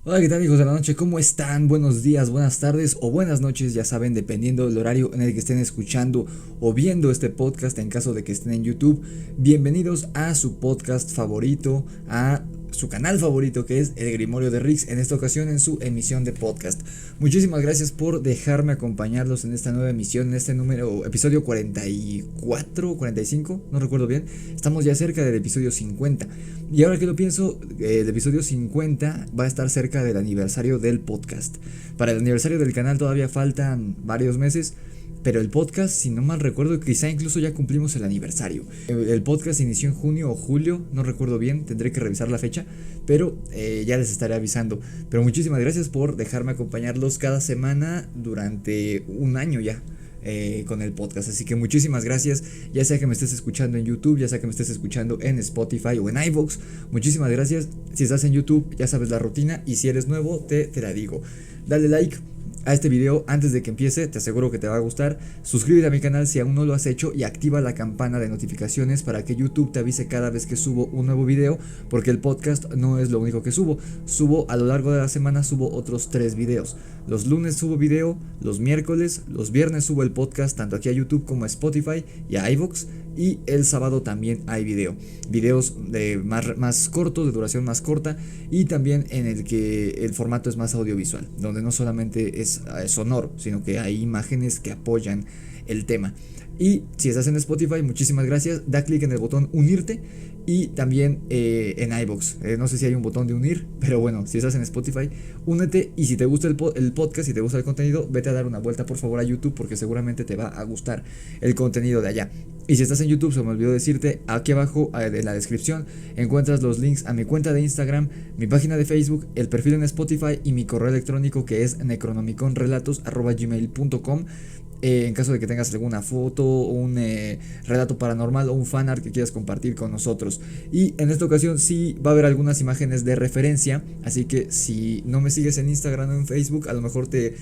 Hola, ¿qué tal hijos de la noche? ¿Cómo están? Buenos días, buenas tardes o buenas noches, ya saben, dependiendo del horario en el que estén escuchando o viendo este podcast en caso de que estén en YouTube. Bienvenidos a su podcast favorito, a su canal favorito que es El Grimorio de Rix, en esta ocasión en su emisión de podcast. Muchísimas gracias por dejarme acompañarlos en esta nueva emisión, en este episodio 44, 45, no recuerdo bien. Estamos ya cerca del episodio 50. Y ahora que lo pienso, el episodio 50 va a estar cerca del aniversario del podcast. Para el aniversario del canal todavía faltan varios meses, pero el podcast, si no mal recuerdo, quizá incluso ya cumplimos el aniversario. El podcast inició en junio o julio, no recuerdo bien, tendré que revisar la fecha, pero ya les estaré avisando. Pero muchísimas gracias por dejarme acompañarlos cada semana durante un año ya. Con el podcast, así que muchísimas gracias, ya sea que me estés escuchando en YouTube, ya sea que me estés escuchando en Spotify o en iVoox. Muchísimas gracias. Si estás en YouTube ya sabes la rutina, y si eres nuevo te la digo. Dale like a este video antes de que empiece, te aseguro que te va a gustar. Suscríbete a mi canal si aún no lo has hecho y activa la campana de notificaciones para que YouTube te avise cada vez que subo un nuevo video, porque el podcast no es lo único que subo a lo largo de la semana, subo otros 3 videos. Los lunes subo video, los miércoles, los viernes subo el podcast tanto aquí a YouTube como a Spotify y a iVoox, y el sábado también hay videos de más cortos, de duración más corta, y también en el que el formato es más audiovisual, donde no solamente es sonoro, sino que hay imágenes que apoyan el tema. Y si estás en Spotify, muchísimas gracias, da clic en el botón unirte, y también en iVoox, no sé si hay un botón de unir, pero bueno, si estás en Spotify, únete. Y si te gusta el podcast, si te gusta el contenido, vete a dar una vuelta por favor a YouTube, porque seguramente te va a gustar el contenido de allá. Y si estás en YouTube, se me olvidó decirte, aquí abajo en la descripción encuentras los links a mi cuenta de Instagram, mi página de Facebook, el perfil en Spotify y mi correo electrónico, que es necronomiconrelatos@gmail.com. En caso de que tengas alguna foto, un relato paranormal o un fanart que quieras compartir con nosotros. Y en esta ocasión sí va a haber algunas imágenes de referencia, así que si no me sigues en Instagram o en Facebook, a lo mejor te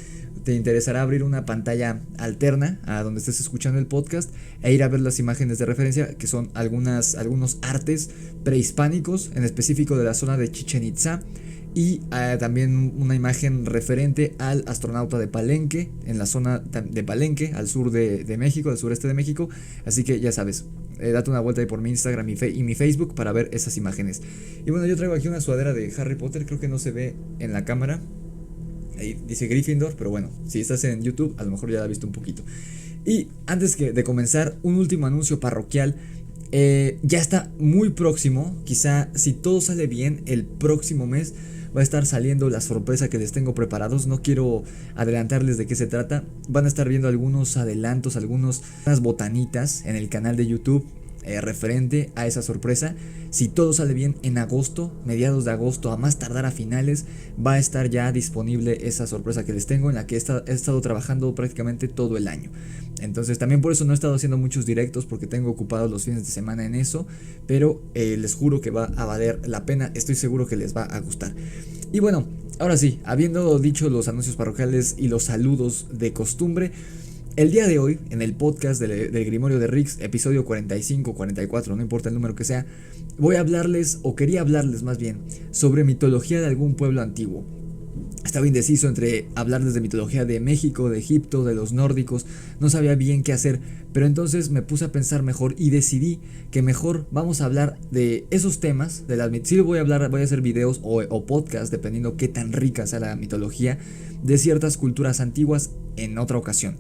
interesará abrir una pantalla alterna a donde estés escuchando el podcast e ir a ver las imágenes de referencia, que son algunos artes prehispánicos, en específico de la zona de Chichen Itza. Y también una imagen referente al astronauta de Palenque, en la zona de Palenque, al sur de México, al sureste de México. Así que ya sabes, date una vuelta ahí por mi Instagram y mi Facebook para ver esas imágenes. Y bueno, yo traigo aquí una sudadera de Harry Potter, creo que no se ve en la cámara. Ahí dice Gryffindor, pero bueno, si estás en YouTube, a lo mejor ya la has visto un poquito. Y antes de comenzar, un último anuncio parroquial. Ya está muy próximo, quizá si todo sale bien, el próximo mes va a estar saliendo la sorpresa que les tengo preparados. No quiero adelantarles de qué se trata. Van a estar viendo algunos adelantos, unas botanitas en el canal de YouTube referente a esa sorpresa. Si todo sale bien, en agosto, mediados de agosto, a más tardar a finales, va a estar ya disponible esa sorpresa que les tengo, en la que he estado trabajando prácticamente todo el año. Entonces también por eso no he estado haciendo muchos directos, porque tengo ocupados los fines de semana en eso. Pero les juro que va a valer la pena, estoy seguro que les va a gustar. Y bueno, ahora sí, habiendo dicho los anuncios parroquiales y los saludos de costumbre, el día de hoy, en el podcast del Grimorio de Rix, episodio 45, 44, no importa el número que sea, voy a hablarles, o quería hablarles más bien, sobre mitología de algún pueblo antiguo. Estaba indeciso entre hablarles de mitología de México, de Egipto, de los nórdicos, no sabía bien qué hacer, pero entonces me puse a pensar mejor y decidí que mejor vamos a hablar de esos temas, sí voy a hacer videos o podcast, dependiendo qué tan rica sea la mitología, de ciertas culturas antiguas en otra ocasión.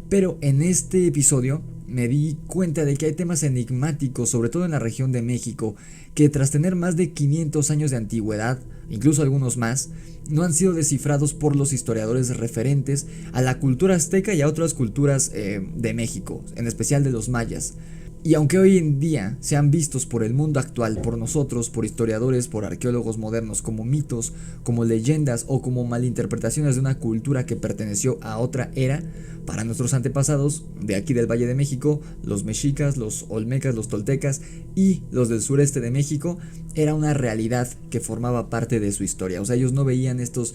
Pero en este episodio me di cuenta de que hay temas enigmáticos, sobre todo en la región de México, que tras tener más de 500 años de antigüedad, incluso algunos más, no han sido descifrados por los historiadores referentes a la cultura azteca y a otras culturas de México, en especial de los mayas. Y aunque hoy en día sean vistos por el mundo actual, por nosotros, por historiadores, por arqueólogos modernos, como mitos, como leyendas o como malinterpretaciones de una cultura que perteneció a otra era, para nuestros antepasados de aquí del Valle de México, los mexicas, los olmecas, los toltecas y los del sureste de México, era una realidad que formaba parte de su historia. O sea, ellos no veían estas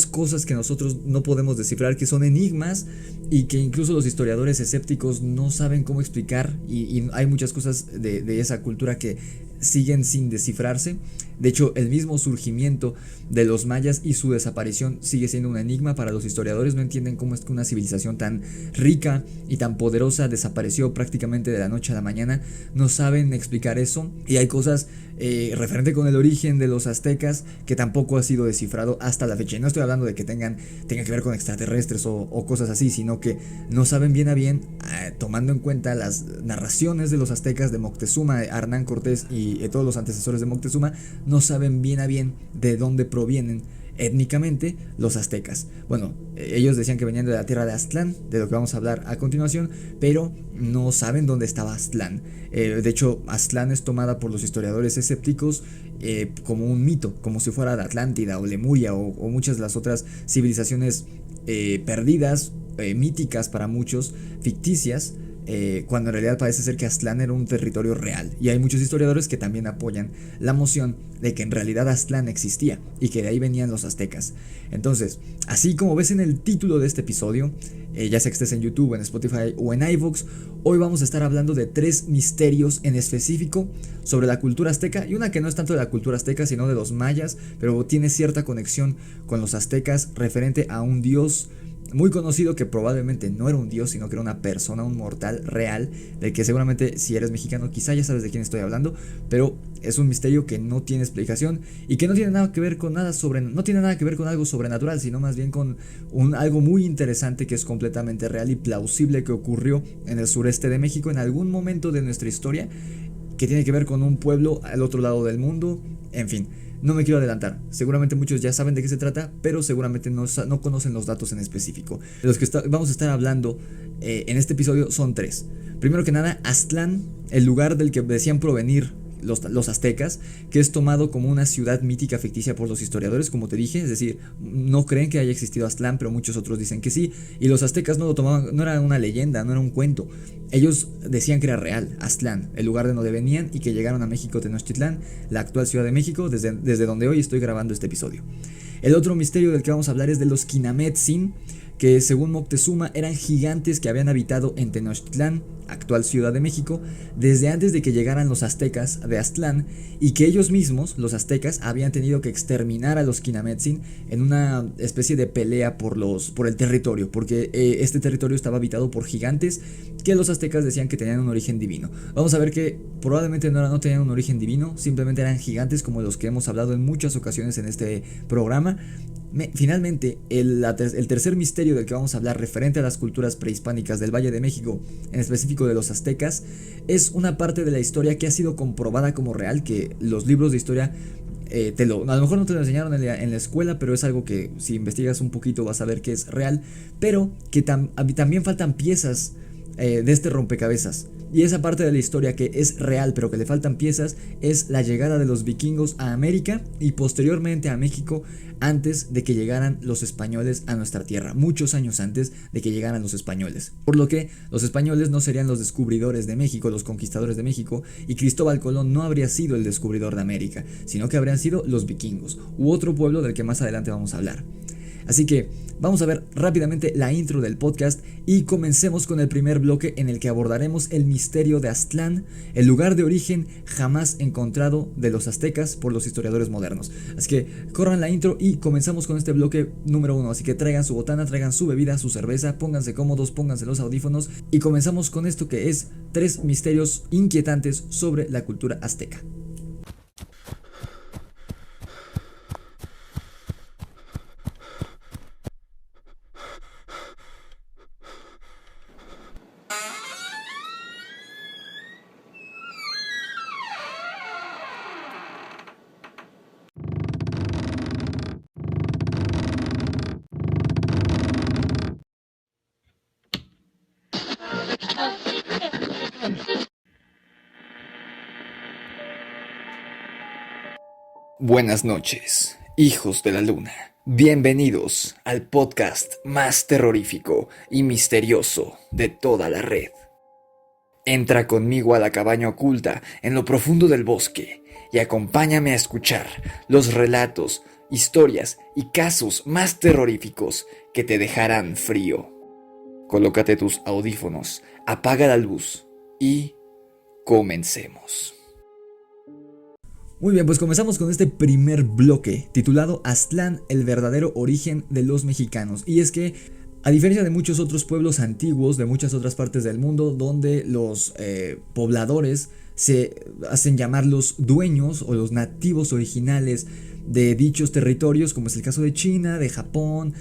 cosas que nosotros no podemos descifrar, que son enigmas y que incluso los historiadores escépticos no saben cómo explicar, y hay muchas cosas de esa cultura que siguen sin descifrarse. De hecho, el mismo surgimiento de los mayas y su desaparición sigue siendo un enigma para los historiadores. No entienden cómo es que una civilización tan rica y tan poderosa desapareció prácticamente de la noche a la mañana. No saben explicar eso, y hay cosas referente con el origen de los aztecas que tampoco ha sido descifrado hasta la fecha. Y no estoy hablando de que tenga que ver con extraterrestres o cosas así, sino que no saben bien a bien, tomando en cuenta las narraciones de los aztecas, de Moctezuma, de Hernán Cortés y todos los antecesores de Moctezuma, no saben bien a bien de dónde provienen étnicamente los aztecas. Bueno, ellos decían que venían de la tierra de Aztlán, de lo que vamos a hablar a continuación, pero no saben dónde estaba Aztlán. De hecho, Aztlán es tomada por los historiadores escépticos como un mito, como si fuera de Atlántida o Lemuria o muchas de las otras civilizaciones perdidas, míticas para muchos, ficticias, cuando en realidad parece ser que Aztlán era un territorio real. Y hay muchos historiadores que también apoyan la moción de que en realidad Aztlán existía y que de ahí venían los aztecas. Entonces, así como ves en el título de este episodio, ya sea que estés en YouTube, en Spotify o en iVoox, hoy vamos a estar hablando de 3 misterios en específico sobre la cultura azteca, y una que no es tanto de la cultura azteca sino de los mayas, pero tiene cierta conexión con los aztecas referente a un dios muy conocido que probablemente no era un dios, sino que era una persona, un mortal real, del que seguramente si eres mexicano quizá ya sabes de quién estoy hablando, pero es un misterio que no tiene explicación y que no tiene nada que ver con no tiene nada que ver con algo sobrenatural, sino más bien con algo muy interesante que es completamente real y plausible, que ocurrió en el sureste de México en algún momento de nuestra historia, que tiene que ver con un pueblo al otro lado del mundo. En fin, no me quiero adelantar, seguramente muchos ya saben de qué se trata, pero seguramente no conocen los datos en específico. De los que vamos a estar hablando en este episodio son 3. Primero que nada, Aztlán, el lugar del que decían provenir los aztecas, que es tomado como una ciudad mítica ficticia por los historiadores, como te dije, es decir, no creen que haya existido Aztlán, pero muchos otros dicen que sí, y los aztecas no lo tomaban, no era una leyenda, no era un cuento, ellos decían que era real, Aztlán, el lugar de donde venían, y que llegaron a México, Tenochtitlán, la actual Ciudad de México, desde donde hoy estoy grabando este episodio. El otro misterio del que vamos a hablar es de los Kinametsin, que según Moctezuma eran gigantes que habían habitado en Tenochtitlán, actual Ciudad de México, desde antes de que llegaran los aztecas de Aztlán, y que ellos mismos, los aztecas, habían tenido que exterminar a los Kinametsin en una especie de pelea por el territorio, porque este territorio estaba habitado por gigantes que los aztecas decían que tenían un origen divino. Vamos a ver que probablemente no tenían un origen divino, simplemente eran gigantes como los que hemos hablado en muchas ocasiones en este programa. Finalmente, el tercer misterio del que vamos a hablar, referente a las culturas prehispánicas del Valle de México, en específico de los aztecas, es una parte de la historia que ha sido comprobada como real, que los libros de historia a lo mejor no te lo enseñaron en la escuela, pero es algo que si investigas un poquito vas a ver que es real, pero que también faltan piezas de este rompecabezas. Y esa parte de la historia que es real pero que le faltan piezas es la llegada de los vikingos a América y posteriormente a México, antes de que llegaran los españoles a nuestra tierra, muchos años antes de que llegaran los españoles. Por lo que los españoles no serían los descubridores de México, los conquistadores de México, y Cristóbal Colón no habría sido el descubridor de América, sino que habrían sido los vikingos, u otro pueblo del que más adelante vamos a hablar. Así que vamos a ver rápidamente la intro del podcast y comencemos con el primer bloque, en el que abordaremos el misterio de Aztlán, el lugar de origen jamás encontrado de los aztecas por los historiadores modernos. Así que corran la intro y comenzamos con este bloque número 1. Así que traigan su botana, traigan su bebida, su cerveza, pónganse cómodos, pónganse los audífonos y comenzamos con esto que es 3 misterios inquietantes sobre la cultura azteca. Buenas noches, hijos de la luna. Bienvenidos al podcast más terrorífico y misterioso de toda la red. Entra conmigo a la cabaña oculta en lo profundo del bosque y acompáñame a escuchar los relatos, historias y casos más terroríficos que te dejarán frío. Colócate tus audífonos, apaga la luz y comencemos. Muy bien, pues comenzamos con este primer bloque titulado Aztlán, el verdadero origen de los mexicanos. Y es que, a diferencia de muchos otros pueblos antiguos de muchas otras partes del mundo, donde los pobladores se hacen llamar los dueños o los nativos originales de dichos territorios, como es el caso de China, de Japón,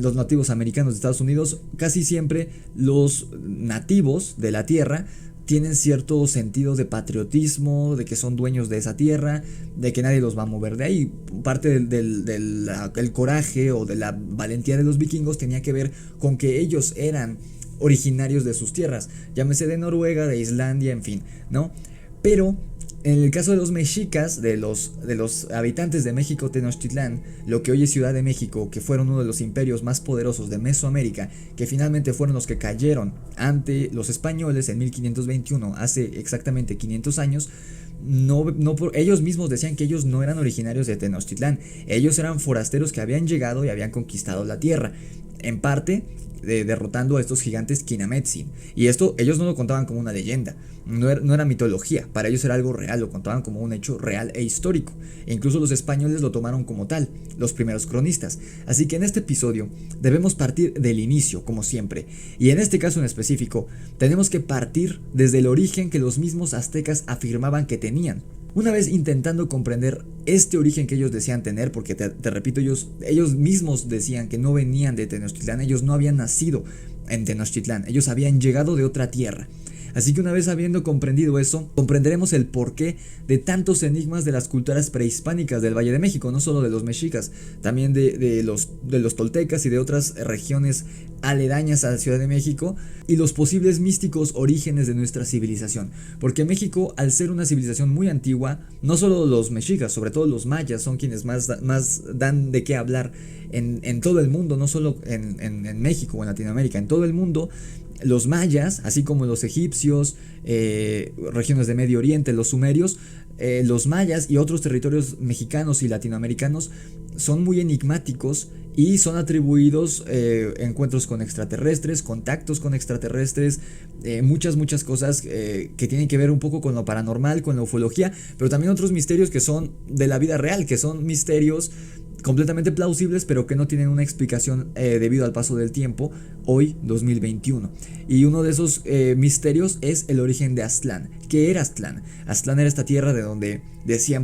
los nativos americanos de Estados Unidos, casi siempre los nativos de la tierra tienen cierto sentido de patriotismo, de que son dueños de esa tierra, de que nadie los va a mover de ahí. Parte del coraje o de la valentía de los vikingos tenía que ver con que ellos eran originarios de sus tierras, llámese de Noruega, de Islandia, en fin, ¿no? Pero en el caso de los mexicas, de los habitantes de México Tenochtitlán, lo que hoy es Ciudad de México, que fueron uno de los imperios más poderosos de Mesoamérica, que finalmente fueron los que cayeron ante los españoles en 1521, hace exactamente 500 años, ellos mismos decían que ellos no eran originarios de Tenochtitlán, ellos eran forasteros que habían llegado y habían conquistado la tierra, en parte derrotando a estos gigantes Kinametsin. Y esto ellos no lo contaban como una leyenda, no era mitología, para ellos era algo real, lo contaban como un hecho real e histórico. E incluso los españoles lo tomaron como tal, los primeros cronistas. Así que en este episodio debemos partir del inicio, como siempre. Y en este caso en específico, tenemos que partir desde el origen que los mismos aztecas afirmaban que tenían. Una vez intentando comprender este origen que ellos decían tener, porque te repito, ellos mismos decían que no venían de Tenochtitlán, ellos no habían nacido en Tenochtitlán, ellos habían llegado de otra tierra. Así que una vez habiendo comprendido eso, comprenderemos el porqué de tantos enigmas de las culturas prehispánicas del Valle de México, no solo de los mexicas, también de los toltecas y de otras regiones aledañas a la Ciudad de México, y los posibles místicos orígenes de nuestra civilización. Porque México, al ser una civilización muy antigua, no solo los mexicas, sobre todo los mayas, son quienes más dan de qué hablar en todo el mundo, no solo en México o en Latinoamérica, en todo el mundo. Los mayas, así como los egipcios, regiones de Medio Oriente, los sumerios, los mayas y otros territorios mexicanos y latinoamericanos son muy enigmáticos y son atribuidos encuentros con extraterrestres, contactos con extraterrestres, muchas cosas que tienen que ver un poco con lo paranormal, con la ufología, pero también otros misterios que son de la vida real, que son misterios completamente plausibles, pero que no tienen una explicación debido al paso del tiempo, hoy 2021. Y uno de esos misterios es el origen de Aztlán. ¿Qué era Aztlán? Aztlán era esta tierra de donde decían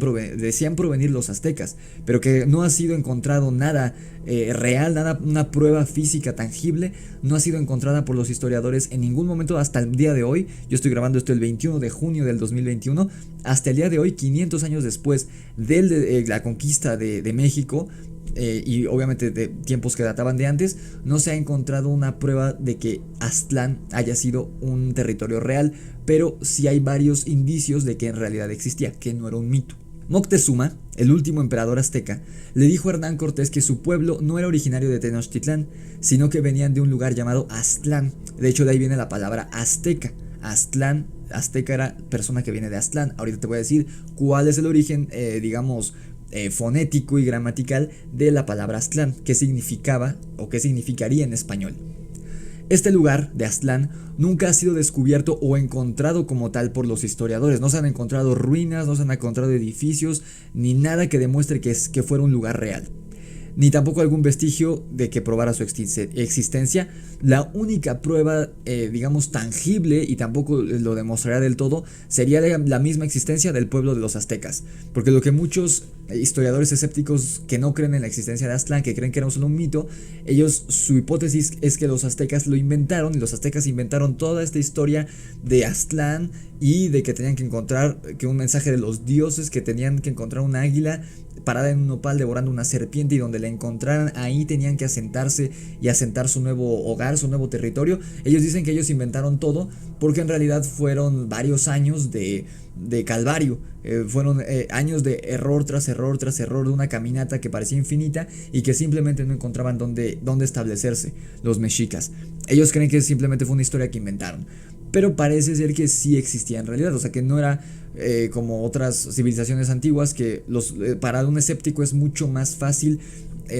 provenir los aztecas, pero que no ha sido encontrado nada real, nada, una prueba física tangible, no ha sido encontrada por los historiadores en ningún momento hasta el día de hoy. Yo estoy grabando esto el 21 de junio del 2021, hasta el día de hoy, 500 años después de la conquista de México, y obviamente de tiempos que databan de antes, no se ha encontrado una prueba de que Aztlán haya sido un territorio real, pero sí hay varios indicios de que en realidad existía, que no era un mito. Moctezuma, el último emperador azteca, le dijo a Hernán Cortés que su pueblo no era originario de Tenochtitlán, sino que venían de un lugar llamado Aztlán. De hecho, de ahí viene la palabra azteca. Aztlán, azteca era persona que viene de Aztlán. Ahorita te voy a decir cuál es el origen, fonético y gramatical de la palabra Aztlán, qué significaba o qué significaría en español. Este lugar de Aztlán nunca ha sido descubierto o encontrado como tal por los historiadores. No se han encontrado ruinas, no se han encontrado edificios, ni nada que demuestre que fuera un lugar real, ni tampoco algún vestigio de que probara su existencia. La única prueba, tangible, y tampoco lo demostrará del todo, sería la misma existencia del pueblo de los aztecas. Porque lo que muchos historiadores escépticos que no creen en la existencia de Aztlán, que creen que era solo un mito, su hipótesis es que los aztecas lo inventaron, y los aztecas inventaron toda esta historia de Aztlán, y de que tenían que encontrar un mensaje de los dioses, que tenían que encontrar un águila parada en un nopal devorando una serpiente, y donde la encontraran ahí tenían que asentarse y asentar su nuevo hogar, su nuevo territorio. Ellos dicen que ellos inventaron todo, porque en realidad fueron varios años de calvario, fueron años de error tras error tras error, de una caminata que parecía infinita y que simplemente no encontraban dónde establecerse los mexicas. Ellos creen que simplemente fue una historia que inventaron, pero parece ser que sí existía en realidad, o sea que no era como otras civilizaciones antiguas, que para un escéptico es mucho más fácil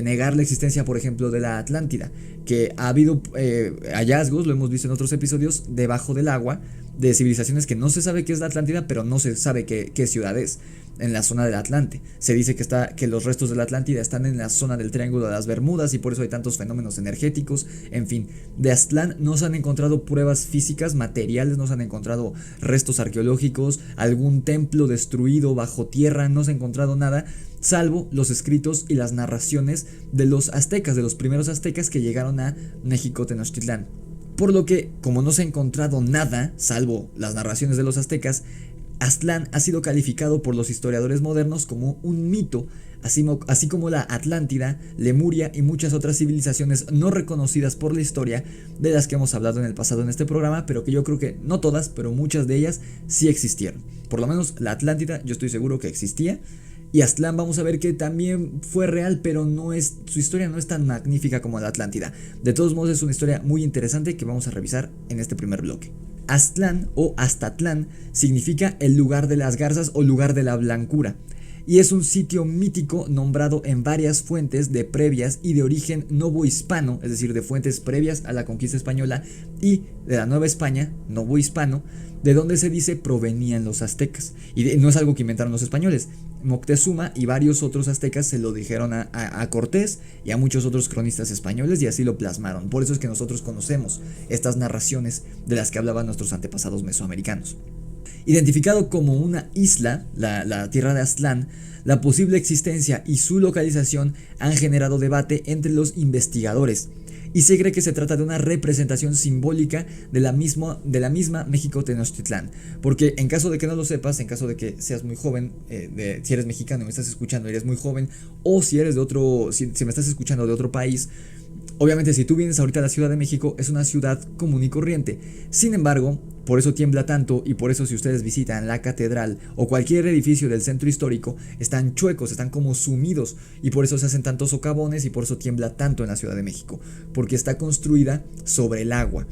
negar la existencia, por ejemplo, de la Atlántida, que ha habido hallazgos, lo hemos visto en otros episodios, debajo del agua, de civilizaciones que no se sabe qué es la Atlántida, pero no se sabe qué ciudad es. En la zona del Atlante. Se dice que los restos de la Atlántida están en la zona del Triángulo de las Bermudas y por eso hay tantos fenómenos energéticos. En fin, de Aztlán no se han encontrado pruebas físicas, materiales, no se han encontrado restos arqueológicos, algún templo destruido bajo tierra, no se ha encontrado nada, salvo los escritos y las narraciones de los aztecas, de los primeros aztecas que llegaron a México Tenochtitlán. Por lo que, como no se ha encontrado nada, salvo las narraciones de los aztecas, Aztlán ha sido calificado por los historiadores modernos como un mito, así como la Atlántida, Lemuria y muchas otras civilizaciones no reconocidas por la historia de las que hemos hablado en el pasado en este programa, pero que yo creo que no todas, pero muchas de ellas sí existieron. Por lo menos la Atlántida yo estoy seguro que existía. Y Aztlán vamos a ver que también fue real, pero su historia no es tan magnífica como la Atlántida. De todos modos es una historia muy interesante que vamos a revisar en este primer bloque. Aztlán o Aztatlán significa el lugar de las garzas o lugar de la blancura, y es un sitio mítico nombrado en varias fuentes de previas y de origen novohispano, es decir, de fuentes previas a la conquista española y de la Nueva España, novohispano, de donde se dice provenían los aztecas. Y no es algo que inventaron los españoles. Moctezuma y varios otros aztecas se lo dijeron a Cortés y a muchos otros cronistas españoles y así lo plasmaron. Por eso es que nosotros conocemos estas narraciones de las que hablaban nuestros antepasados mesoamericanos. Identificado como una isla, la tierra de Aztlán, la posible existencia y su localización han generado debate entre los investigadores, y se cree que se trata de una representación simbólica de la misma México Tenochtitlán, porque en caso de que no lo sepas, en caso de que seas muy joven, si eres mexicano y me estás escuchando y eres muy joven, o si eres si me estás escuchando de otro país, obviamente si tú vienes ahorita a la Ciudad de México es una ciudad común y corriente. Sin embargo, por eso tiembla tanto y por eso si ustedes visitan la catedral o cualquier edificio del centro histórico están chuecos, están como sumidos y por eso se hacen tantos socavones y por eso tiembla tanto en la Ciudad de México, porque está construida sobre el agua.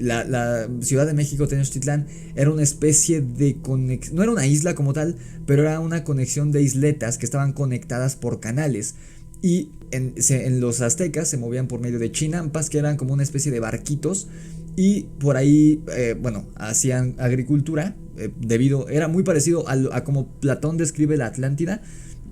La Ciudad de México Tenochtitlán era una especie de conexión, no era una isla como tal, pero era una conexión de isletas que estaban conectadas por canales. Y en los aztecas se movían por medio de chinampas, que eran como una especie de barquitos, y por ahí, hacían agricultura, era muy parecido a como Platón describe la Atlántida.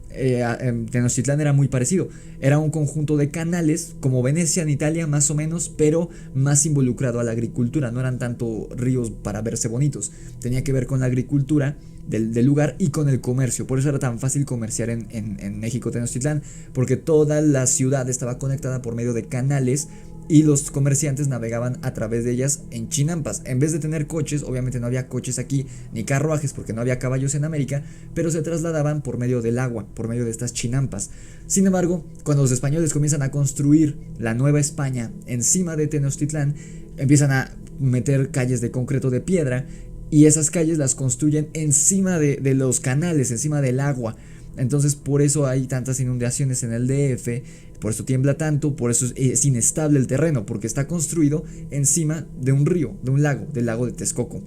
Tenochtitlán era muy parecido, era un conjunto de canales como Venecia en Italia más o menos, pero más involucrado a la agricultura, no eran tanto ríos para verse bonitos, tenía que ver con la agricultura del lugar y con el comercio. Por eso era tan fácil comerciar en México Tenochtitlán, porque toda la ciudad estaba conectada por medio de canales y los comerciantes navegaban a través de ellas en chinampas. En vez de tener coches, obviamente no había coches aquí ni carruajes porque no había caballos en América, pero se trasladaban por medio del agua, por medio de estas chinampas. Sin embargo, cuando los españoles comienzan a construir la Nueva España encima de Tenochtitlán, empiezan a meter calles de concreto de piedra y esas calles las construyen encima de los canales, encima del agua. Entonces por eso hay tantas inundaciones en el DF, por eso tiembla tanto, por eso es inestable el terreno, porque está construido encima de un río, de un lago, del lago de Texcoco.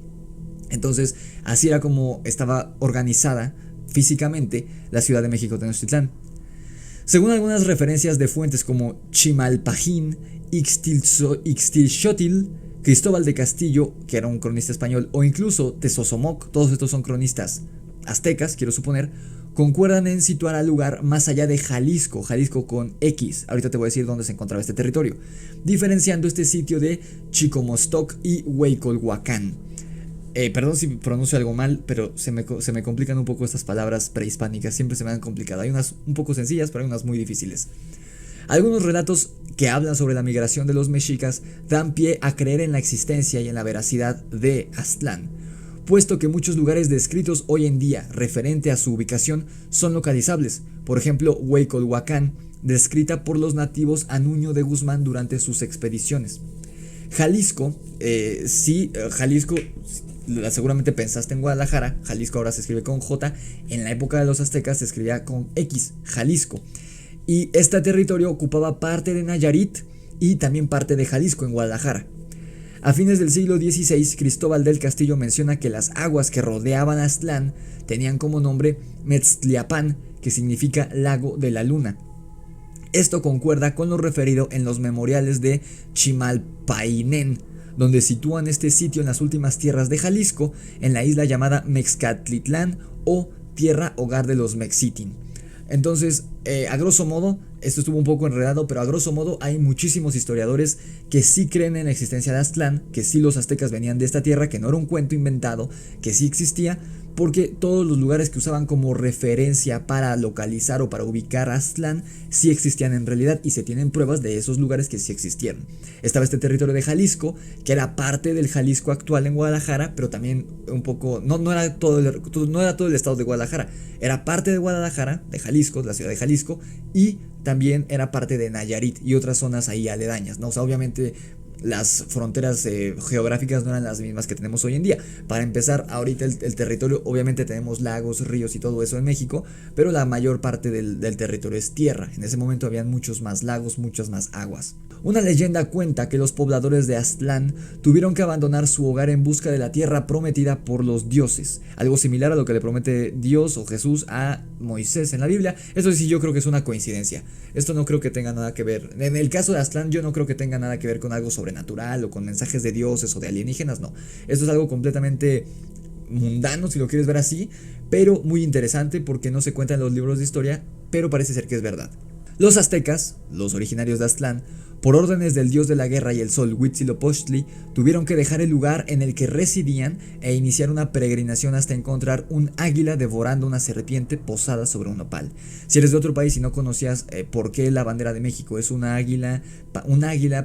Entonces así era como estaba organizada físicamente la Ciudad de México Tenochtitlán. Según algunas referencias de fuentes como Chimalpajín, Ixtlilxóchitl, Cristóbal de Castillo, que era un cronista español, o incluso Tezozomoc, todos estos son cronistas aztecas, quiero suponer, concuerdan en situar al lugar más allá de Jalisco con X, ahorita te voy a decir dónde se encontraba este territorio, diferenciando este sitio de Chicomostoc y Hueycolhuacán. Perdón si pronuncio algo mal, pero se me complican un poco estas palabras prehispánicas, siempre se me han complicado, hay unas un poco sencillas, pero hay unas muy difíciles. Algunos relatos que hablan sobre la migración de los mexicas dan pie a creer en la existencia y en la veracidad de Aztlán, puesto que muchos lugares descritos hoy en día referente a su ubicación son localizables. Por ejemplo, Hueycolhuacán, descrita por los nativos a Nuño de Guzmán durante sus expediciones. Jalisco, Jalisco, seguramente pensaste en Guadalajara, Jalisco ahora se escribe con J, en la época de los aztecas se escribía con X, Jalisco. Y este territorio ocupaba parte de Nayarit y también parte de Jalisco en Guadalajara. A fines del siglo XVI, Cristóbal del Castillo menciona que las aguas que rodeaban Aztlán tenían como nombre Metztliapán, que significa lago de la luna. Esto concuerda con lo referido en los memoriales de Chimalpainén, donde sitúan este sitio en las últimas tierras de Jalisco, en la isla llamada Mexcatlitlán o Tierra Hogar de los Mexitin. Entonces, a grosso modo, esto estuvo un poco enredado, pero a grosso modo hay muchísimos historiadores que sí creen en la existencia de Aztlán, que sí los aztecas venían de esta tierra, que no era un cuento inventado, que sí existía, porque todos los lugares que usaban como referencia para localizar o para ubicar a Aztlán sí existían en realidad y se tienen pruebas de esos lugares que sí existieron. Estaba este territorio de Jalisco, que era parte del Jalisco actual en Guadalajara, pero también un poco, no era todo el estado de Guadalajara, era parte de Guadalajara, de Jalisco, de la ciudad de Jalisco, y también era parte de Nayarit y otras zonas ahí aledañas, ¿no? O sea, obviamente las fronteras geográficas no eran las mismas que tenemos hoy en día. Para empezar, ahorita el territorio, obviamente tenemos lagos, ríos y todo eso en México, pero la mayor parte del territorio es tierra. En ese momento habían muchos más lagos, muchas más aguas. Una leyenda cuenta que los pobladores de Aztlán tuvieron que abandonar su hogar en busca de la tierra prometida por los dioses, algo similar a lo que le promete Dios o Jesús a Moisés en la Biblia. Eso sí, yo creo que es una coincidencia. Esto no creo que tenga nada que ver. En el caso de Aztlán, yo no creo que tenga nada que ver con algo sobrenatural o con mensajes de dioses o de alienígenas, no. Esto es algo completamente mundano, si lo quieres ver así, pero muy interesante porque no se cuenta en los libros de historia, pero parece ser que es verdad. Los aztecas, los originarios de Aztlán, por órdenes del dios de la guerra y el sol Huitzilopochtli, tuvieron que dejar el lugar en el que residían e iniciar una peregrinación hasta encontrar un águila devorando una serpiente posada sobre un nopal. Si eres de otro país y no conocías por qué la bandera de México es una águila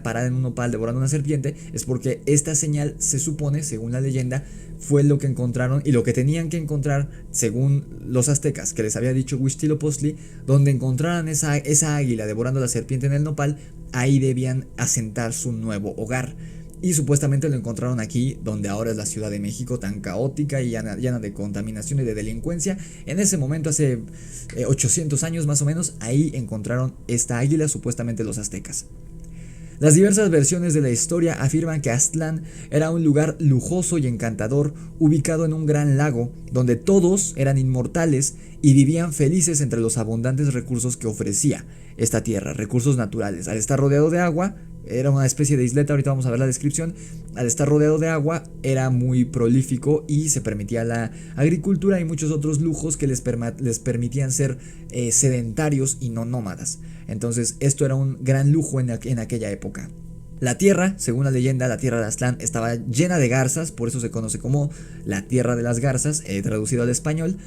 parada en un nopal devorando una serpiente, es porque esta señal se supone, según la leyenda, fue lo que encontraron y lo que tenían que encontrar según los aztecas, que les había dicho Huitzilopochtli, donde encontraran esa águila devorando la serpiente en el nopal, ahí debían asentar su nuevo hogar. Y supuestamente lo encontraron aquí, donde ahora es la Ciudad de México, tan caótica y llena de contaminación y de delincuencia. En ese momento, hace 800 años más o menos, ahí encontraron esta águila, supuestamente los aztecas. Las diversas versiones de la historia afirman que Aztlán era un lugar lujoso y encantador, ubicado en un gran lago, donde todos eran inmortales y vivían felices entre los abundantes recursos que ofrecía esta tierra, recursos naturales. Al estar rodeado de agua, era una especie de isleta, ahorita vamos a ver la descripción. Al estar rodeado de agua era muy prolífico y se permitía la agricultura y muchos otros lujos que les permitían ser sedentarios y no nómadas. Entonces esto era un gran lujo en aquella época. La tierra, según la leyenda, la tierra de Aztlán estaba llena de garzas, por eso se conoce como la tierra de las garzas, traducido al español,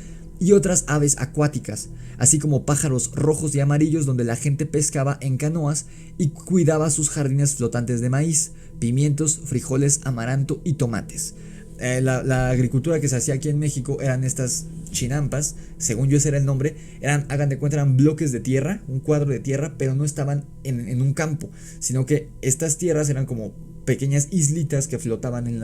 y otras aves acuáticas, así como pájaros rojos y amarillos donde la gente pescaba en canoas y cuidaba sus jardines flotantes de maíz, pimientos, frijoles, amaranto y tomates. La agricultura que se hacía aquí en México eran estas chinampas, según yo ese era el nombre, hagan de cuenta, eran bloques de tierra, un cuadro de tierra, pero no estaban en un campo, sino que estas tierras eran como pequeñas islitas que flotaban en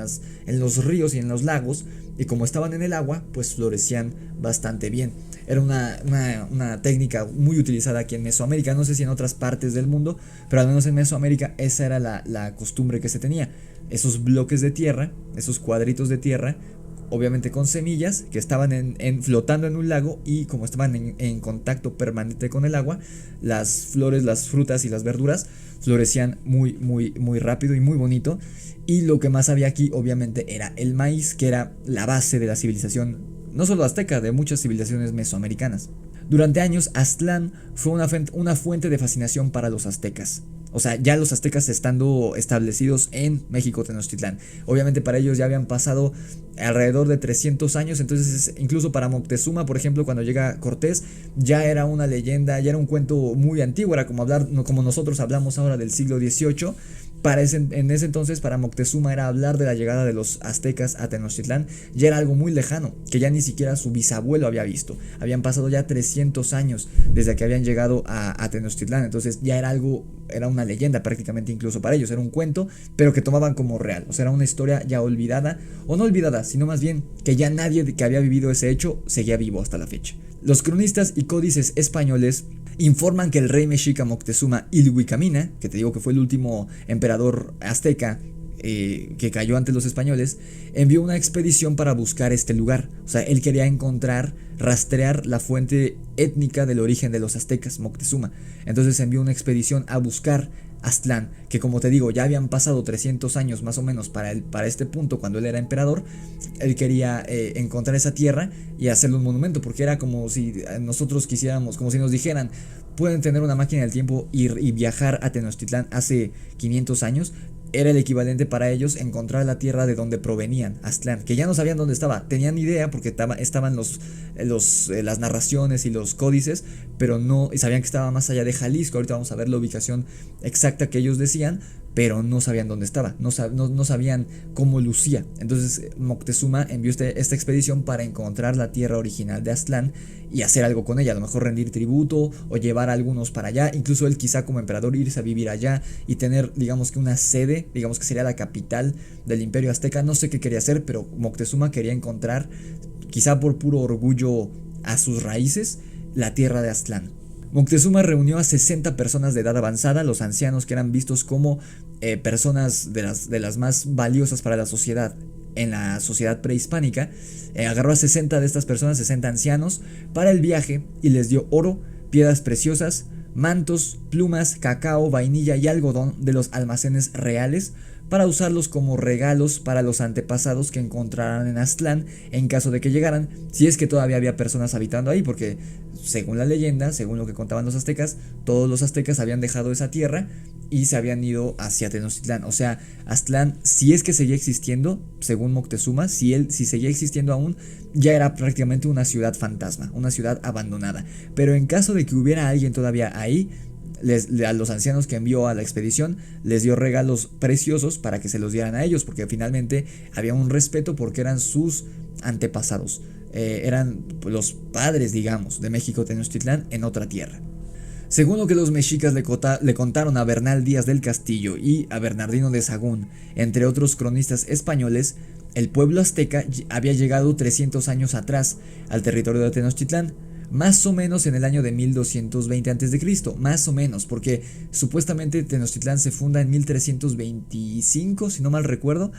los ríos y en los lagos, y como estaban en el agua, pues florecían bastante bien. Era una técnica muy utilizada aquí en Mesoamérica, no sé si en otras partes del mundo, pero al menos en Mesoamérica esa era la costumbre que se tenía. Esos bloques de tierra, esos cuadritos de tierra, obviamente con semillas que estaban flotando en un lago, y como estaban en contacto permanente con el agua, las flores, las frutas y las verduras florecían muy, muy, muy rápido y muy bonito. Y lo que más había aquí obviamente era el maíz, que era la base de la civilización, no solo azteca, de muchas civilizaciones mesoamericanas. Durante años, Aztlán fue una fuente de fascinación para los aztecas. O sea, ya los aztecas estando establecidos en México Tenochtitlán. Obviamente para ellos ya habían pasado alrededor de 300 años. Entonces incluso para Moctezuma, por ejemplo, cuando llega Cortés, ya era una leyenda, ya era un cuento muy antiguo. Era como nosotros hablamos ahora del siglo XVIII. En ese entonces, para Moctezuma, era hablar de la llegada de los aztecas a Tenochtitlán, ya era algo muy lejano, que ya ni siquiera su bisabuelo había visto. Habían pasado ya 300 años desde que habían llegado a Tenochtitlán, entonces ya era una leyenda prácticamente incluso para ellos, era un cuento, pero que tomaban como real. O sea, era una historia ya olvidada, o no olvidada, sino más bien que ya nadie que había vivido ese hecho seguía vivo hasta la fecha. Los cronistas y códices españoles informan que el rey mexica Moctezuma Ilhuicamina, que te digo que fue el último emperador azteca que cayó ante los españoles, envió una expedición para buscar este lugar. O sea, él quería rastrear la fuente étnica del origen de los aztecas, Moctezuma. Entonces envió una expedición a buscar Aztlán, que como te digo, ya habían pasado 300 años más o menos para este punto, cuando él era emperador. Él quería encontrar esa tierra y hacerle un monumento, porque era como si nosotros quisiéramos, como si nos dijeran, pueden tener una máquina del tiempo y viajar a Tenochtitlán hace 500 años. Era el equivalente para ellos encontrar la tierra de donde provenían, Aztlán, que ya no sabían dónde estaba, tenían idea porque estaban las narraciones y los códices, pero no sabían que estaba más allá de Jalisco. Ahorita vamos a ver la ubicación exacta que ellos decían, pero no sabían dónde estaba, no sabían cómo lucía. Entonces Moctezuma envió esta expedición para encontrar la tierra original de Aztlán y hacer algo con ella, a lo mejor rendir tributo o llevar a algunos para allá, incluso él quizá como emperador irse a vivir allá y tener, digamos que una sede, digamos que sería la capital del imperio azteca. No sé qué quería hacer, pero Moctezuma quería encontrar, quizá por puro orgullo a sus raíces, la tierra de Aztlán. Moctezuma reunió a 60 personas de edad avanzada, los ancianos, que eran vistos como personas de las más valiosas para la sociedad en la sociedad prehispánica. Agarró a 60 de estas personas, 60 ancianos, para el viaje y les dio oro, piedras preciosas, mantos, plumas, cacao, vainilla y algodón de los almacenes reales para usarlos como regalos para los antepasados que encontraran en Aztlán en caso de que llegaran, si es que todavía había personas habitando ahí, porque según la leyenda, según lo que contaban los aztecas, todos los aztecas habían dejado esa tierra y se habían ido hacia Tenochtitlán. O sea, Aztlán, si es que seguía existiendo, según Moctezuma, si seguía existiendo aún, ya era prácticamente una ciudad fantasma, una ciudad abandonada. Pero en caso de que hubiera alguien todavía ahí, a los ancianos que envió a la expedición les dio regalos preciosos para que se los dieran a ellos, porque finalmente había un respeto porque eran sus antepasados, eran los padres, digamos, de México Tenochtitlán en otra tierra. Según lo que los mexicas le contaron a Bernal Díaz del Castillo y a Bernardino de Sahagún, entre otros cronistas españoles, el pueblo azteca había llegado 300 años atrás al territorio de Tenochtitlán, más o menos en el año de 1220 a.C., más o menos, porque supuestamente Tenochtitlán se funda en 1325, si no mal recuerdo.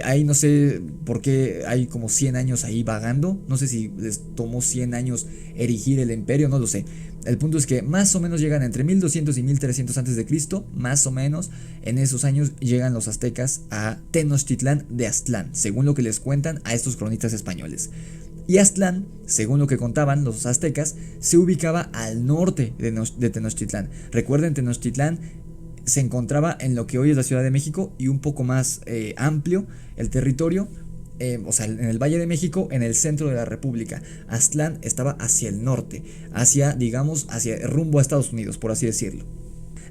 Ahí no sé por qué hay como 100 años ahí vagando, no sé si les tomó 100 años erigir el imperio, no lo sé. El punto es que más o menos llegan entre 1200 y 1300 a.C., más o menos en esos años llegan los aztecas a Tenochtitlán de Aztlán, según lo que les cuentan a estos cronistas españoles. Y Aztlán, según lo que contaban los aztecas, se ubicaba al norte de Tenochtitlán. Recuerden, Tenochtitlán se encontraba en lo que hoy es la Ciudad de México y un poco más amplio el territorio, o sea, en el Valle de México, en el centro de la República. Aztlán estaba hacia el norte, digamos, hacia rumbo a Estados Unidos, por así decirlo.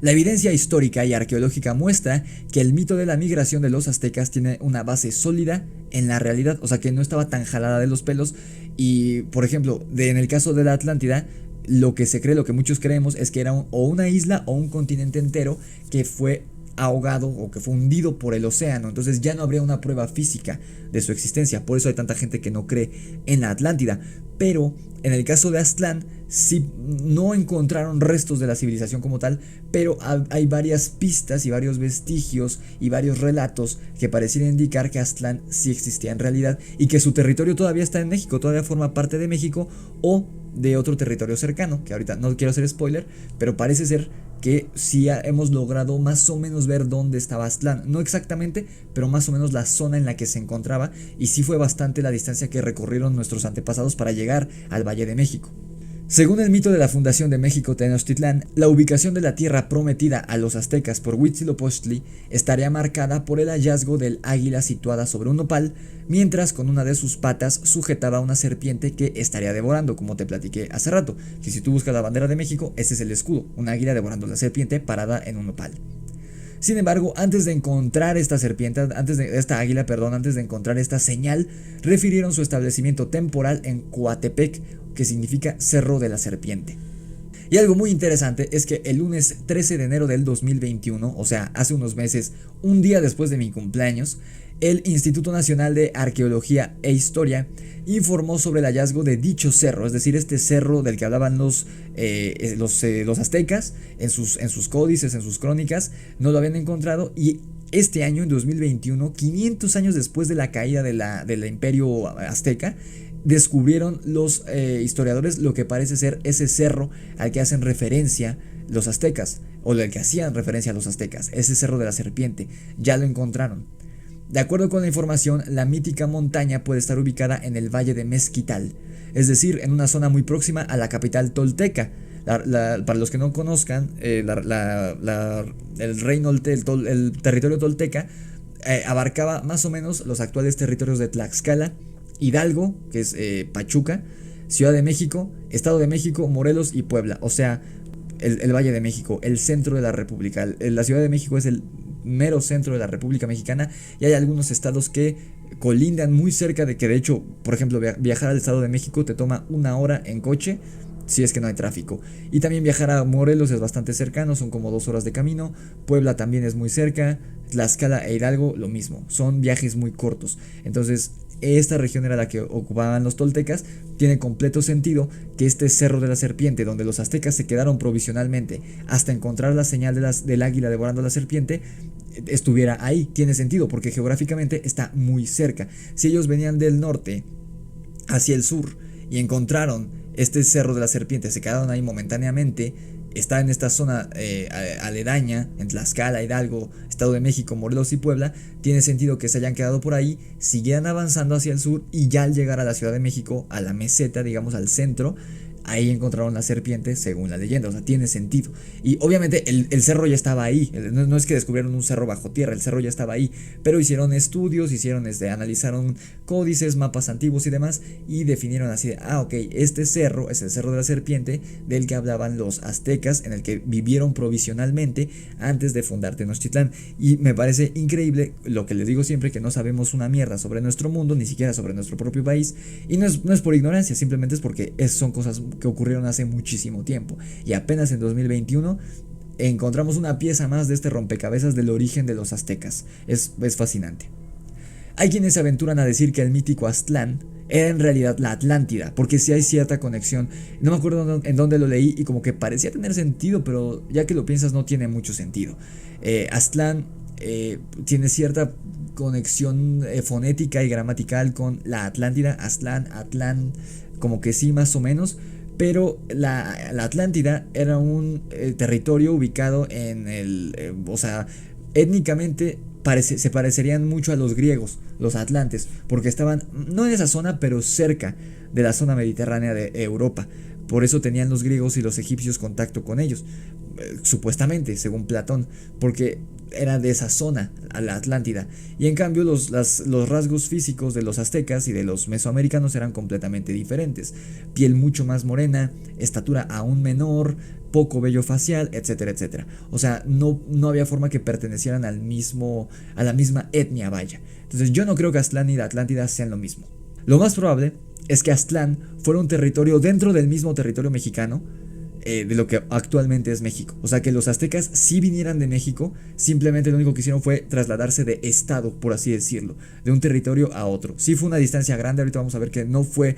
La evidencia histórica y arqueológica muestra que el mito de la migración de los aztecas tiene una base sólida en la realidad, o sea que no estaba tan jalada de los pelos. Y por ejemplo, en el caso de la Atlántida, lo que se cree, lo que muchos creemos, es que era o una isla o un continente entero que fue ahogado o que fue hundido por el océano. Entonces ya no habría una prueba física de su existencia. Por eso hay tanta gente que no cree en la Atlántida. Pero en el caso de Aztlán, sí, no encontraron restos de la civilización como tal, pero hay varias pistas y varios vestigios y varios relatos que parecieran indicar que Aztlán sí existía en realidad y que su territorio todavía está en México, todavía forma parte de México o de otro territorio cercano, que ahorita no quiero hacer spoiler, pero parece ser que sí hemos logrado más o menos ver dónde estaba Aztlán, no exactamente, pero más o menos la zona en la que se encontraba, y sí fue bastante la distancia que recorrieron nuestros antepasados para llegar al Valle de México. Según el mito de la fundación de México Tenochtitlán, la ubicación de la tierra prometida a los aztecas por Huitzilopochtli estaría marcada por el hallazgo del águila situada sobre un nopal, mientras con una de sus patas sujetaba una serpiente que estaría devorando, como te platiqué hace rato, que si tú buscas la bandera de México, ese es el escudo, un águila devorando la serpiente parada en un nopal. Sin embargo, antes de encontrar esta encontrar esta señal, refirieron su establecimiento temporal en Coatepec, que significa Cerro de la Serpiente. Y algo muy interesante es que el lunes 13 de enero del 2021, o sea, hace unos meses, un día después de mi cumpleaños, el Instituto Nacional de Arqueología e Historia informó sobre el hallazgo de dicho cerro, es decir, este cerro del que hablaban los aztecas en sus códices, en sus crónicas, no lo habían encontrado, y este año, en 2021, 500 años después de la caída del imperio azteca, descubrieron los historiadores lo que parece ser ese cerro al que hacen referencia los aztecas, o al que hacían referencia a los aztecas, ese cerro de la serpiente. Ya lo encontraron. De acuerdo con la información, la mítica montaña puede estar ubicada en el valle de Mezquital, es decir, en una zona muy próxima a la capital tolteca. Para los que no conozcan, el territorio tolteca abarcaba más o menos los actuales territorios de Tlaxcala, Hidalgo, que es Pachuca, Ciudad de México, Estado de México, Morelos y Puebla. O sea, el Valle de México, el centro de la República. La Ciudad de México es el mero centro de la República Mexicana, y hay algunos estados que colindan muy cerca, de que de hecho, por ejemplo, viajar al Estado de México te toma 1 hora en coche, si es que no hay tráfico. Y también viajar a Morelos es bastante cercano, son como 2 horas de camino. Puebla también es muy cerca. Tlaxcala e Hidalgo lo mismo, son viajes muy cortos. Entonces esta región era la que ocupaban los toltecas. Tiene completo sentido que este cerro de la serpiente, donde los aztecas se quedaron provisionalmente hasta encontrar la señal del águila devorando a la serpiente, estuviera ahí. Tiene sentido porque geográficamente está muy cerca. Si ellos venían del norte hacia el sur y encontraron este cerro de la serpiente, se quedaron ahí momentáneamente, está en esta zona aledaña, en Tlaxcala, Hidalgo, Estado de México, Morelos y Puebla, tiene sentido que se hayan quedado por ahí, siguieran avanzando hacia el sur, y ya al llegar a la Ciudad de México, a la meseta, digamos al centro, ahí encontraron la serpiente según la leyenda. O sea, tiene sentido. Y obviamente el cerro ya estaba ahí. No es que descubrieron un cerro bajo tierra, el cerro ya estaba ahí. Pero hicieron estudios, analizaron códices, mapas antiguos y demás, y definieron así de, ok, este cerro es el cerro de la serpiente del que hablaban los aztecas, en el que vivieron provisionalmente antes de fundar Tenochtitlán. Y me parece increíble lo que les digo siempre, que no sabemos una mierda sobre nuestro mundo, ni siquiera sobre nuestro propio país. Y no es por ignorancia, simplemente es porque son cosas que ocurrieron hace muchísimo tiempo, y apenas en 2021 encontramos una pieza más de este rompecabezas del origen de los aztecas. Es fascinante. Hay quienes se aventuran a decir que el mítico Aztlán era en realidad la Atlántida, porque sí hay cierta conexión. No me acuerdo en dónde lo leí, y como que parecía tener sentido, pero ya que lo piensas no tiene mucho sentido. Aztlán tiene cierta conexión fonética y gramatical con la Atlántida, Aztlán, Atlán, como que sí, más o menos. Pero la Atlántida era un territorio ubicado en o sea, étnicamente se parecerían mucho a los griegos, los atlantes, porque estaban no en esa zona, pero cerca de la zona mediterránea de Europa. Por eso tenían los griegos y los egipcios contacto con ellos, supuestamente, según Platón, porque era de esa zona, a la Atlántida. Y en cambio los rasgos físicos de los aztecas y de los mesoamericanos eran completamente diferentes. Piel mucho más morena, estatura aún menor, poco vello facial, etcétera, etcétera. O sea, no había forma que pertenecieran a la misma etnia, vaya. Entonces yo no creo que Aztlán y la Atlántida sean lo mismo. Lo más probable es que Aztlán fuera un territorio dentro del mismo territorio mexicano, de lo que actualmente es México. O sea, que los aztecas sí vinieran de México, simplemente lo único que hicieron fue trasladarse de estado, por así decirlo, de un territorio a otro. Sí fue una distancia grande. Ahorita vamos a ver que no fue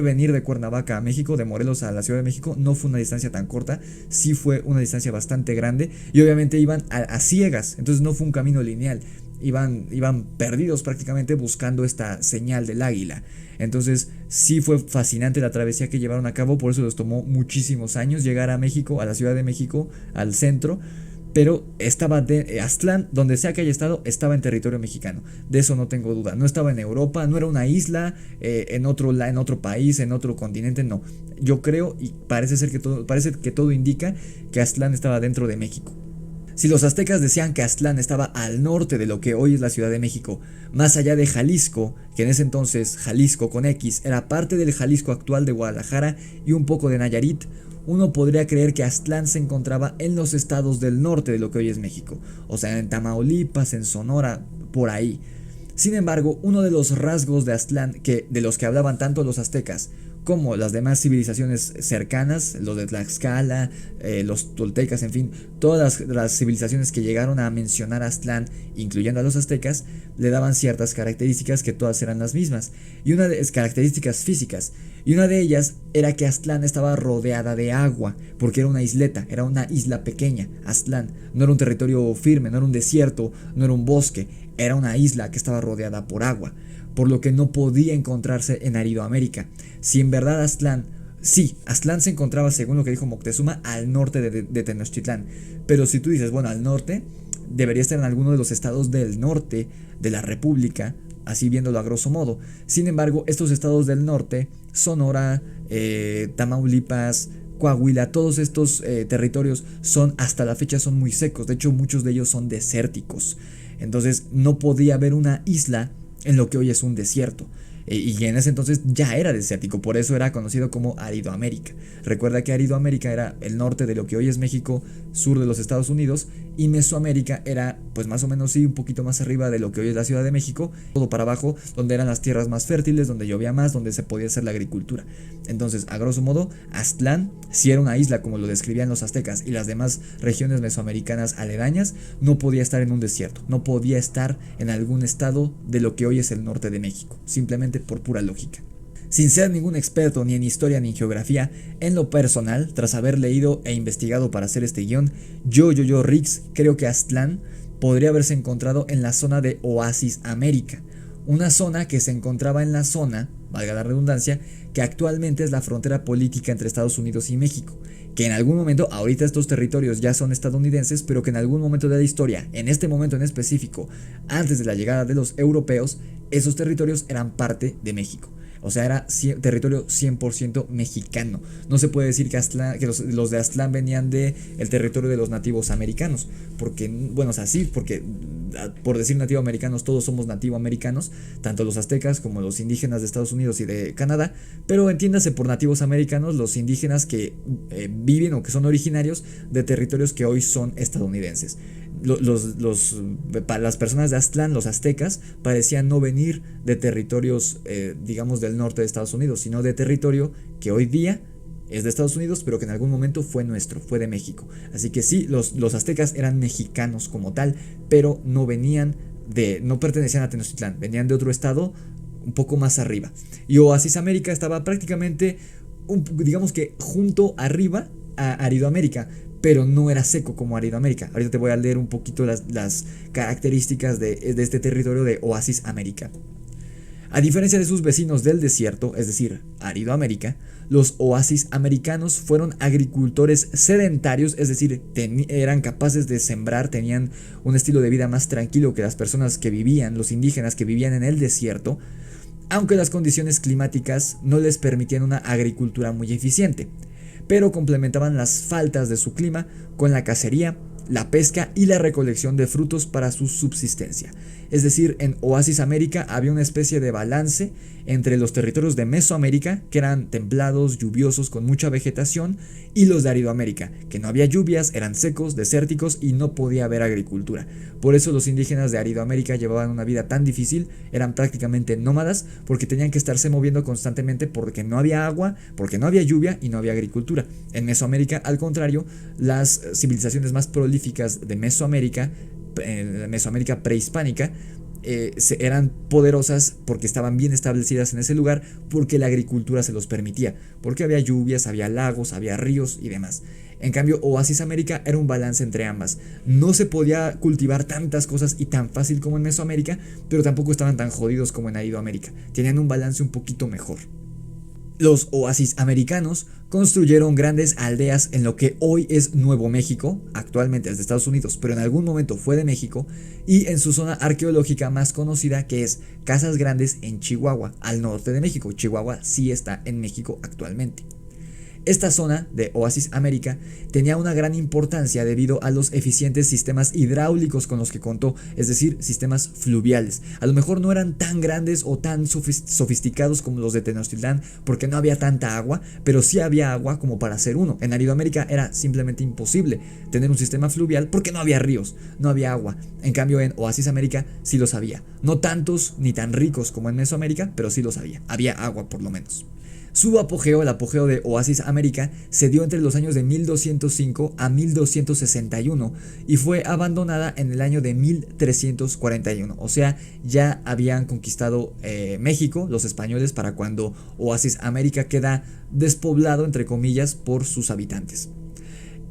venir de Cuernavaca a México, de Morelos a la Ciudad de México, no fue una distancia tan corta, sí fue una distancia bastante grande, y obviamente iban a ciegas, entonces no fue un camino lineal. Iban perdidos prácticamente buscando esta señal del águila. Entonces sí fue fascinante la travesía que llevaron a cabo. Por eso les tomó muchísimos años llegar a México, a la Ciudad de México, al centro. Pero estaba Aztlán, donde sea que haya estado, estaba en territorio mexicano. De eso no tengo duda. No estaba en Europa, no era una isla, en otro país, en otro continente, no. Yo creo, y parece que todo indica, que Aztlán estaba dentro de México. Si los aztecas decían que Aztlán estaba al norte de lo que hoy es la Ciudad de México, más allá de Jalisco, que en ese entonces Jalisco con X era parte del Jalisco actual de Guadalajara y un poco de Nayarit, uno podría creer que Aztlán se encontraba en los estados del norte de lo que hoy es México, o sea, en Tamaulipas, en Sonora, por ahí. Sin embargo, uno de los rasgos de Aztlán, de los que hablaban tanto los aztecas como las demás civilizaciones cercanas, los de Tlaxcala, los toltecas, en fin, todas las civilizaciones que llegaron a mencionar a Aztlán, incluyendo a los aztecas, le daban ciertas características que todas eran las mismas, y una de características físicas, y una de ellas era que Aztlán estaba rodeada de agua, porque era una isleta, era una isla pequeña. Aztlán no era un territorio firme, no era un desierto, no era un bosque, era una isla que estaba rodeada por agua, por lo que no podía encontrarse en Aridoamérica. Si en verdad Aztlán se encontraba, según lo que dijo Moctezuma, al norte de Tenochtitlán, pero si tú dices, bueno, al norte, debería estar en alguno de los estados del norte de la República, así viéndolo a grosso modo. Sin embargo, estos estados del norte, Sonora, Tamaulipas, Coahuila, todos estos territorios hasta la fecha son muy secos, de hecho muchos de ellos son desérticos, entonces no podía haber una isla en lo que hoy es un desierto. Y en ese entonces ya era desértico, por eso era conocido como Aridoamérica. Recuerda que Aridoamérica era el norte de lo que hoy es México, sur de los Estados Unidos, y Mesoamérica era pues más o menos sí un poquito más arriba de lo que hoy es la Ciudad de México, todo para abajo, donde eran las tierras más fértiles, donde llovía más, donde se podía hacer la agricultura. Entonces, a grosso modo, Aztlán, si era una isla como lo describían los aztecas y las demás regiones mesoamericanas aledañas, no podía estar en un desierto, no podía estar en algún estado de lo que hoy es el norte de México, simplemente por pura lógica. Sin ser ningún experto ni en historia ni en geografía, en lo personal, tras haber leído e investigado para hacer este guión, yo, Rix, creo que Aztlán podría haberse encontrado en la zona de Oasis América, una zona que se encontraba en la zona, valga la redundancia, que actualmente es la frontera política entre Estados Unidos y México, que en algún momento, ahorita estos territorios ya son estadounidenses, pero que en algún momento de la historia, en este momento en específico, antes de la llegada de los europeos, esos territorios eran parte de México. O sea, era territorio 100% mexicano. No se puede decir que los de Aztlán venían del territorio de los nativos americanos. Porque, bueno, o sea, sí, porque por decir nativo americanos, todos somos nativo americanos, tanto los aztecas como los indígenas de Estados Unidos y de Canadá. Pero entiéndase por nativos americanos los indígenas que viven o que son originarios de territorios que hoy son estadounidenses. Para las personas de Aztlán, los aztecas, parecían no venir de territorios, digamos, del norte de Estados Unidos, sino de territorio que hoy día es de Estados Unidos, pero que en algún momento fue nuestro, fue de México. Así que sí, los aztecas eran mexicanos como tal, pero no pertenecían a Tenochtitlán, venían de otro estado un poco más arriba. Y Oasis América estaba prácticamente, digamos que junto arriba a Aridoamérica, pero no era seco como Aridoamérica. Ahorita te voy a leer un poquito las características de este territorio de Oasis América. A diferencia de sus vecinos del desierto, es decir, Aridoamérica, los oasis americanos fueron agricultores sedentarios, es decir, eran capaces de sembrar, tenían un estilo de vida más tranquilo que las personas que vivían, los indígenas que vivían en el desierto, aunque las condiciones climáticas no les permitían una agricultura muy eficiente, pero complementaban las faltas de su clima con la cacería, la pesca y la recolección de frutos para su subsistencia. Es decir, en Oasis América había una especie de balance entre los territorios de Mesoamérica, que eran templados, lluviosos, con mucha vegetación, y los de Aridoamérica, que no había lluvias, eran secos, desérticos y no podía haber agricultura. Por eso los indígenas de Aridoamérica llevaban una vida tan difícil, eran prácticamente nómadas, porque tenían que estarse moviendo constantemente porque no había agua, porque no había lluvia y no había agricultura. En Mesoamérica, al contrario, las civilizaciones más prolíficas de Mesoamérica, Mesoamérica prehispánica, eran poderosas porque estaban bien establecidas en ese lugar, porque la agricultura se los permitía, porque había lluvias, había lagos, había ríos y demás. En cambio, Oasis América era un balance entre ambas. No se podía cultivar tantas cosas y tan fácil como en Mesoamérica, pero tampoco estaban tan jodidos como en Aridoamérica. Tenían un balance un poquito mejor. Los oasis americanos construyeron grandes aldeas en lo que hoy es Nuevo México, actualmente es de Estados Unidos, pero en algún momento fue de México, y en su zona arqueológica más conocida, que es Casas Grandes en Chihuahua, al norte de México. Chihuahua sí está en México actualmente. Esta zona de Oasis América tenía una gran importancia debido a los eficientes sistemas hidráulicos con los que contó, es decir, sistemas fluviales. A lo mejor no eran tan grandes o tan sofisticados como los de Tenochtitlán porque no había tanta agua, pero sí había agua como para hacer uno. En Aridoamérica era simplemente imposible tener un sistema fluvial porque no había ríos, no había agua. En cambio en Oasis América sí los había. No tantos ni tan ricos como en Mesoamérica, pero sí los había. Había agua por lo menos. Su apogeo, el apogeo de Oasis América, se dio entre los años de 1205 a 1261 y fue abandonada en el año de 1341. O sea, ya habían conquistado México los españoles para cuando Oasis América queda despoblado, entre comillas, por sus habitantes.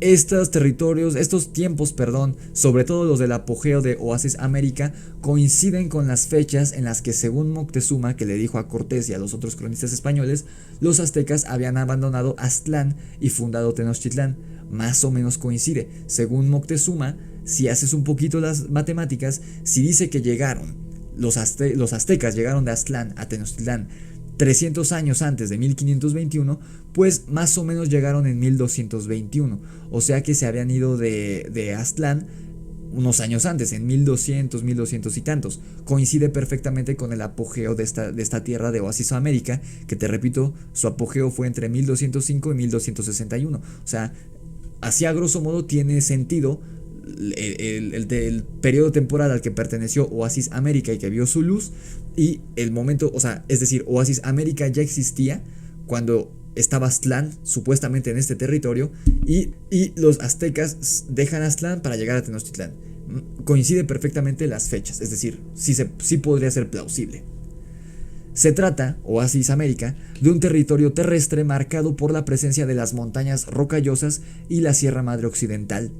Estos territorios, estos tiempos, perdón, sobre todo los del apogeo de Oasis América, coinciden con las fechas en las que, según Moctezuma, que le dijo a Cortés y a los otros cronistas españoles, los aztecas habían abandonado Aztlán y fundado Tenochtitlán. Más o menos coincide. Según Moctezuma, si haces un poquito las matemáticas, si dice que llegaron, los aztecas llegaron de Aztlán a Tenochtitlán 300 años antes de 1521, pues más o menos llegaron en 1221, o sea que se habían ido de Aztlán unos años antes, en 1200, 1200 y tantos. Coincide perfectamente con el apogeo de esta tierra de Oasis América, que te repito, su apogeo fue entre 1205 y 1261, o sea, así a grosso modo tiene sentido el periodo temporal al que perteneció Oasis América y que vio su luz, y el momento, o sea, es decir, Oasis América ya existía cuando estaba Aztlán supuestamente en este territorio, y los aztecas dejan Aztlán para llegar a Tenochtitlán. Coincide perfectamente las fechas, es decir, sí podría ser plausible. Se trata, Oasis América, de un territorio terrestre marcado por la presencia de las montañas rocallosas y la Sierra Madre Occidental.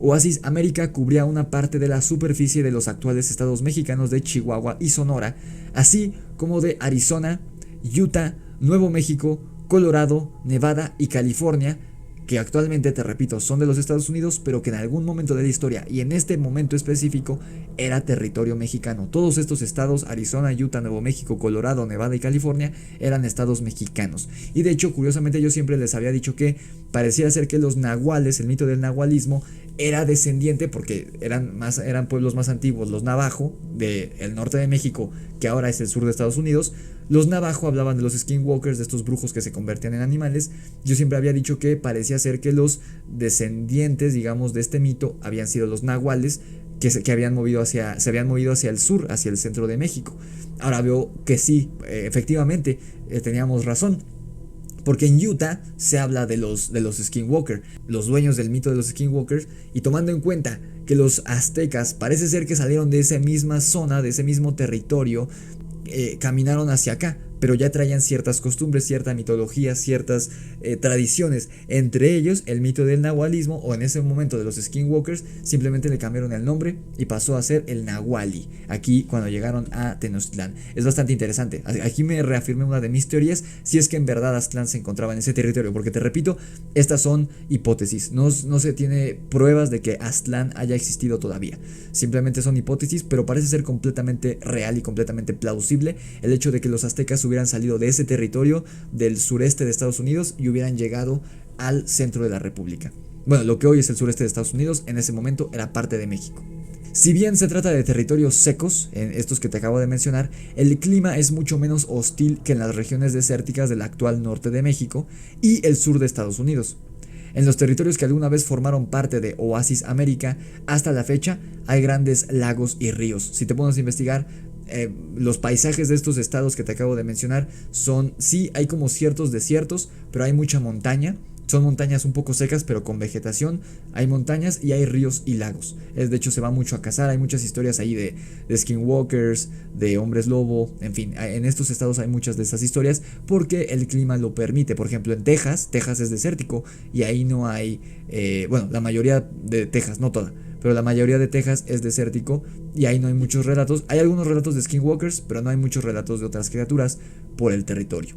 Oasis América cubría una parte de la superficie de los actuales estados mexicanos de Chihuahua y Sonora, así como de Arizona, Utah, Nuevo México, Colorado, Nevada y California, que actualmente, te repito, son de los Estados Unidos, pero que en algún momento de la historia y en este momento específico era territorio mexicano. Todos estos estados, Arizona, Utah, Nuevo México, Colorado, Nevada y California, eran estados mexicanos. Y de hecho, curiosamente, yo siempre les había dicho que parecía ser que los nahuales, el mito del nahualismo, era descendiente, porque eran pueblos más antiguos, los navajo, del norte de México, que ahora es el sur de Estados Unidos. Los navajo hablaban de los skinwalkers, de estos brujos que se convertían en animales. Yo siempre había dicho que parecía ser que los descendientes, digamos, de este mito habían sido los nahuales, que se habían movido hacia el sur, hacia el centro de México. Ahora veo que sí, efectivamente, teníamos razón. Porque en Utah se habla de los skinwalkers, los dueños del mito de los skinwalkers, y tomando en cuenta que los aztecas parece ser que salieron de esa misma zona, de ese mismo territorio, caminaron hacia acá, pero ya traían ciertas costumbres, cierta mitología, ciertas tradiciones, entre ellos el mito del nahualismo, o en ese momento de los skinwalkers, simplemente le cambiaron el nombre y pasó a ser el nahuali, aquí cuando llegaron a Tenochtitlán. Es bastante interesante, aquí me reafirmé una de mis teorías, si es que en verdad Aztlán se encontraba en ese territorio, porque te repito, estas son hipótesis, no se tiene pruebas de que Aztlán haya existido todavía, simplemente son hipótesis, pero parece ser completamente real y completamente plausible el hecho de que los aztecas hubieran salido de ese territorio del sureste de Estados Unidos y hubieran llegado al centro de la República. Bueno, lo que hoy es el sureste de Estados Unidos, en ese momento era parte de México. Si bien se trata de territorios secos, en estos que te acabo de mencionar, el clima es mucho menos hostil que en las regiones desérticas del actual norte de México y el sur de Estados Unidos. En los territorios que alguna vez formaron parte de Oasis América, hasta la fecha hay grandes lagos y ríos. Si te pones a investigar, los paisajes de estos estados que te acabo de mencionar sí, hay como ciertos desiertos, pero hay mucha montaña. Son montañas un poco secas, pero con vegetación. Hay montañas y hay ríos y lagos. De hecho, se va mucho a cazar. Hay muchas historias ahí de skinwalkers, de hombres lobo. En fin, en estos estados hay muchas de estas historias porque el clima lo permite. Por ejemplo, en Texas es desértico y ahí no hay... bueno, la mayoría de Texas, no toda, pero la mayoría de Texas es desértico y ahí no hay muchos relatos. Hay algunos relatos de skinwalkers, pero no hay muchos relatos de otras criaturas por el territorio.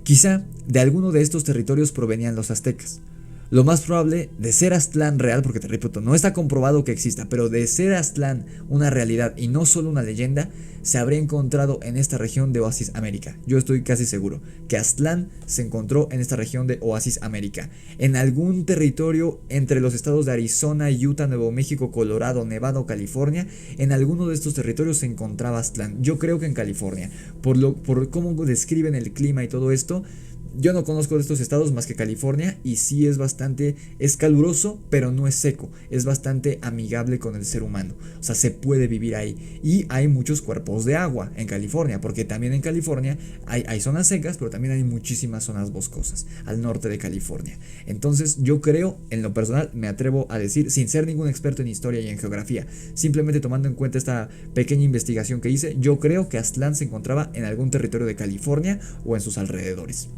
Quizá de alguno de estos territorios provenían los aztecas. Lo más probable, de ser Aztlán real, porque te repito, no está comprobado que exista, pero de ser Aztlán una realidad y no solo una leyenda, se habría encontrado en esta región de Oasis América. Yo estoy casi seguro que Aztlán se encontró en esta región de Oasis América, en algún territorio entre los estados de Arizona, Utah, Nuevo México, Colorado, Nevada o California. En alguno de estos territorios se encontraba Aztlán. Yo creo que en California, por cómo describen el clima y todo esto. Yo no conozco de estos estados más que California y sí es caluroso, pero no es seco, es bastante amigable con el ser humano, o sea, se puede vivir ahí y hay muchos cuerpos de agua en California, porque también en California hay zonas secas, pero también hay muchísimas zonas boscosas al norte de California. Entonces yo creo, en lo personal, me atrevo a decir, sin ser ningún experto en historia y en geografía, simplemente tomando en cuenta esta pequeña investigación que hice, yo creo que Aztlán se encontraba en algún territorio de California o en sus alrededores.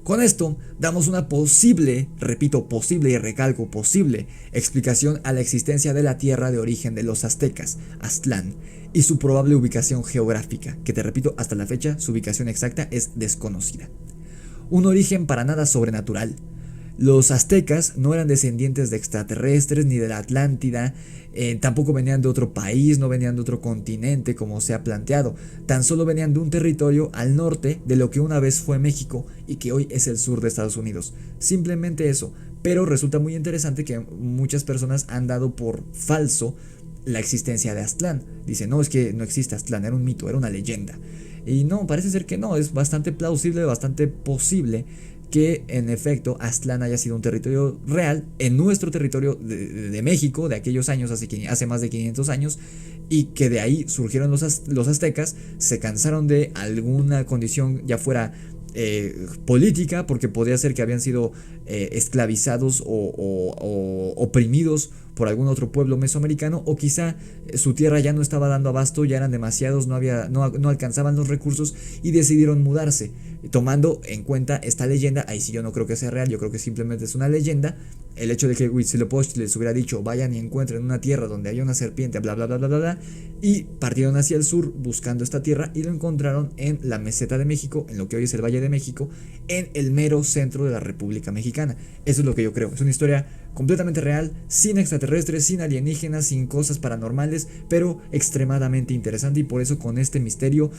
Con esto damos una posible, repito, posible y recalco posible, explicación a la existencia de la tierra de origen de los aztecas, Aztlán, y su probable ubicación geográfica, que te repito, hasta la fecha su ubicación exacta es desconocida. Un origen para nada sobrenatural. Los aztecas no eran descendientes de extraterrestres ni de la Atlántida, tampoco venían de otro país, no venían de otro continente como se ha planteado, tan solo venían de un territorio al norte de lo que una vez fue México y que hoy es el sur de Estados Unidos. Simplemente eso, pero resulta muy interesante que muchas personas han dado por falso la existencia de Aztlán. Dicen, no, es que no existe Aztlán, era un mito, era una leyenda. Y no, parece ser que no, es bastante plausible, bastante posible que en efecto Aztlán haya sido un territorio real en nuestro territorio de México de aquellos años, hace más de 500 años, y que de ahí surgieron los aztecas, se cansaron de alguna condición ya fuera política, porque podría ser que habían sido esclavizados o oprimidos por algún otro pueblo mesoamericano, o quizá su tierra ya no estaba dando abasto, ya eran demasiados, no alcanzaban los recursos y decidieron mudarse, tomando en cuenta esta leyenda. Ahí sí yo no creo que sea real, yo creo que simplemente es una leyenda. El hecho de que Huitzilopochtli les hubiera dicho vayan y encuentren una tierra donde haya una serpiente, bla bla bla bla bla bla, y partieron hacia el sur buscando esta tierra y lo encontraron en la meseta de México, en lo que hoy es el Valle de México, en el mero centro de la República Mexicana. Eso es lo que yo creo, es una historia completamente real, sin extraterrestres, sin alienígenas, sin cosas paranormales, pero extremadamente interesante, y por eso con este misterio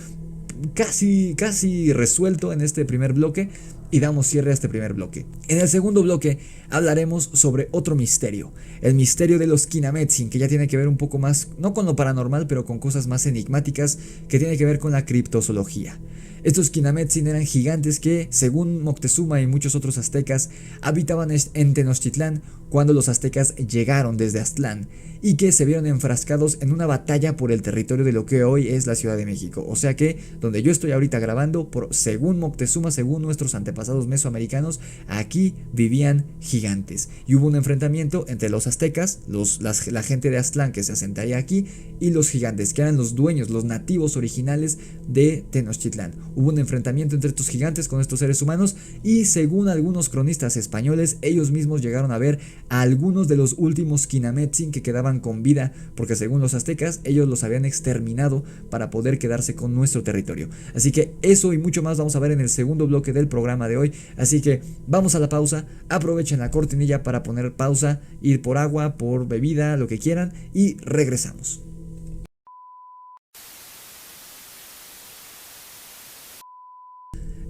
casi resuelto en este primer bloque, y damos cierre a este primer bloque. En el segundo bloque hablaremos sobre otro misterio, el misterio de los Kinametsin, que ya tiene que ver un poco más, no con lo paranormal, pero con cosas más enigmáticas, que tiene que ver con la criptozoología. Estos Kinametsin eran gigantes que, según Moctezuma y muchos otros aztecas, habitaban en Tenochtitlán cuando los aztecas llegaron desde Aztlán, y que se vieron enfrascados en una batalla por el territorio de lo que hoy es la Ciudad de México. O sea que, donde yo estoy ahorita grabando, según Moctezuma, según nuestros antepasados mesoamericanos, aquí vivían gigantes. Y hubo un enfrentamiento entre los aztecas, la gente de Aztlán que se asentaría aquí, y los gigantes, que eran los dueños, los nativos originales de Tenochtitlán. Hubo un enfrentamiento entre estos gigantes con estos seres humanos, y según algunos cronistas españoles, ellos mismos llegaron a ver a algunos de los últimos Kinametsin que quedaban con vida, porque según los aztecas, ellos los habían exterminado para poder quedarse con nuestro territorio. Así que eso y mucho más vamos a ver en el segundo bloque del programa de hoy. Así que vamos a la pausa, aprovechen la cortinilla para poner pausa, ir por agua, por bebida, lo que quieran, y regresamos.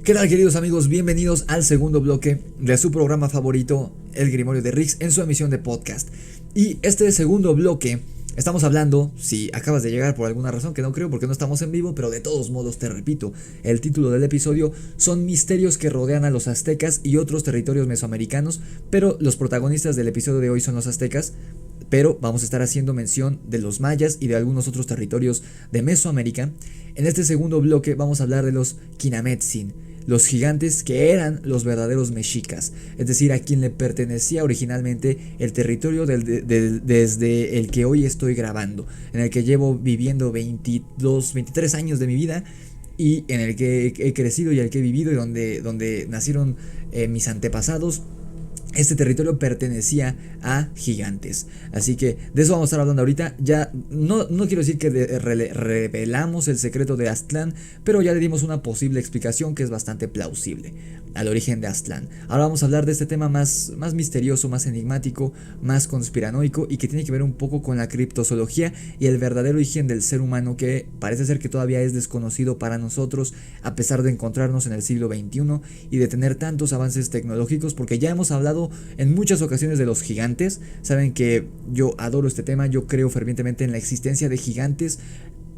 ¿Qué tal, queridos amigos? Bienvenidos al segundo bloque de su programa favorito, El Grimorio de Rix, en su emisión de podcast. Y este segundo bloque estamos hablando, si acabas de llegar por alguna razón, que no creo porque no estamos en vivo, pero de todos modos te repito, el título del episodio son misterios que rodean a los aztecas y otros territorios mesoamericanos, pero los protagonistas del episodio de hoy son los aztecas. Pero vamos a estar haciendo mención de los mayas y de algunos otros territorios de Mesoamérica. En este segundo bloque vamos a hablar de los Kinametsin, los gigantes que eran los verdaderos mexicas, es decir, a quien le pertenecía originalmente el territorio desde el que hoy estoy grabando, en el que llevo viviendo 23 años de mi vida, y en el que he crecido y el que he vivido, y donde nacieron mis antepasados. Este territorio pertenecía a gigantes. Así que de eso vamos a estar hablando ahorita. Ya no quiero decir que revelamos el secreto de Aztlán, pero ya le dimos una posible explicación que es bastante plausible al origen de Aztlán. Ahora vamos a hablar de este tema más misterioso, más enigmático, más conspiranoico, y que tiene que ver un poco con la criptozoología y el verdadero origen del ser humano, que parece ser que todavía es desconocido para nosotros, a pesar de encontrarnos en el siglo XXI y de tener tantos avances tecnológicos, porque ya hemos hablado en muchas ocasiones de los gigantes. Saben que yo adoro este tema, yo creo fervientemente en la existencia de gigantes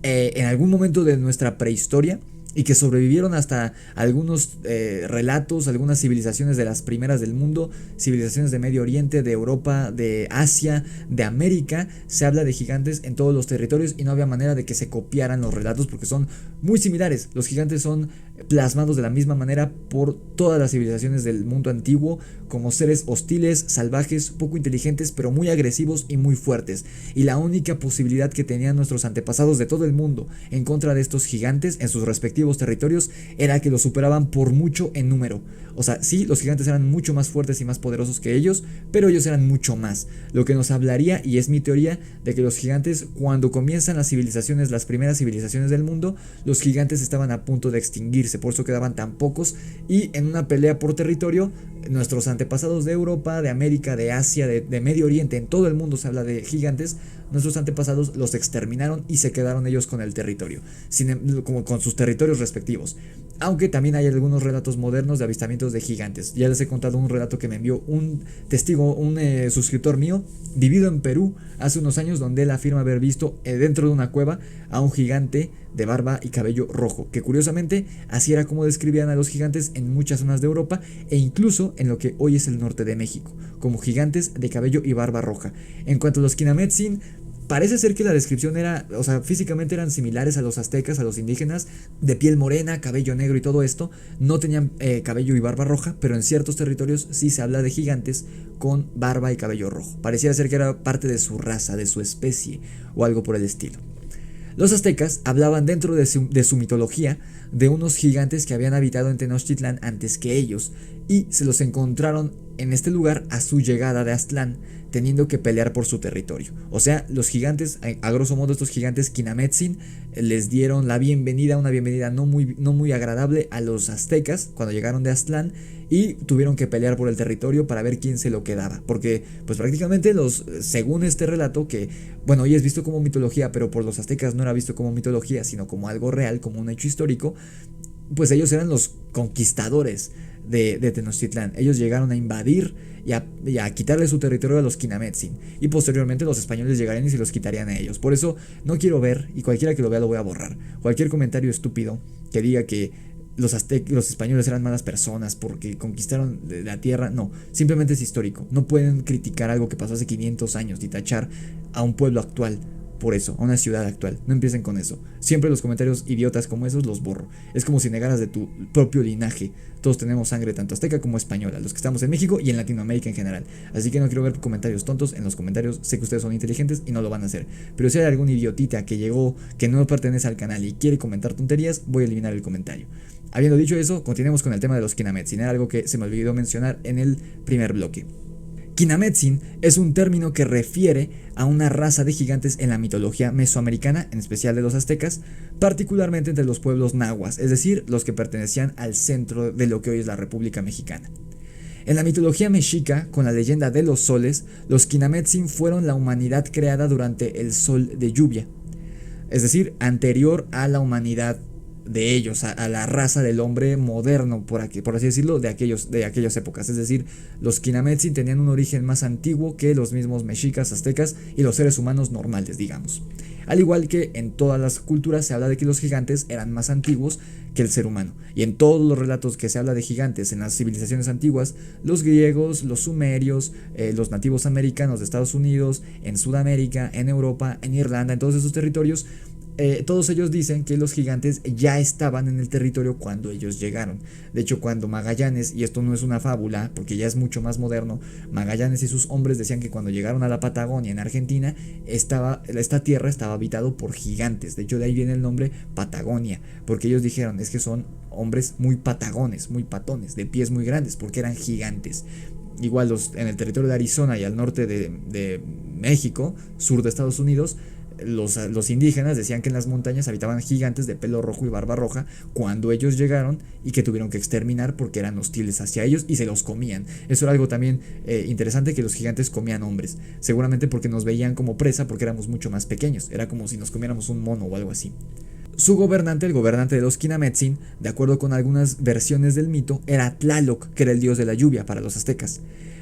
en algún momento de nuestra prehistoria. y que sobrevivieron hasta algunos relatos, algunas civilizaciones de las primeras del mundo, civilizaciones de Medio Oriente, de Europa, de Asia, de América. Se habla de gigantes en todos los territorios y no había manera de que se copiaran los relatos porque son muy similares. Los gigantes son plasmados de la misma manera por todas las civilizaciones del mundo antiguo como seres hostiles, salvajes, poco inteligentes, pero muy agresivos y muy fuertes. Y la única posibilidad que tenían nuestros antepasados de todo el mundo en contra de estos gigantes en sus respectivos territorios era que los superaban por mucho en número. O sea, sí, los gigantes eran mucho más fuertes y más poderosos que ellos, pero ellos eran mucho más. Lo que nos hablaría, y es mi teoría, de que los gigantes, cuando comienzan las civilizaciones, las primeras civilizaciones del mundo, los gigantes estaban a punto de extinguirse, por eso quedaban tan pocos, y en una pelea por territorio, nuestros antepasados de Europa, de América, de Asia, de Medio Oriente, en todo el mundo se habla de gigantes, nuestros antepasados los exterminaron y se quedaron ellos con el territorio, como con sus territorios respectivos. Aunque también hay algunos relatos modernos de avistamientos de gigantes. Ya les he contado un relato que me envió un testigo, un suscriptor mío, vivido en Perú hace unos años, donde él afirma haber visto dentro de una cueva a un gigante de barba y cabello rojo, que curiosamente así era como describían a los gigantes en muchas zonas de Europa e incluso en lo que hoy es el norte de México, como gigantes de cabello y barba roja. En cuanto a los Kinametsin, parece ser que la descripción era, o sea, físicamente eran similares a los aztecas, a los indígenas, de piel morena, cabello negro y todo esto. No tenían cabello y barba roja, pero en ciertos territorios sí se habla de gigantes con barba y cabello rojo. Pareciera ser que era parte de su raza, de su especie o algo por el estilo. Los aztecas hablaban dentro de su mitología de unos gigantes que habían habitado en Tenochtitlán antes que ellos y se los encontraron en este lugar a su llegada de Aztlán, teniendo que pelear por su territorio. O sea, los gigantes, a grosso modo estos gigantes Kinametsin, les dieron la bienvenida, una bienvenida no muy agradable a los aztecas cuando llegaron de Aztlán y tuvieron que pelear por el territorio para ver quién se lo quedaba. Porque pues prácticamente según este relato, que bueno, hoy es visto como mitología, pero por los aztecas no era visto como mitología, sino como algo real, como un hecho histórico, pues ellos eran los conquistadores de Tenochtitlán. Ellos llegaron a invadir y a quitarle su territorio a los Kinametsin, y posteriormente los españoles llegarían y se los quitarían a ellos. Por eso no quiero ver, y cualquiera que lo vea lo voy a borrar, cualquier comentario estúpido que diga que los españoles eran malas personas porque conquistaron la tierra. No, simplemente es histórico. No pueden criticar algo que pasó hace 500 años ni tachar a un pueblo actual por eso, a una ciudad actual. No empiecen con eso. Siempre los comentarios idiotas como esos los borro. Es como si negaras de tu propio linaje. Todos tenemos sangre tanto azteca como española, los que estamos en México y en Latinoamérica en general. Así que no quiero ver comentarios tontos en los comentarios. Sé que ustedes son inteligentes y no lo van a hacer. Pero si hay algún idiotita que llegó, que no pertenece al canal y quiere comentar tonterías, voy a eliminar el comentario. Habiendo dicho eso, continuemos con el tema de los Kinametsin. Era algo que se me olvidó mencionar en el primer bloque. Kinametsin es un término que refiere a una raza de gigantes en la mitología mesoamericana, en especial de los aztecas, particularmente entre los pueblos nahuas, es decir, los que pertenecían al centro de lo que hoy es la República Mexicana. En la mitología mexica, con la leyenda de los soles, los Kinametsin fueron la humanidad creada durante el sol de lluvia, es decir, anterior a la humanidad de ellos, a la raza del hombre moderno, por así decirlo, de aquellas épocas. Es decir, los Kinametsin tenían un origen más antiguo que los mismos mexicas, aztecas y los seres humanos normales, digamos. Al igual que en todas las culturas se habla de que los gigantes eran más antiguos que el ser humano. Y en todos los relatos que se habla de gigantes en las civilizaciones antiguas, los griegos, los sumerios, los nativos americanos de Estados Unidos, en Sudamérica, en Europa, en Irlanda, en todos esos territorios, todos ellos dicen que los gigantes ya estaban en el territorio cuando ellos llegaron. De hecho, cuando Magallanes, y esto no es una fábula porque ya es mucho más moderno, Magallanes y sus hombres decían que cuando llegaron a la Patagonia en Argentina, esta tierra estaba habitado por gigantes. De hecho, de ahí viene el nombre Patagonia, porque ellos dijeron es que son hombres muy patagones, muy patones, de pies muy grandes, porque eran gigantes. Igual en el territorio de Arizona y al norte de México, sur de Estados Unidos, los indígenas decían que en las montañas habitaban gigantes de pelo rojo y barba roja cuando ellos llegaron y que tuvieron que exterminar porque eran hostiles hacia ellos y se los comían. Eso era algo también interesante, que los gigantes comían hombres, seguramente porque nos veían como presa porque éramos mucho más pequeños, era como si nos comiéramos un mono o algo así. Su gobernante, el gobernante de los Kinametsin, de acuerdo con algunas versiones del mito, era Tlaloc, que era el dios de la lluvia para los aztecas,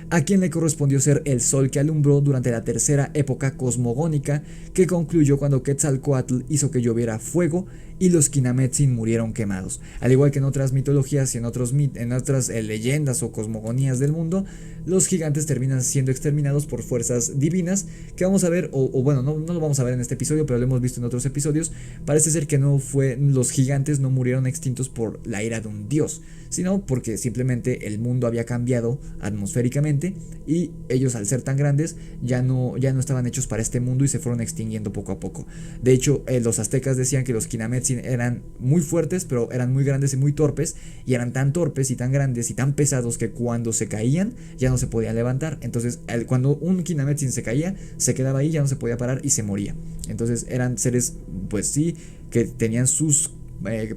a quien le correspondió ser el sol que alumbró durante la tercera época cosmogónica, que concluyó cuando Quetzalcóatl hizo que lloviera fuego y los Kinametsin murieron quemados. Al igual que en otras mitologías y en otras leyendas o cosmogonías del mundo, los gigantes terminan siendo exterminados por fuerzas divinas, que vamos a ver, o bueno, no lo vamos a ver en este episodio, pero lo hemos visto en otros episodios. Parece ser que los gigantes no murieron extintos por la ira de un dios, sino porque simplemente el mundo había cambiado atmosféricamente y ellos, al ser tan grandes, ya no estaban hechos para este mundo y se fueron extinguiendo poco a poco. De hecho, los aztecas decían que los Kinametsin eran muy fuertes, pero eran muy grandes y muy torpes, y eran tan torpes y tan grandes y tan pesados que cuando se caían ya no se podían levantar. Entonces cuando un Kinametsin se caía, se quedaba ahí, ya no se podía parar y se moría. Entonces eran seres, pues sí, que tenían sus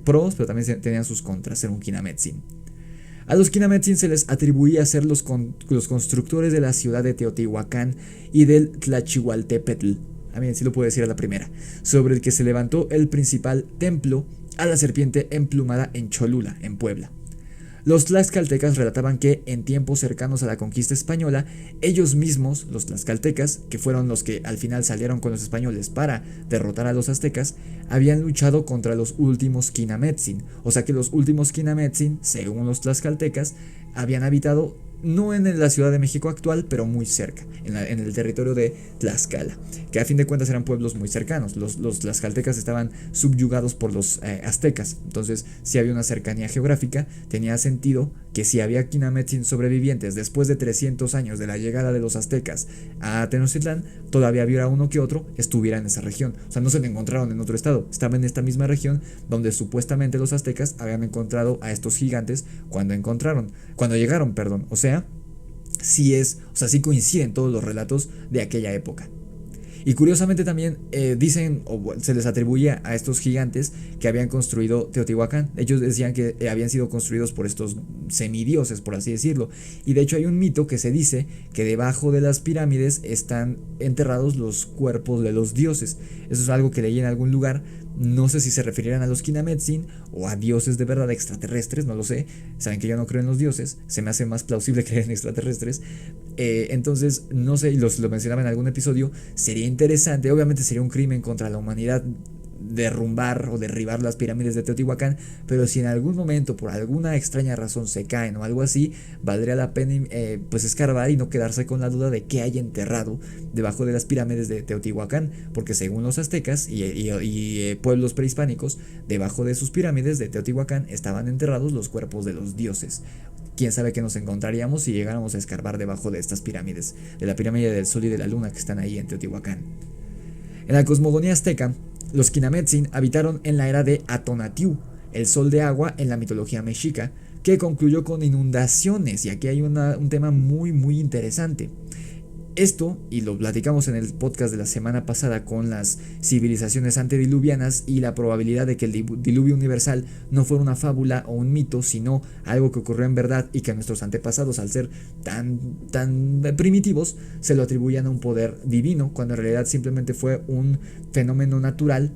pros, pero también tenían sus contras, ser un Kinametsin. A los Kinametsin se les atribuía ser los constructores de la ciudad de Teotihuacán y del Tlachihualtepetl, a mí sí lo puedo decir a la primera, sobre el que se levantó el principal templo a la serpiente emplumada en Cholula, en Puebla. Los tlaxcaltecas relataban que en tiempos cercanos a la conquista española, ellos mismos, los tlaxcaltecas, que fueron los que al final salieron con los españoles para derrotar a los aztecas, habían luchado contra los últimos Kinametsin. O sea que los últimos Kinametsin, según los tlaxcaltecas, habían habitado no en la Ciudad de México actual, pero muy cerca, en el territorio de Tlaxcala, que a fin de cuentas eran pueblos muy cercanos. Los tlaxcaltecas estaban subyugados por los aztecas, entonces si había una cercanía geográfica, tenía sentido que si había Kinametsin sobrevivientes después de 300 años de la llegada de los aztecas a Tenochtitlán, todavía había uno que otro estuviera en esa región. O sea, no se lo encontraron en otro estado, estaba en esta misma región donde supuestamente los aztecas habían encontrado a estos gigantes cuando llegaron, perdón. O sea, sí coinciden todos los relatos de aquella época. Y curiosamente también dicen, o se les atribuía a estos gigantes que habían construido Teotihuacán. Ellos decían que habían sido construidos por estos semidioses, por así decirlo. Y de hecho hay un mito que se dice que debajo de las pirámides están enterrados los cuerpos de los dioses. Eso es algo que leí en algún lugar. No sé si se referirán a los Kinametsin o a dioses de verdad extraterrestres, no lo sé. Saben que yo no creo en los dioses, se me hace más plausible creer en extraterrestres. Entonces, no sé, lo mencionaba en algún episodio. Sería interesante, obviamente sería un crimen contra la humanidad derrumbar o derribar las pirámides de Teotihuacán, pero si en algún momento por alguna extraña razón se caen o algo así, valdría la pena pues escarbar y no quedarse con la duda de qué hay enterrado debajo de las pirámides de Teotihuacán, porque según los aztecas y pueblos prehispánicos, debajo de sus pirámides de Teotihuacán estaban enterrados los cuerpos de los dioses. Quién sabe qué nos encontraríamos si llegáramos a escarbar debajo de estas pirámides, de la pirámide del Sol y de la Luna que están ahí en Teotihuacán. En la cosmogonía azteca, los Kinametsin habitaron en la era de Atonatiu, el sol de agua en la mitología mexica, que concluyó con inundaciones, y aquí hay un tema muy muy interesante. Esto, y lo platicamos en el podcast de la semana pasada con las civilizaciones antediluvianas y la probabilidad de que el diluvio universal no fuera una fábula o un mito, sino algo que ocurrió en verdad y que nuestros antepasados, al ser tan primitivos, se lo atribuían a un poder divino, cuando en realidad simplemente fue un fenómeno natural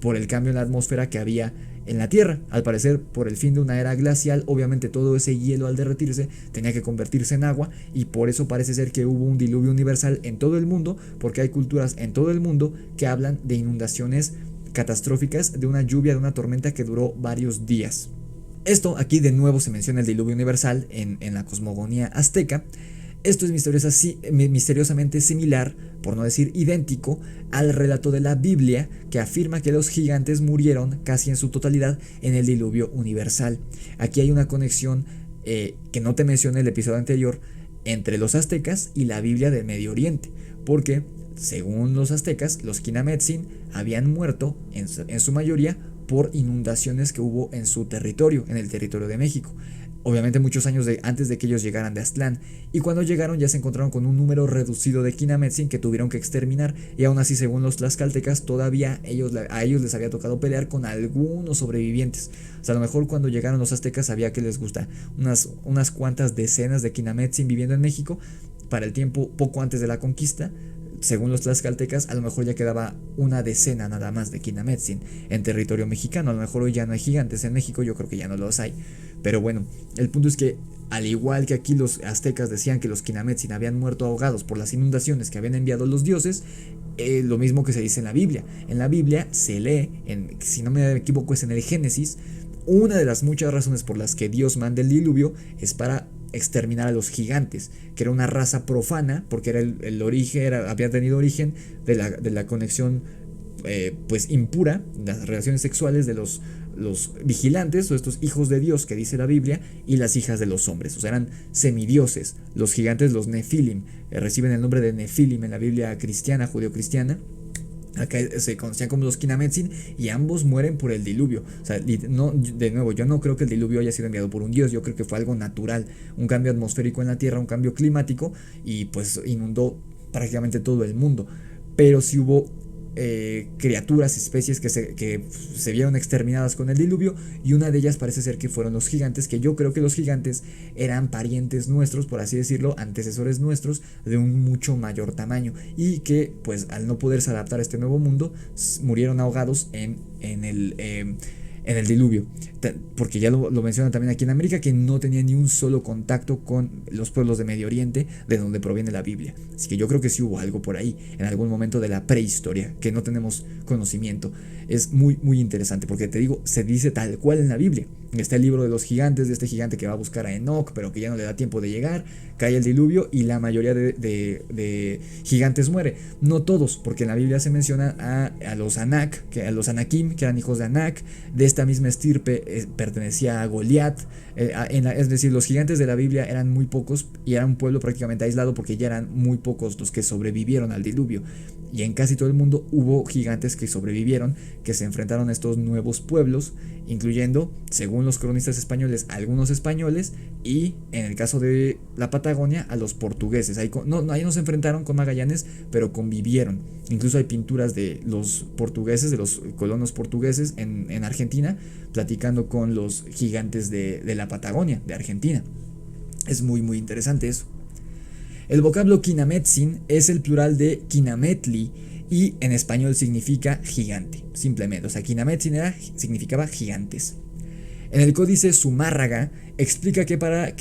por el cambio en la atmósfera que había en la Tierra. Al parecer, por el fin de una era glacial, obviamente todo ese hielo al derretirse tenía que convertirse en agua, y por eso parece ser que hubo un diluvio universal en todo el mundo, porque hay culturas en todo el mundo que hablan de inundaciones catastróficas, de una lluvia, de una tormenta que duró varios días. Esto aquí de nuevo se menciona el diluvio universal en la cosmogonía azteca. Esto es misteriosamente similar, por no decir idéntico, al relato de la Biblia, que afirma que los gigantes murieron casi en su totalidad en el diluvio universal. Aquí hay una conexión que no te mencioné en el episodio anterior entre los aztecas y la Biblia del Medio Oriente, porque según los aztecas, los Kinametsin habían muerto en su mayoría por inundaciones que hubo en su territorio, en el territorio de México. Obviamente muchos años antes de que ellos llegaran de Aztlán, y cuando llegaron ya se encontraron con un número reducido de Kinametsin que tuvieron que exterminar, y aún así, según los tlaxcaltecas, todavía a ellos les había tocado pelear con algunos sobrevivientes. O sea, a lo mejor cuando llegaron los aztecas había, que les gusta, unas cuantas decenas de Kinametsin viviendo en México. Para el tiempo poco antes de la conquista, según los tlaxcaltecas, a lo mejor ya quedaba una decena nada más de Kinametsin en territorio mexicano. A lo mejor hoy ya no hay gigantes en México, yo creo que ya no los hay. Pero bueno, el punto es que al igual que aquí los aztecas decían que los Kinametsin habían muerto ahogados por las inundaciones que habían enviado los dioses, lo mismo que se dice en la Biblia. En la Biblia se lee, si no me equivoco es en el Génesis, una de las muchas razones por las que Dios manda el diluvio es para exterminar a los gigantes, que era una raza profana, porque era el origen, había tenido origen de la conexión pues impura, las relaciones sexuales de los vigilantes o estos hijos de Dios que dice la Biblia y las hijas de los hombres, o sea, eran semidioses. Los gigantes, los Nefilim, reciben el nombre de Nefilim en la Biblia cristiana, judeocristiana. Acá se conocían como los Kinametsin y ambos mueren por el diluvio. O sea, no, de nuevo, yo no creo que el diluvio haya sido enviado por un dios, yo creo que fue algo natural, un cambio atmosférico en la Tierra, un cambio climático y pues inundó prácticamente todo el mundo. Pero sí hubo criaturas, especies que se vieron exterminadas con el diluvio y una de ellas parece ser que fueron los gigantes, que yo creo que los gigantes eran parientes nuestros, por así decirlo, antecesores nuestros de un mucho mayor tamaño y que pues al no poderse adaptar a este nuevo mundo murieron ahogados en el diluvio, porque ya lo mencionan también aquí en América, que no tenía ni un solo contacto con los pueblos de Medio Oriente, de donde proviene la Biblia. Así que yo creo que sí hubo algo por ahí, en algún momento de la prehistoria, que no tenemos conocimiento. Es muy, muy interesante, porque te digo, se dice tal cual en la Biblia. Está el libro de los gigantes, de este gigante que va a buscar a Enoch, pero que ya no le da tiempo de llegar, cae el diluvio y la mayoría de gigantes muere. No todos, porque en la Biblia se menciona a los Anak, a los Anakim, que eran hijos de Anak, de esta misma estirpe pertenecía a Goliat, es decir, los gigantes de la Biblia eran muy pocos y era un pueblo prácticamente aislado porque ya eran muy pocos los que sobrevivieron al diluvio. Y en casi todo el mundo hubo gigantes que sobrevivieron, que se enfrentaron a estos nuevos pueblos, incluyendo, según los cronistas españoles, algunos españoles y, en el caso de la Patagonia, a los portugueses. Ahí no se enfrentaron con Magallanes, pero convivieron. Incluso hay pinturas de los portugueses, de los colonos portugueses en Argentina, platicando con los gigantes de la Patagonia, de Argentina. Es muy, muy interesante eso. El vocablo Kinametsin es el plural de Kinametli y en español significa gigante, simplemente. O sea, Kinametsin significaba gigantes. En el códice Zumárraga explica que para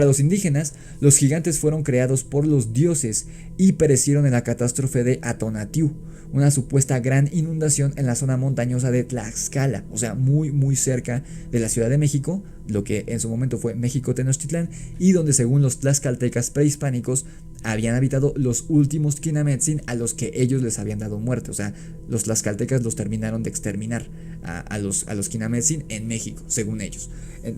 los indígenas los gigantes fueron creados por los dioses y perecieron en la catástrofe de Atonatiu, una supuesta gran inundación en la zona montañosa de Tlaxcala, o sea, muy muy cerca de la Ciudad de México, lo que en su momento fue México Tenochtitlán, y donde según los tlaxcaltecas prehispánicos habían habitado los últimos Kinametsin a los que ellos les habían dado muerte. O sea, los tlaxcaltecas los terminaron de exterminar a los Kinametsin en México, según ellos.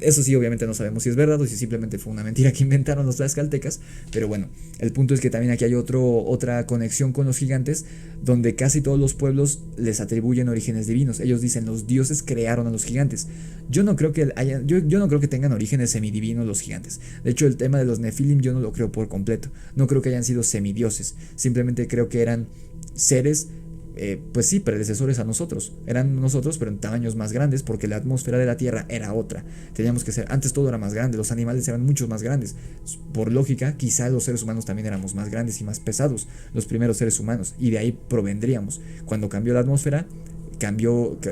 Eso sí, obviamente no sabemos si es verdad o si simplemente fue una mentira que inventaron los tlaxcaltecas, pero bueno, el punto es que también aquí hay otra conexión con los gigantes, donde casi todos los pueblos les atribuyen orígenes divinos. Ellos dicen, los dioses crearon a los gigantes. Yo no creo que tengan orígenes semidivinos los gigantes. De hecho, el tema de los Nefilim yo no lo creo por completo. No creo que hayan sido semidioses. Simplemente creo que eran seres, pues sí, predecesores a nosotros. Eran nosotros, pero en tamaños más grandes, porque la atmósfera de la Tierra era otra. Teníamos que ser, antes todo era más grande, los animales eran mucho más grandes. Por lógica, quizá los seres humanos también éramos más grandes y más pesados, los primeros seres humanos, y de ahí provendríamos. Cuando cambió la atmósfera,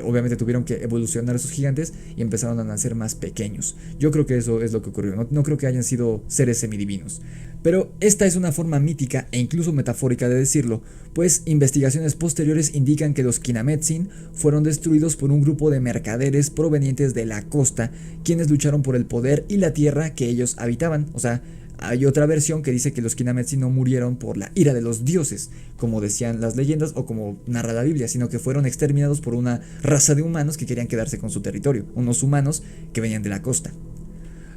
obviamente tuvieron que evolucionar esos gigantes y empezaron a nacer más pequeños. Yo creo que eso es lo que ocurrió. No creo que hayan sido seres semidivinos. Pero esta es una forma mítica e incluso metafórica de decirlo, pues investigaciones posteriores indican que los Kinametsin fueron destruidos por un grupo de mercaderes provenientes de la costa, quienes lucharon por el poder y la tierra que ellos habitaban. O sea, hay otra versión que dice que los Kinametsin no murieron por la ira de los dioses, como decían las leyendas o como narra la Biblia, sino que fueron exterminados por una raza de humanos que querían quedarse con su territorio, unos humanos que venían de la costa.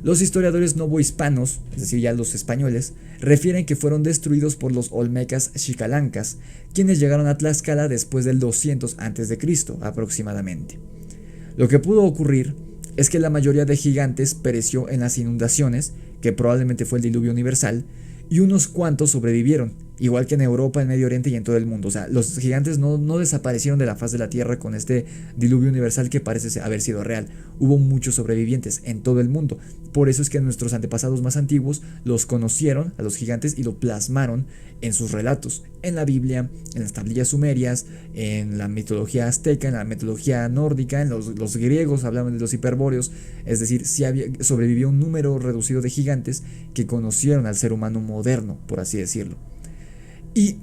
Los historiadores novohispanos, es decir, ya los españoles, refieren que fueron destruidos por los olmecas xicalancas, quienes llegaron a Tlaxcala después del 200 a.C. aproximadamente. Lo que pudo ocurrir es que la mayoría de gigantes pereció en las inundaciones, que probablemente fue el diluvio universal, y unos cuantos sobrevivieron, igual que en Europa, en Medio Oriente y en todo el mundo. O sea, los gigantes no desaparecieron de la faz de la Tierra con este diluvio universal que parece haber sido real. Hubo muchos sobrevivientes en todo el mundo. Por eso es que nuestros antepasados más antiguos los conocieron a los gigantes y lo plasmaron en sus relatos, en la Biblia, en las tablillas sumerias, en la mitología azteca, en la mitología nórdica, en los griegos hablaban de los hiperbóreos. Es decir, sí sobrevivió un número reducido de gigantes que conocieron al ser humano moderno, por así decirlo. Y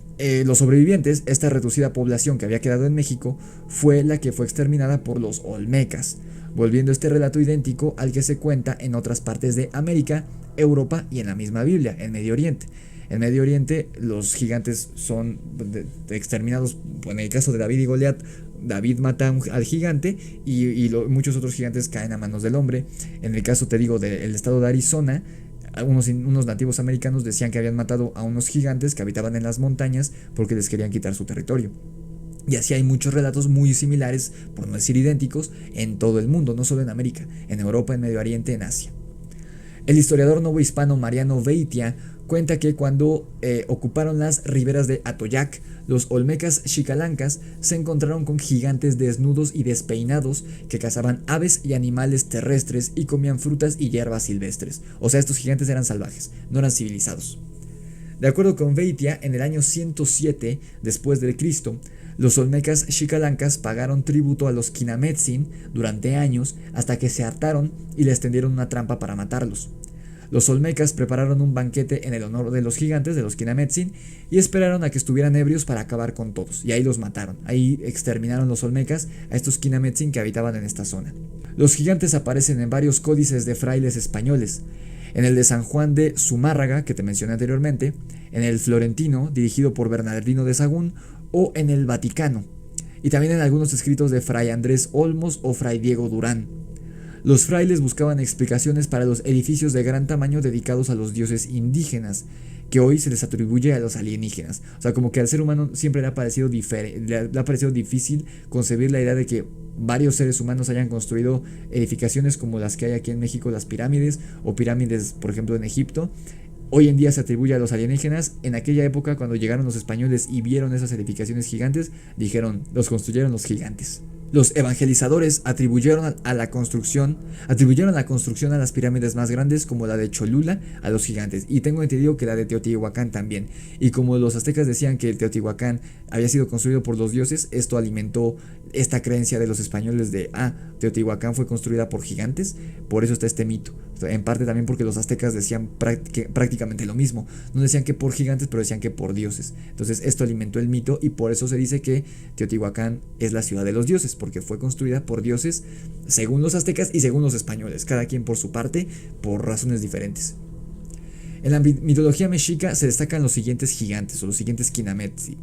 los sobrevivientes, esta reducida población que había quedado en México, fue la que fue exterminada por los olmecas, volviendo este relato idéntico al que se cuenta en otras partes de América, Europa y en la misma Biblia, en Medio Oriente. En Medio Oriente los gigantes son exterminados, en el caso de David y Goliat, David mata al gigante y muchos otros gigantes caen a manos del hombre. En el caso, te digo, del estado de Arizona, unos nativos americanos decían que habían matado a unos gigantes que habitaban en las montañas porque les querían quitar su territorio. Y así hay muchos relatos muy similares, por no decir idénticos, en todo el mundo, no solo en América, en Europa, en Medio Oriente, en Asia. El historiador novohispano Mariano Veitia cuenta que cuando ocuparon las riberas de Atoyac, los olmecas xicalancas se encontraron con gigantes desnudos y despeinados que cazaban aves y animales terrestres y comían frutas y hierbas silvestres. O sea, estos gigantes eran salvajes, no eran civilizados. De acuerdo con Veitia, en el año 107 después de Cristo, los olmecas xicalancas pagaron tributo a los Kinametsin durante años hasta que se hartaron y les tendieron una trampa para matarlos. Los olmecas prepararon un banquete en el honor de los gigantes, de los Kinametsin, y esperaron a que estuvieran ebrios para acabar con todos, y ahí los mataron. Ahí exterminaron los olmecas a estos Kinametsin que habitaban en esta zona. Los gigantes aparecen en varios códices de frailes españoles, en el de San Juan de Zumárraga, que te mencioné anteriormente, en el Florentino, dirigido por Bernardino de Sahagún, o en el Vaticano, y también en algunos escritos de Fray Andrés Olmos o Fray Diego Durán. Los frailes buscaban explicaciones para los edificios de gran tamaño dedicados a los dioses indígenas, que hoy se les atribuye a los alienígenas. O sea, como que al ser humano siempre le ha parecido difícil concebir la idea de que varios seres humanos hayan construido edificaciones como las que hay aquí en México, las pirámides, o pirámides, por ejemplo, en Egipto. Hoy en día se atribuye a los alienígenas. En aquella época, cuando llegaron los españoles y vieron esas edificaciones gigantes, dijeron, los construyeron los gigantes. Los evangelizadores atribuyeron la construcción a las pirámides más grandes, como la de Cholula, a los gigantes, y tengo entendido que la de Teotihuacán también. Y como los aztecas decían que el Teotihuacán había sido construido por los dioses, esto alimentó esta creencia de los españoles de Teotihuacán fue construida por gigantes, por eso está este mito. En parte también porque los aztecas decían prácticamente lo mismo, no decían que por gigantes, pero decían que por dioses. Entonces esto alimentó el mito y por eso se dice que Teotihuacán es la ciudad de los dioses, porque fue construida por dioses según los aztecas y según los españoles, cada quien por su parte, por razones diferentes. En la mitología mexica se destacan los siguientes gigantes o los siguientes Kinametli,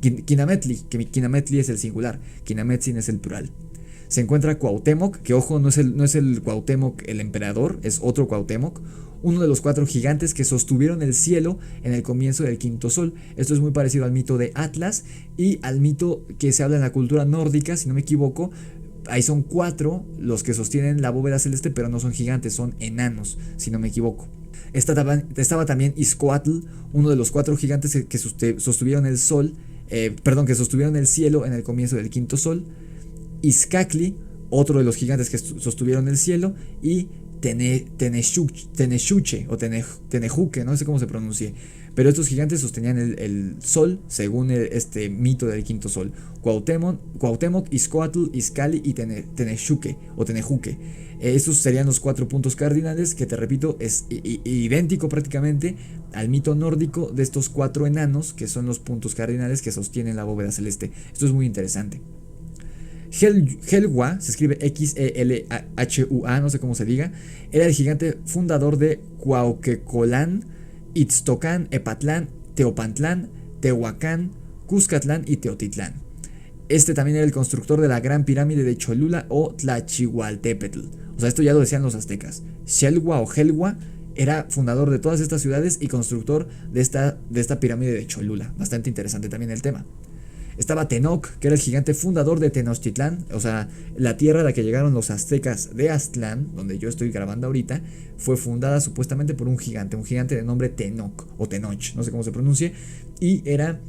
que Kinametli es el singular, Kinametsin es el plural. Se encuentra Cuauhtémoc, que ojo, no es el Cuauhtémoc el emperador, es otro Cuauhtémoc, uno de los 4 gigantes que sostuvieron el cielo en el comienzo del quinto sol. Esto es muy parecido al mito de Atlas y al mito que se habla en la cultura nórdica, si no me equivoco. Ahí son 4 los que sostienen la bóveda celeste, pero no son gigantes, son enanos, si no me equivoco. Estaba también Izcoatl, uno de los 4 gigantes que sostuvieron el sol, que sostuvieron el cielo en el comienzo del quinto sol. Izcacli, otro de los gigantes que sostuvieron el cielo, y Teneshuche o Tenejuque, no sé cómo se pronuncie, pero estos gigantes sostenían el sol según este mito del quinto sol. Cuauhtémoc, Izcoatl, Izcalli y Teneshuque o Tenejuque. Estos serían los 4 puntos cardinales que, te repito, es idéntico prácticamente al mito nórdico de estos 4 enanos que son los puntos cardinales que sostienen la bóveda celeste. Esto es muy interesante. Xelhua, se escribe Xelhua, no sé cómo se diga, era el gigante fundador de Cuauhquecolán, Itztocán, Epatlán, Teopantlán, Tehuacán, Cuscatlán y Teotitlán. Este también era el constructor de la gran pirámide de Cholula o Tlachihualtepetl. O sea, esto ya lo decían los aztecas. Xelhua o Xelhua era fundador de todas estas ciudades y constructor de esta pirámide de Cholula. Bastante interesante también el tema. Estaba Tenoch, que era el gigante fundador de Tenochtitlán, o sea, la tierra a la que llegaron los aztecas de Aztlán, donde yo estoy grabando ahorita, fue fundada supuestamente por un gigante de nombre Tenoch, o Tenoch, no sé cómo se pronuncie, y era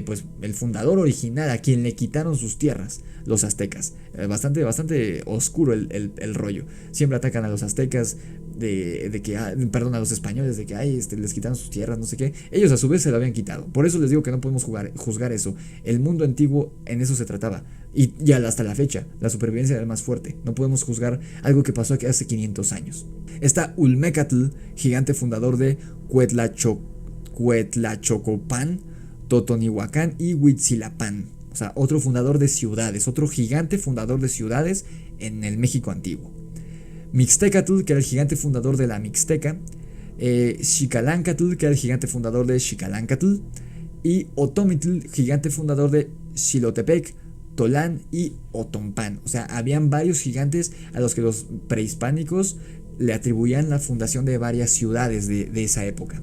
pues el fundador original, a quien le quitaron sus tierras, los aztecas. Bastante oscuro el rollo. Siempre atacan a los aztecas perdón, a los españoles de que les quitaron sus tierras, no sé qué. Ellos a su vez se lo habían quitado. Por eso les digo que no podemos juzgar eso. El mundo antiguo en eso se trataba. Y ya hasta la fecha, la supervivencia era el más fuerte. No podemos juzgar algo que pasó aquí hace 500 años. Está Ulmecatl, gigante fundador de Cuetlachocopan, Totonihuacán y Huitzilapán. O sea, otro fundador de ciudades, otro gigante fundador de ciudades en el México antiguo. Mixtecatl, que era el gigante fundador de la Mixteca. Xicalancatl, que era el gigante fundador de Xicalancatl. Y Otomitl, gigante fundador de Xilotepec, Tolán y Otompán. O sea, habían varios gigantes a los que los prehispánicos le atribuían la fundación de varias ciudades de esa época.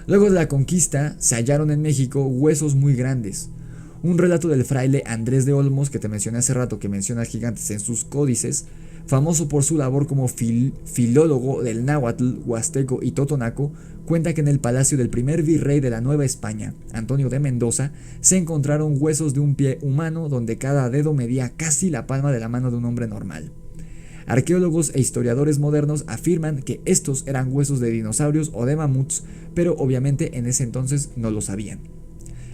Luego de la conquista, se hallaron en México huesos muy grandes. Un relato del fraile Andrés de Olmos, que te mencioné hace rato, que menciona gigantes en sus códices, famoso por su labor como filólogo del náhuatl, huasteco y totonaco, cuenta que en el palacio del primer virrey de la Nueva España, Antonio de Mendoza, se encontraron huesos de un pie humano donde cada dedo medía casi la palma de la mano de un hombre normal. Arqueólogos e historiadores modernos afirman que estos eran huesos de dinosaurios o de mamuts, pero obviamente en ese entonces no lo sabían.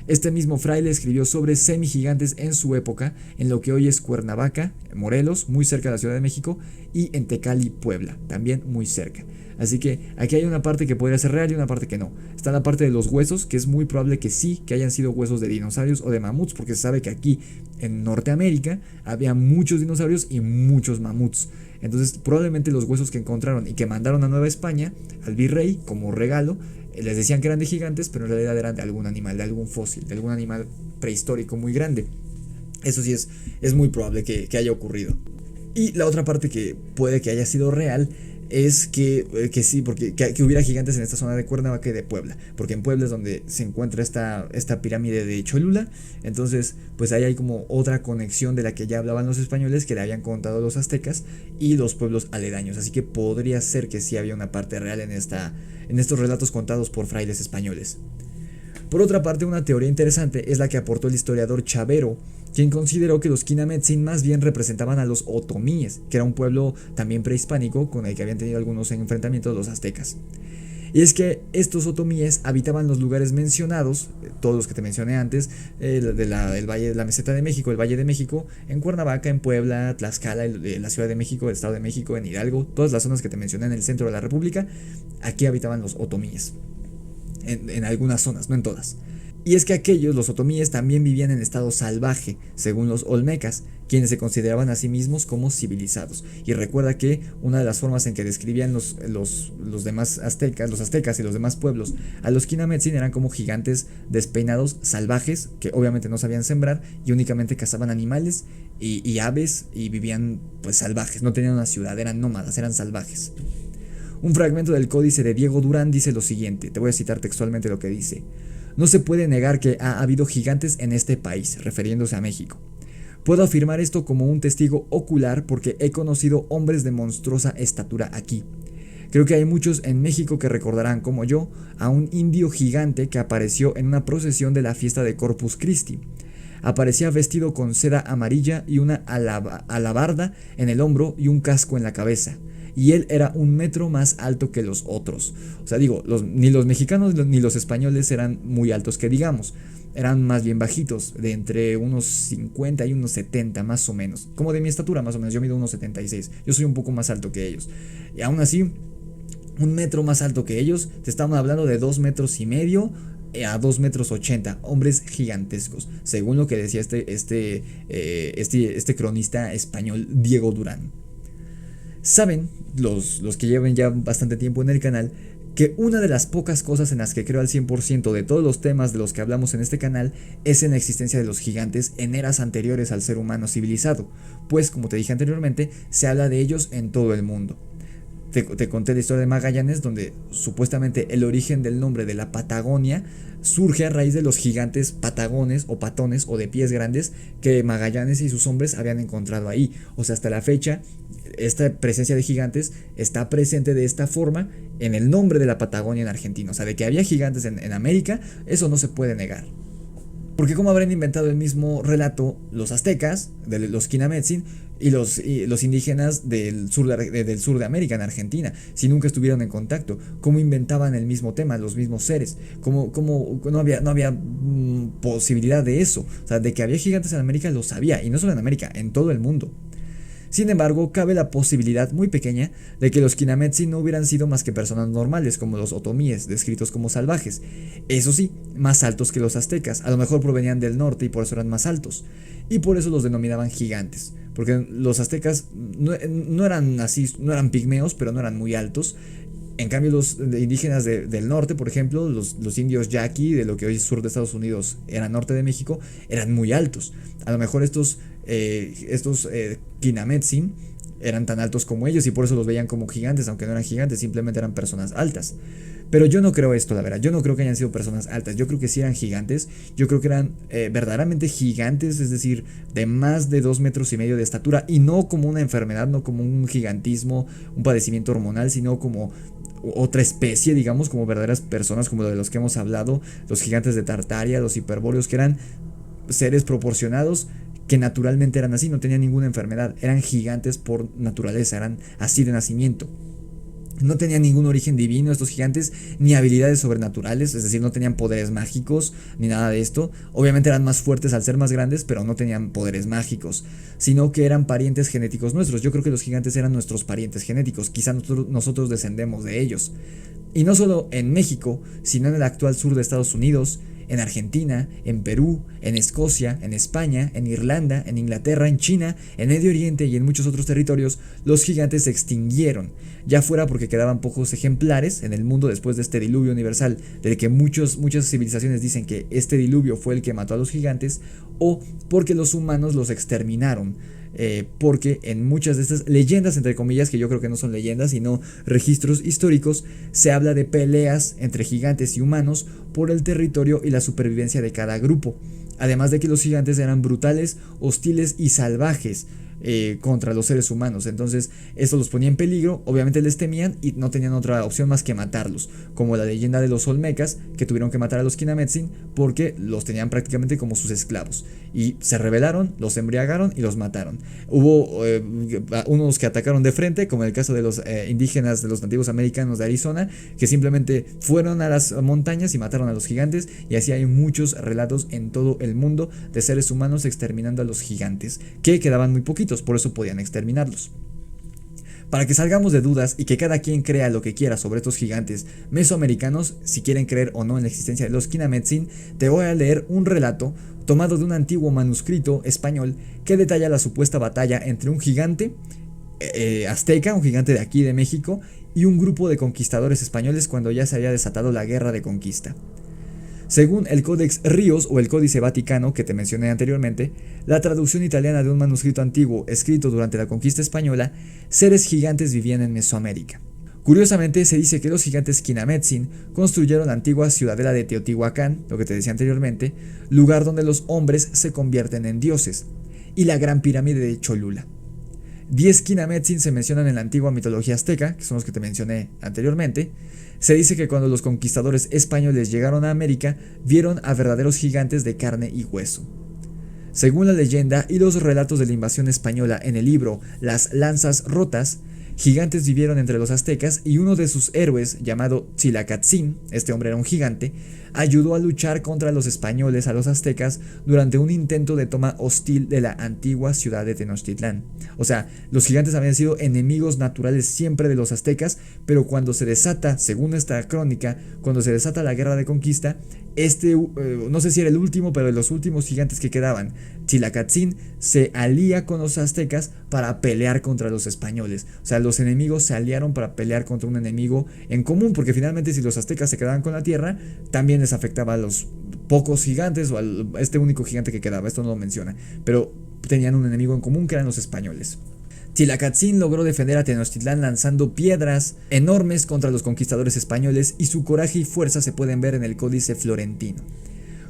Este mismo fraile escribió sobre semigigantes en su época, en lo que hoy es Cuernavaca, Morelos, muy cerca de la Ciudad de México, y en Tecali, Puebla, también muy cerca. Así que aquí hay una parte que podría ser real y una parte que no. Está la parte de los huesos, que es muy probable que sí, que hayan sido huesos de dinosaurios o de mamuts, porque se sabe que aquí en Norteamérica había muchos dinosaurios y muchos mamuts. Entonces probablemente los huesos que encontraron y que mandaron a Nueva España al virrey como regalo, les decían que eran de gigantes, pero en realidad eran de algún animal, de algún fósil, de algún animal prehistórico muy grande. Eso sí es muy probable que haya ocurrido. Y la otra parte que puede que haya sido real es que sí, porque que hubiera gigantes en esta zona de Cuernavaca y de Puebla, porque en Puebla es donde se encuentra esta pirámide de Cholula. Entonces pues ahí hay como otra conexión de la que ya hablaban los españoles, que le habían contado los aztecas y los pueblos aledaños, así que podría ser que sí había una parte real en estos relatos contados por frailes españoles. Por otra parte, una teoría interesante es la que aportó el historiador Chavero, quien consideró que los Quinametzin más bien representaban a los otomíes, que era un pueblo también prehispánico con el que habían tenido algunos enfrentamientos los aztecas. Y es que estos otomíes habitaban los lugares mencionados, todos los que te mencioné antes, el Valle de la Meseta de México, el Valle de México, en Cuernavaca, en Puebla, Tlaxcala, la Ciudad de México, el Estado de México, en Hidalgo, todas las zonas que te mencioné en el centro de la República, aquí habitaban los otomíes. En algunas zonas, no en todas. Y es que aquellos, los otomíes, también vivían en estado salvaje, según los olmecas, quienes se consideraban a sí mismos como civilizados. Y recuerda que una de las formas en que describían los demás aztecas, los aztecas y los demás pueblos, a los Quinametzin eran como gigantes despeinados, salvajes, que obviamente no sabían sembrar y únicamente cazaban animales y aves y vivían pues salvajes, no tenían una ciudad, eran nómadas, eran salvajes. Un fragmento del códice de Diego Durán dice lo siguiente, te voy a citar textualmente lo que dice: no se puede negar que ha habido gigantes en este país, refiriéndose a México. Puedo afirmar esto como un testigo ocular porque he conocido hombres de monstruosa estatura aquí. Creo que hay muchos en México que recordarán, como yo, a un indio gigante que apareció en una procesión de la fiesta de Corpus Christi. Aparecía vestido con seda amarilla y una alabarda en el hombro y un casco en la cabeza. Y él era 1 metro más alto que los otros. O sea, digo, ni los mexicanos ni los españoles eran muy altos que digamos. Eran más bien bajitos, de entre unos 50 y unos 70 más o menos. Como de mi estatura más o menos, yo mido unos 76. Yo soy un poco más alto que ellos. Y aún así, 1 metro más alto que ellos, te estamos hablando de 2 metros y medio a 2 metros 80, hombres gigantescos, según lo que decía este cronista español Diego Durán. Saben, los que lleven ya bastante tiempo en el canal, que una de las pocas cosas en las que creo al 100% de todos los temas de los que hablamos en este canal es en la existencia de los gigantes en eras anteriores al ser humano civilizado, pues como te dije anteriormente, se habla de ellos en todo el mundo. te conté la historia de Magallanes, donde supuestamente el origen del nombre de la Patagonia surge a raíz de los gigantes patagones o patones o de pies grandes que Magallanes y sus hombres habían encontrado ahí. O sea, hasta la fecha, esta presencia de gigantes está presente de esta forma en el nombre de la Patagonia en Argentina. O sea, de que había gigantes en América, eso no se puede negar. Porque cómo habrán inventado el mismo relato los aztecas, de los Quinametsin, y los indígenas del sur de América, en Argentina, si nunca estuvieron en contacto. Cómo inventaban el mismo tema, los mismos seres. Cómo no había posibilidad de eso. O sea, de que había gigantes en América lo sabía, y no solo en América, en todo el mundo. Sin embargo, cabe la posibilidad muy pequeña de que los Quinametsin no hubieran sido más que personas normales, como los otomíes, descritos como salvajes. Eso sí, más altos que los aztecas, a lo mejor provenían del norte y por eso eran más altos. Y por eso los denominaban gigantes, porque los aztecas no eran así, no eran pigmeos, pero no eran muy altos. En cambio, los indígenas del norte, por ejemplo, los indios yaqui, de lo que hoy es sur de Estados Unidos, era norte de México, eran muy altos. A lo mejor estos Quinametsin eran tan altos como ellos y por eso los veían como gigantes, aunque no eran gigantes, simplemente eran personas altas. Pero yo no creo esto, la verdad. Yo no creo que hayan sido personas altas. Yo creo que sí eran gigantes. Yo creo que eran verdaderamente gigantes, es decir, de más de 2,5 metros de estatura. Y no como una enfermedad, no como un gigantismo, un padecimiento hormonal, sino como otra especie, digamos, como verdaderas personas, como de los que hemos hablado, los gigantes de Tartaria, los hiperbóreos, que eran seres proporcionados, que naturalmente eran así, no tenían ninguna enfermedad, eran gigantes por naturaleza, eran así de nacimiento. No tenían ningún origen divino estos gigantes, ni habilidades sobrenaturales, es decir, no tenían poderes mágicos, ni nada de esto. Obviamente eran más fuertes al ser más grandes, pero no tenían poderes mágicos, sino que eran parientes genéticos nuestros. Yo creo que los gigantes eran nuestros parientes genéticos, quizá nosotros descendemos de ellos. Y no solo en México, sino en el actual sur de Estados Unidos, en Argentina, en Perú, en Escocia, en España, en Irlanda, en Inglaterra, en China, en Medio Oriente y en muchos otros territorios, los gigantes se extinguieron, ya fuera porque quedaban pocos ejemplares en el mundo después de este diluvio universal, del que muchas civilizaciones dicen que este diluvio fue el que mató a los gigantes, o porque los humanos los exterminaron. Porque en muchas de estas leyendas, entre comillas, que yo creo que no son leyendas sino registros históricos, se habla de peleas entre gigantes y humanos por el territorio y la supervivencia de cada grupo, además de que los gigantes eran brutales, hostiles y salvajes contra los seres humanos. Entonces esto los ponía en peligro, obviamente les temían y no tenían otra opción más que matarlos, como la leyenda de los olmecas, que tuvieron que matar a los Quinametsin porque los tenían prácticamente como sus esclavos, y se rebelaron, los embriagaron y los mataron. Hubo unos que atacaron de frente, como en el caso de los indígenas de los nativos americanos de Arizona, que simplemente fueron a las montañas y mataron a los gigantes, y así hay muchos relatos en todo el mundo de seres humanos exterminando a los gigantes, que quedaban muy poquitos, por eso podían exterminarlos. Para que salgamos de dudas y que cada quien crea lo que quiera sobre estos gigantes mesoamericanos, si quieren creer o no en la existencia de los Quinametsin, te voy a leer un relato tomado de un antiguo manuscrito español que detalla la supuesta batalla entre un gigante azteca, un gigante de aquí de México, y un grupo de conquistadores españoles cuando ya se había desatado la guerra de conquista. Según el Codex Ríos o el Códice Vaticano que te mencioné anteriormente, la traducción italiana de un manuscrito antiguo escrito durante la conquista española, seres gigantes vivían en Mesoamérica. Curiosamente, se dice que los gigantes Quinametsin construyeron la antigua ciudadela de Teotihuacán, lo que te decía anteriormente, lugar donde los hombres se convierten en dioses, y la gran pirámide de Cholula. 10 Quinametsin se mencionan en la antigua mitología azteca, que son los que te mencioné anteriormente. Se dice que cuando los conquistadores españoles llegaron a América, vieron a verdaderos gigantes de carne y hueso. Según la leyenda y los relatos de la invasión española en el libro Las Lanzas Rotas, gigantes vivieron entre los aztecas y uno de sus héroes, llamado Tzilacatzin, este hombre era un gigante, ayudó a luchar contra los españoles a los aztecas durante un intento de toma hostil de la antigua ciudad de Tenochtitlán. O sea, los gigantes habían sido enemigos naturales siempre de los aztecas, pero cuando se desata, según esta crónica, cuando se desata la guerra de conquista, no sé si era el último, pero de los últimos gigantes que quedaban, Tzilacatzin se alía con los aztecas para pelear contra los españoles. O sea, los enemigos se aliaron para pelear contra un enemigo en común, porque finalmente si los aztecas se quedaban con la tierra, también les afectaba a los pocos gigantes o a este único gigante que quedaba, esto no lo menciona, pero tenían un enemigo en común que eran los españoles. Tzilacatzin logró defender a Tenochtitlán lanzando piedras enormes contra los conquistadores españoles y su coraje y fuerza se pueden ver en el Códice Florentino.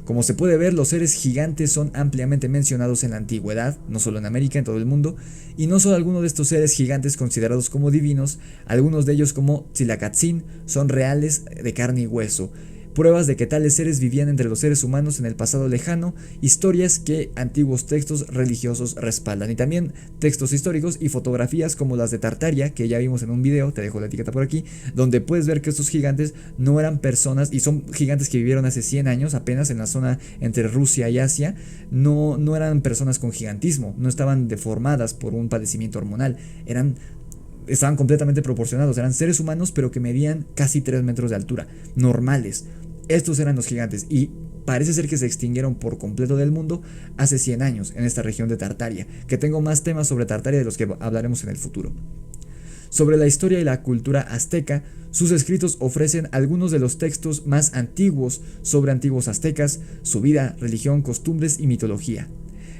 Como se puede ver, los seres gigantes son ampliamente mencionados en la antigüedad, no solo en América, en todo el mundo, y no solo algunos de estos seres gigantes considerados como divinos, algunos de ellos como Tzilacatzin son reales de carne y hueso. Pruebas de que tales seres vivían entre los seres humanos en el pasado lejano, historias que antiguos textos religiosos respaldan y también textos históricos y fotografías como las de Tartaria, que ya vimos en un video, te dejo la etiqueta por aquí, donde puedes ver que estos gigantes no eran personas y son gigantes que vivieron hace 100 años apenas en la zona entre Rusia y Asia, no eran personas con gigantismo, no estaban deformadas por un padecimiento hormonal, estaban completamente proporcionados, eran seres humanos pero que medían casi 3 metros de altura, normales. Estos eran los gigantes y parece ser que se extinguieron por completo del mundo hace 100 años en esta región de Tartaria, que tengo más temas sobre Tartaria de los que hablaremos en el futuro. Sobre la historia y la cultura azteca, sus escritos ofrecen algunos de los textos más antiguos sobre antiguos aztecas, su vida, religión, costumbres y mitología.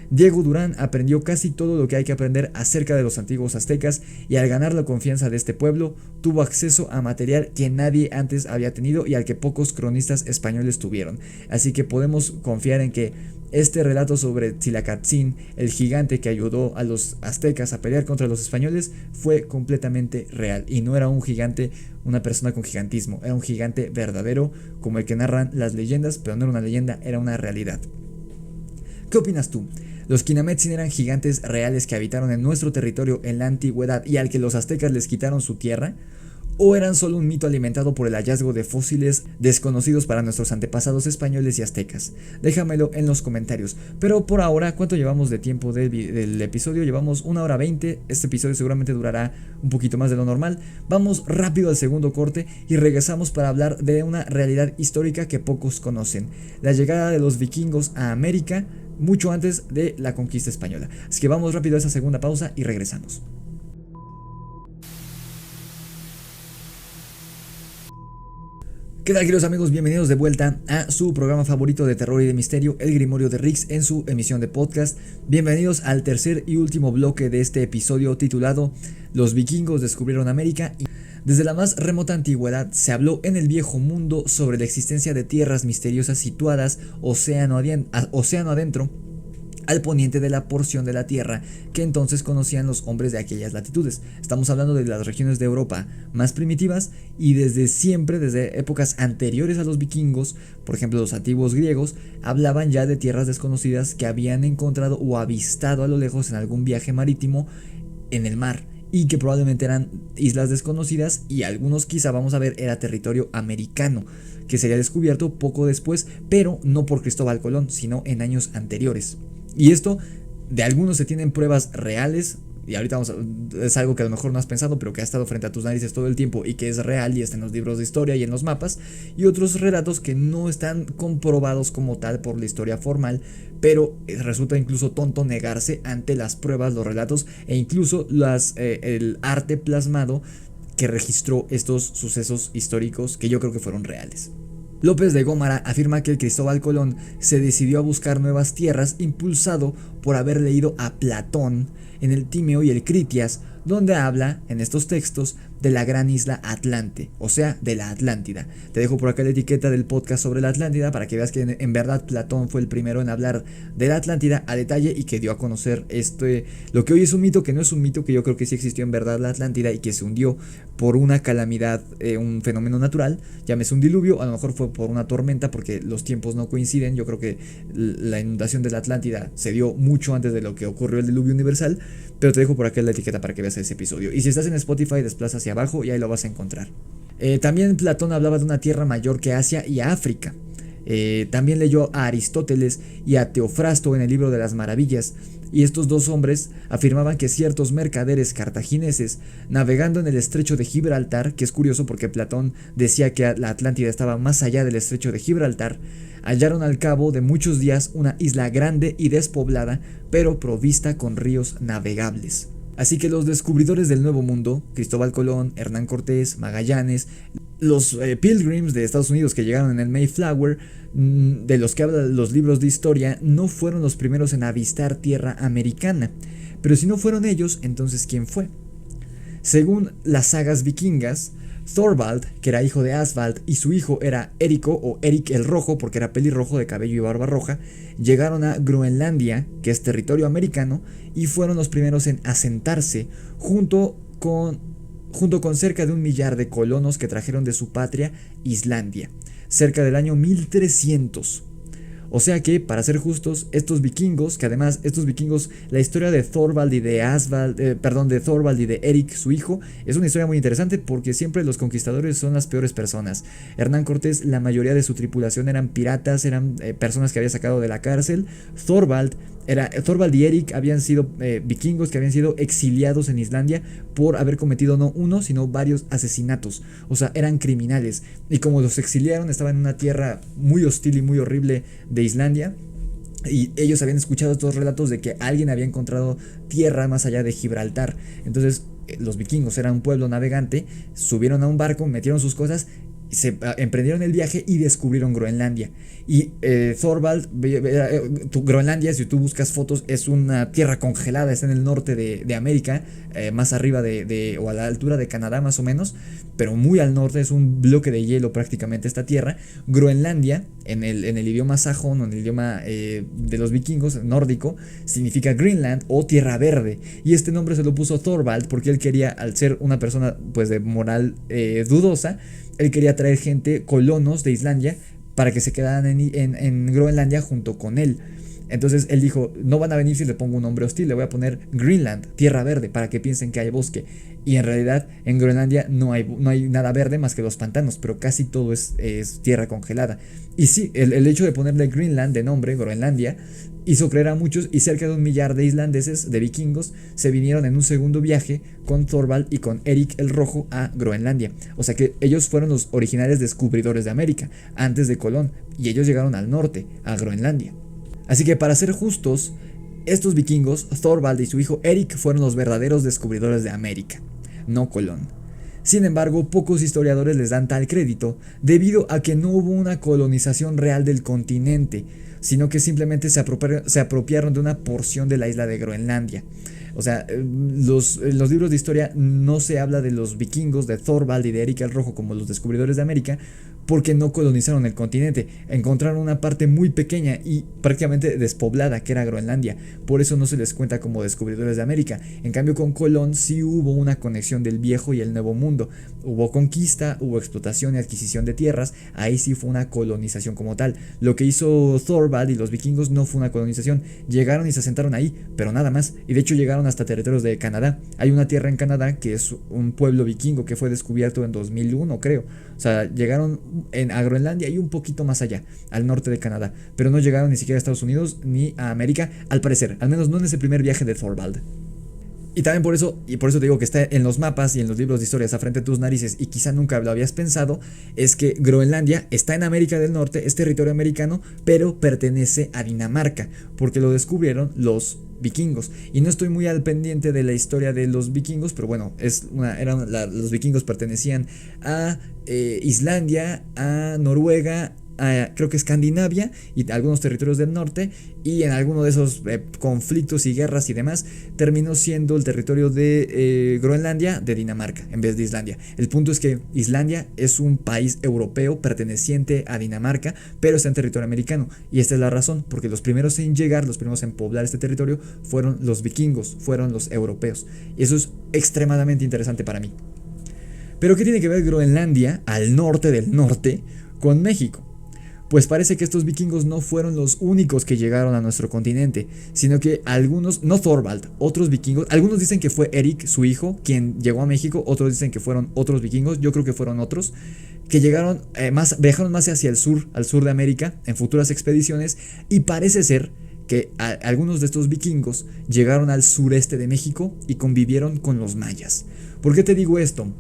Diego Durán aprendió casi todo lo que hay que aprender acerca de los antiguos aztecas y al ganar la confianza de este pueblo, tuvo acceso a material que nadie antes había tenido y al que pocos cronistas españoles tuvieron. Así que podemos confiar en que este relato sobre Tzilacatzin, el gigante que ayudó a los aztecas a pelear contra los españoles, fue completamente real y no era un gigante, una persona con gigantismo, era un gigante verdadero como el que narran las leyendas, pero no era una leyenda, era una realidad. ¿Qué opinas tú? ¿Los Kinametsin eran gigantes reales que habitaron en nuestro territorio en la antigüedad y al que los aztecas les quitaron su tierra? ¿O eran solo un mito alimentado por el hallazgo de fósiles desconocidos para nuestros antepasados españoles y aztecas? Déjamelo en los comentarios. Pero por ahora, ¿cuánto llevamos de tiempo del episodio? Llevamos 1 hora 20. Este episodio seguramente durará un poquito más de lo normal. Vamos rápido al segundo corte y regresamos para hablar de una realidad histórica que pocos conocen. La llegada de los vikingos a América mucho antes de la conquista española. Así que vamos rápido a esa segunda pausa y regresamos. ¿Qué tal, queridos amigos? Bienvenidos de vuelta a su programa favorito de terror y de misterio, El Grimorio de Rix, en su emisión de podcast. Bienvenidos al tercer y último bloque de este episodio titulado Los vikingos descubrieron América. Desde la más remota antigüedad se habló en el viejo mundo sobre la existencia de tierras misteriosas situadas océano adentro, al poniente de la porción de la tierra que entonces conocían los hombres de aquellas latitudes. Estamos hablando de las regiones de Europa más primitivas y desde siempre, desde épocas anteriores a los vikingos, por ejemplo los antiguos griegos, hablaban ya de tierras desconocidas que habían encontrado o avistado a lo lejos en algún viaje marítimo en el mar, y que probablemente eran islas desconocidas y algunos quizá vamos a ver era territorio americano que sería descubierto poco después, pero no por Cristóbal Colón, sino en años anteriores. Y esto, de algunos se tienen pruebas reales, y ahorita es algo que a lo mejor no has pensado, pero que ha estado frente a tus narices todo el tiempo y que es real y está en los libros de historia y en los mapas, y otros relatos que no están comprobados como tal por la historia formal, pero resulta incluso tonto negarse ante las pruebas, los relatos e incluso el arte plasmado que registró estos sucesos históricos que yo creo que fueron reales. López de Gómara afirma que el Cristóbal Colón se decidió a buscar nuevas tierras impulsado por haber leído a Platón en el Tímeo y el Critias, donde habla en estos textos de la gran isla Atlante, o sea, de la Atlántida. Te dejo por acá la etiqueta del podcast sobre la Atlántida para que veas que en verdad Platón fue el primero en hablar de la Atlántida a detalle y que dio a conocer lo que hoy es un mito, que no es un mito, que yo creo que sí existió en verdad la Atlántida y que se hundió por una calamidad, un fenómeno natural, llámese un diluvio, a lo mejor fue por una tormenta porque los tiempos no coinciden. Yo creo que la inundación de la Atlántida se dio mucho antes de lo que ocurrió el diluvio universal, pero te dejo por acá la etiqueta para que veas ese episodio. Y si estás en Spotify, desplaza hacia abajo y ahí lo vas a encontrar. También Platón hablaba de una tierra mayor que Asia y África. También leyó a Aristóteles y a Teofrasto en el libro de las Maravillas, y estos dos hombres afirmaban que ciertos mercaderes cartagineses navegando en el estrecho de Gibraltar, que es curioso porque Platón decía que la Atlántida estaba más allá del estrecho de Gibraltar, hallaron al cabo de muchos días una isla grande y despoblada, pero provista con ríos navegables. Así que los descubridores del Nuevo Mundo, Cristóbal Colón, Hernán Cortés, Magallanes, los Pilgrims de Estados Unidos que llegaron en el Mayflower, de los que hablan los libros de historia, no fueron los primeros en avistar tierra americana. Pero si no fueron ellos, entonces ¿quién fue? Según las sagas vikingas, Thorvald, que era hijo de Asvald, y su hijo era Érico o Eric el Rojo, porque era pelirrojo de cabello y barba roja, llegaron a Groenlandia, que es territorio americano, y fueron los primeros en asentarse junto con cerca de 1 millar de colonos que trajeron de su patria, Islandia, cerca del año 1300. O sea que, para ser justos, estos vikingos, que además estos vikingos, la historia de Thorvald y de de Thorvald y de Eric, su hijo, es una historia muy interesante porque siempre los conquistadores son las peores personas. Hernán Cortés, la mayoría de su tripulación eran piratas, eran personas que había sacado de la cárcel. Thorvald y Eric habían sido vikingos que habían sido exiliados en Islandia por haber cometido no uno, sino varios asesinatos. O sea, eran criminales. Y como los exiliaron, estaban en una tierra muy hostil y muy horrible de Islandia. Y ellos habían escuchado estos relatos de que alguien había encontrado tierra más allá de Gibraltar. Entonces, los vikingos eran un pueblo navegante, subieron a un barco, metieron sus cosas, se emprendieron el viaje y descubrieron Groenlandia. Y Thorvald, Groenlandia, si tú buscas fotos, es una tierra congelada, está en el norte de América, más arriba o a la altura de Canadá más o menos, pero muy al norte, es un bloque de hielo prácticamente esta tierra. Groenlandia, en el idioma sajón o en el idioma de los vikingos, nórdico, significa Greenland o tierra verde. Y este nombre se lo puso Thorvald porque él quería, al ser una persona pues de moral dudosa, él quería traer gente, colonos de Islandia, para que se quedaran en Groenlandia junto con él. Entonces él dijo, no van a venir si le pongo un nombre hostil, le voy a poner Greenland, tierra verde, para que piensen que hay bosque. Y en realidad en Groenlandia no hay nada verde más que los pantanos, pero casi todo es tierra congelada. Y sí, el hecho de ponerle Greenland de nombre, Groenlandia, hizo creer a muchos, y cerca de 1 millar de islandeses, de vikingos, se vinieron en un segundo viaje con Thorvald y con Eric el Rojo a Groenlandia. O sea que ellos fueron los originales descubridores de América, antes de Colón, y ellos llegaron al norte, a Groenlandia. Así que, para ser justos, estos vikingos, Thorvald y su hijo Eric, fueron los verdaderos descubridores de América, no Colón. Sin embargo, pocos historiadores les dan tal crédito debido a que no hubo una colonización real del continente, sino que simplemente se apropiaron de una porción de la isla de Groenlandia. O sea, en los libros de historia no se habla de los vikingos, de Thorvald y de Eric el Rojo como los descubridores de América, porque no colonizaron el continente. Encontraron una parte muy pequeña y prácticamente despoblada, que era Groenlandia. Por eso no se les cuenta como descubridores de América. En cambio, con Colón sí hubo una conexión del viejo y el nuevo mundo. Hubo conquista, hubo explotación y adquisición de tierras. Ahí sí fue una colonización como tal. Lo que hizo Thorvald y los vikingos no fue una colonización. Llegaron y se asentaron ahí, pero nada más. Y de hecho llegaron hasta territorios de Canadá. Hay una tierra en Canadá que es un pueblo vikingo que fue descubierto en 2001, creo. O sea, llegaron a Groenlandia y un poquito más allá, al norte de Canadá, pero no llegaron ni siquiera a Estados Unidos ni a América, al parecer, al menos no en ese primer viaje de Thorvald. Y también por eso te digo que está en los mapas y en los libros de historias a frente de tus narices, y quizá nunca lo habías pensado, es que Groenlandia está en América del Norte, es territorio americano, pero pertenece a Dinamarca, porque lo descubrieron los vikingos. Y no estoy muy al pendiente de la historia de los vikingos, pero bueno, los vikingos pertenecían a Islandia, a Noruega, creo que Escandinavia y algunos territorios del norte, y en alguno de esos conflictos y guerras y demás terminó siendo el territorio de Groenlandia de Dinamarca en vez de Islandia. El punto es que Islandia es un país europeo perteneciente a Dinamarca, pero está en territorio americano, y esta es la razón, porque los primeros en llegar, los primeros en poblar este territorio fueron los vikingos, fueron los europeos, y eso es extremadamente interesante para mí. Pero ¿qué tiene que ver Groenlandia, al norte del norte, con México? Pues parece que estos vikingos no fueron los únicos que llegaron a nuestro continente, sino que algunos, no Thorvald, otros vikingos, algunos dicen que fue Eric, su hijo, quien llegó a México, otros dicen que fueron otros vikingos, yo creo que fueron otros, que llegaron viajaron más hacia el sur, al sur de América, en futuras expediciones, y parece ser que algunos de estos vikingos llegaron al sureste de México y convivieron con los mayas. ¿Por qué te digo esto?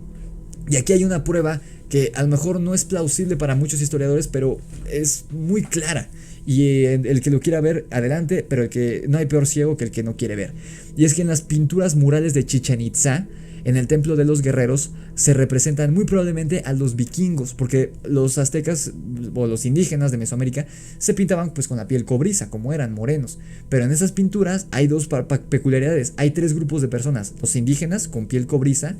Y aquí hay una prueba que a lo mejor no es plausible para muchos historiadores, pero es muy clara. Y el que lo quiera ver, adelante, pero el que no hay peor ciego que el que no quiere ver. Y es que en las pinturas murales de Chichén Itzá, en el templo de los guerreros, se representan muy probablemente a los vikingos, porque los aztecas o los indígenas de Mesoamérica se pintaban pues con la piel cobriza, como eran morenos. Pero en esas pinturas hay dos peculiaridades. Hay tres grupos de personas: los indígenas con piel cobriza,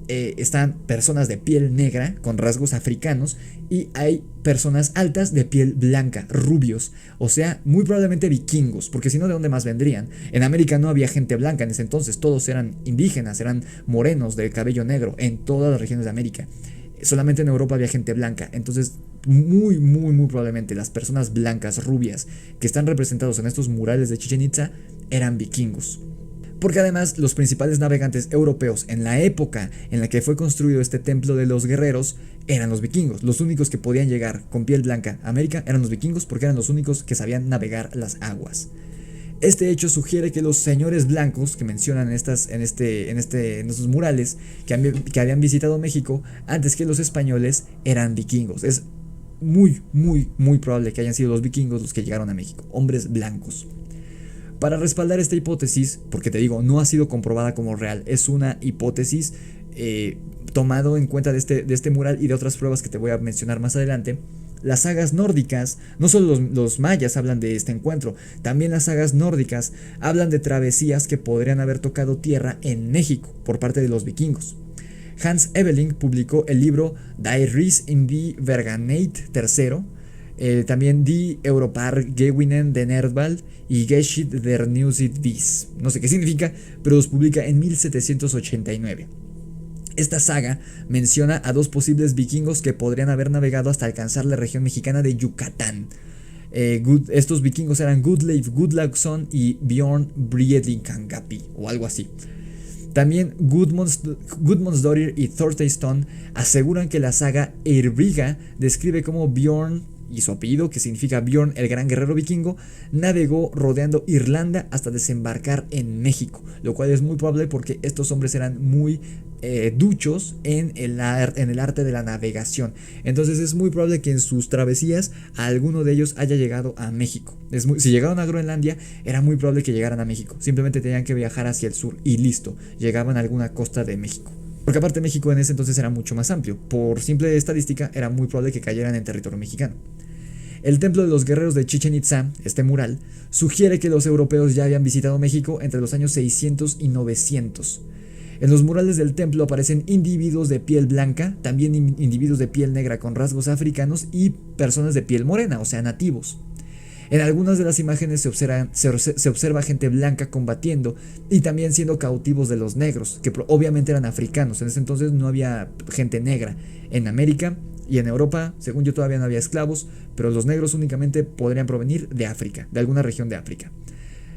están personas de piel negra con rasgos africanos, y hay personas altas de piel blanca, rubios, o sea, muy probablemente vikingos, porque si no, ¿de dónde más vendrían? En América no había gente blanca en ese entonces, todos eran indígenas, eran morenos de cabello negro en todas las regiones de América. Solamente en Europa había gente blanca, entonces muy probablemente las personas blancas, rubias, que están representados en estos murales de Chichén Itzá eran vikingos. Porque además los principales navegantes europeos en la época en la que fue construido este templo de los guerreros eran los vikingos. Los únicos que podían llegar con piel blanca a América eran los vikingos, porque eran los únicos que sabían navegar las aguas. Este hecho sugiere que los señores blancos que mencionan en estos murales que habían visitado México antes que los españoles eran vikingos. Es muy probable que hayan sido los vikingos los que llegaron a México, hombres blancos. Para respaldar esta hipótesis, porque te digo, no ha sido comprobada como real, es una hipótesis tomado en cuenta de este mural y de otras pruebas que te voy a mencionar más adelante. Las sagas nórdicas, no solo los mayas hablan de este encuentro, también las sagas nórdicas hablan de travesías que podrían haber tocado tierra en México por parte de los vikingos. Hans Ebeling publicó el libro Die Reis in die Vergangenheit III, también Die Europar-Gewinen den Erdball y Geschichte der Neusiedwies. No sé qué significa, pero los publica en 1789. Esta saga menciona a dos posibles vikingos que podrían haber navegado hasta alcanzar la región mexicana de Yucatán. Estos vikingos eran Gudleif Gudlaugsson y Bjorn Briedlinkangapi, o algo así. También Gudmundsdóttir y Thorstein aseguran que la saga Eyrbyggja describe cómo Bjorn y su apellido, que significa Bjorn, el gran guerrero vikingo, navegó rodeando Irlanda hasta desembarcar en México, lo cual es muy probable porque estos hombres eran muy duchos en el arte de la navegación. Entonces es muy probable que en sus travesías alguno de ellos haya llegado a México. Si llegaron a Groenlandia, era muy probable que llegaran a México. Simplemente tenían que viajar hacia el sur y listo, llegaban a alguna costa de México. Porque aparte México en ese entonces era mucho más amplio. Por simple estadística era muy probable que cayeran en territorio mexicano. El templo de los guerreros de Chichén Itzá, este mural, sugiere que los europeos ya habían visitado México entre los años 600 y 900. En los murales del templo aparecen individuos de piel blanca, también individuos de piel negra con rasgos africanos y personas de piel morena, o sea, nativos. En algunas de las imágenes se observa gente blanca combatiendo y también siendo cautivos de los negros, que obviamente eran africanos. En ese entonces no había gente negra. En América y en Europa, según yo, todavía no había esclavos, pero los negros únicamente podrían provenir de África, de alguna región de África.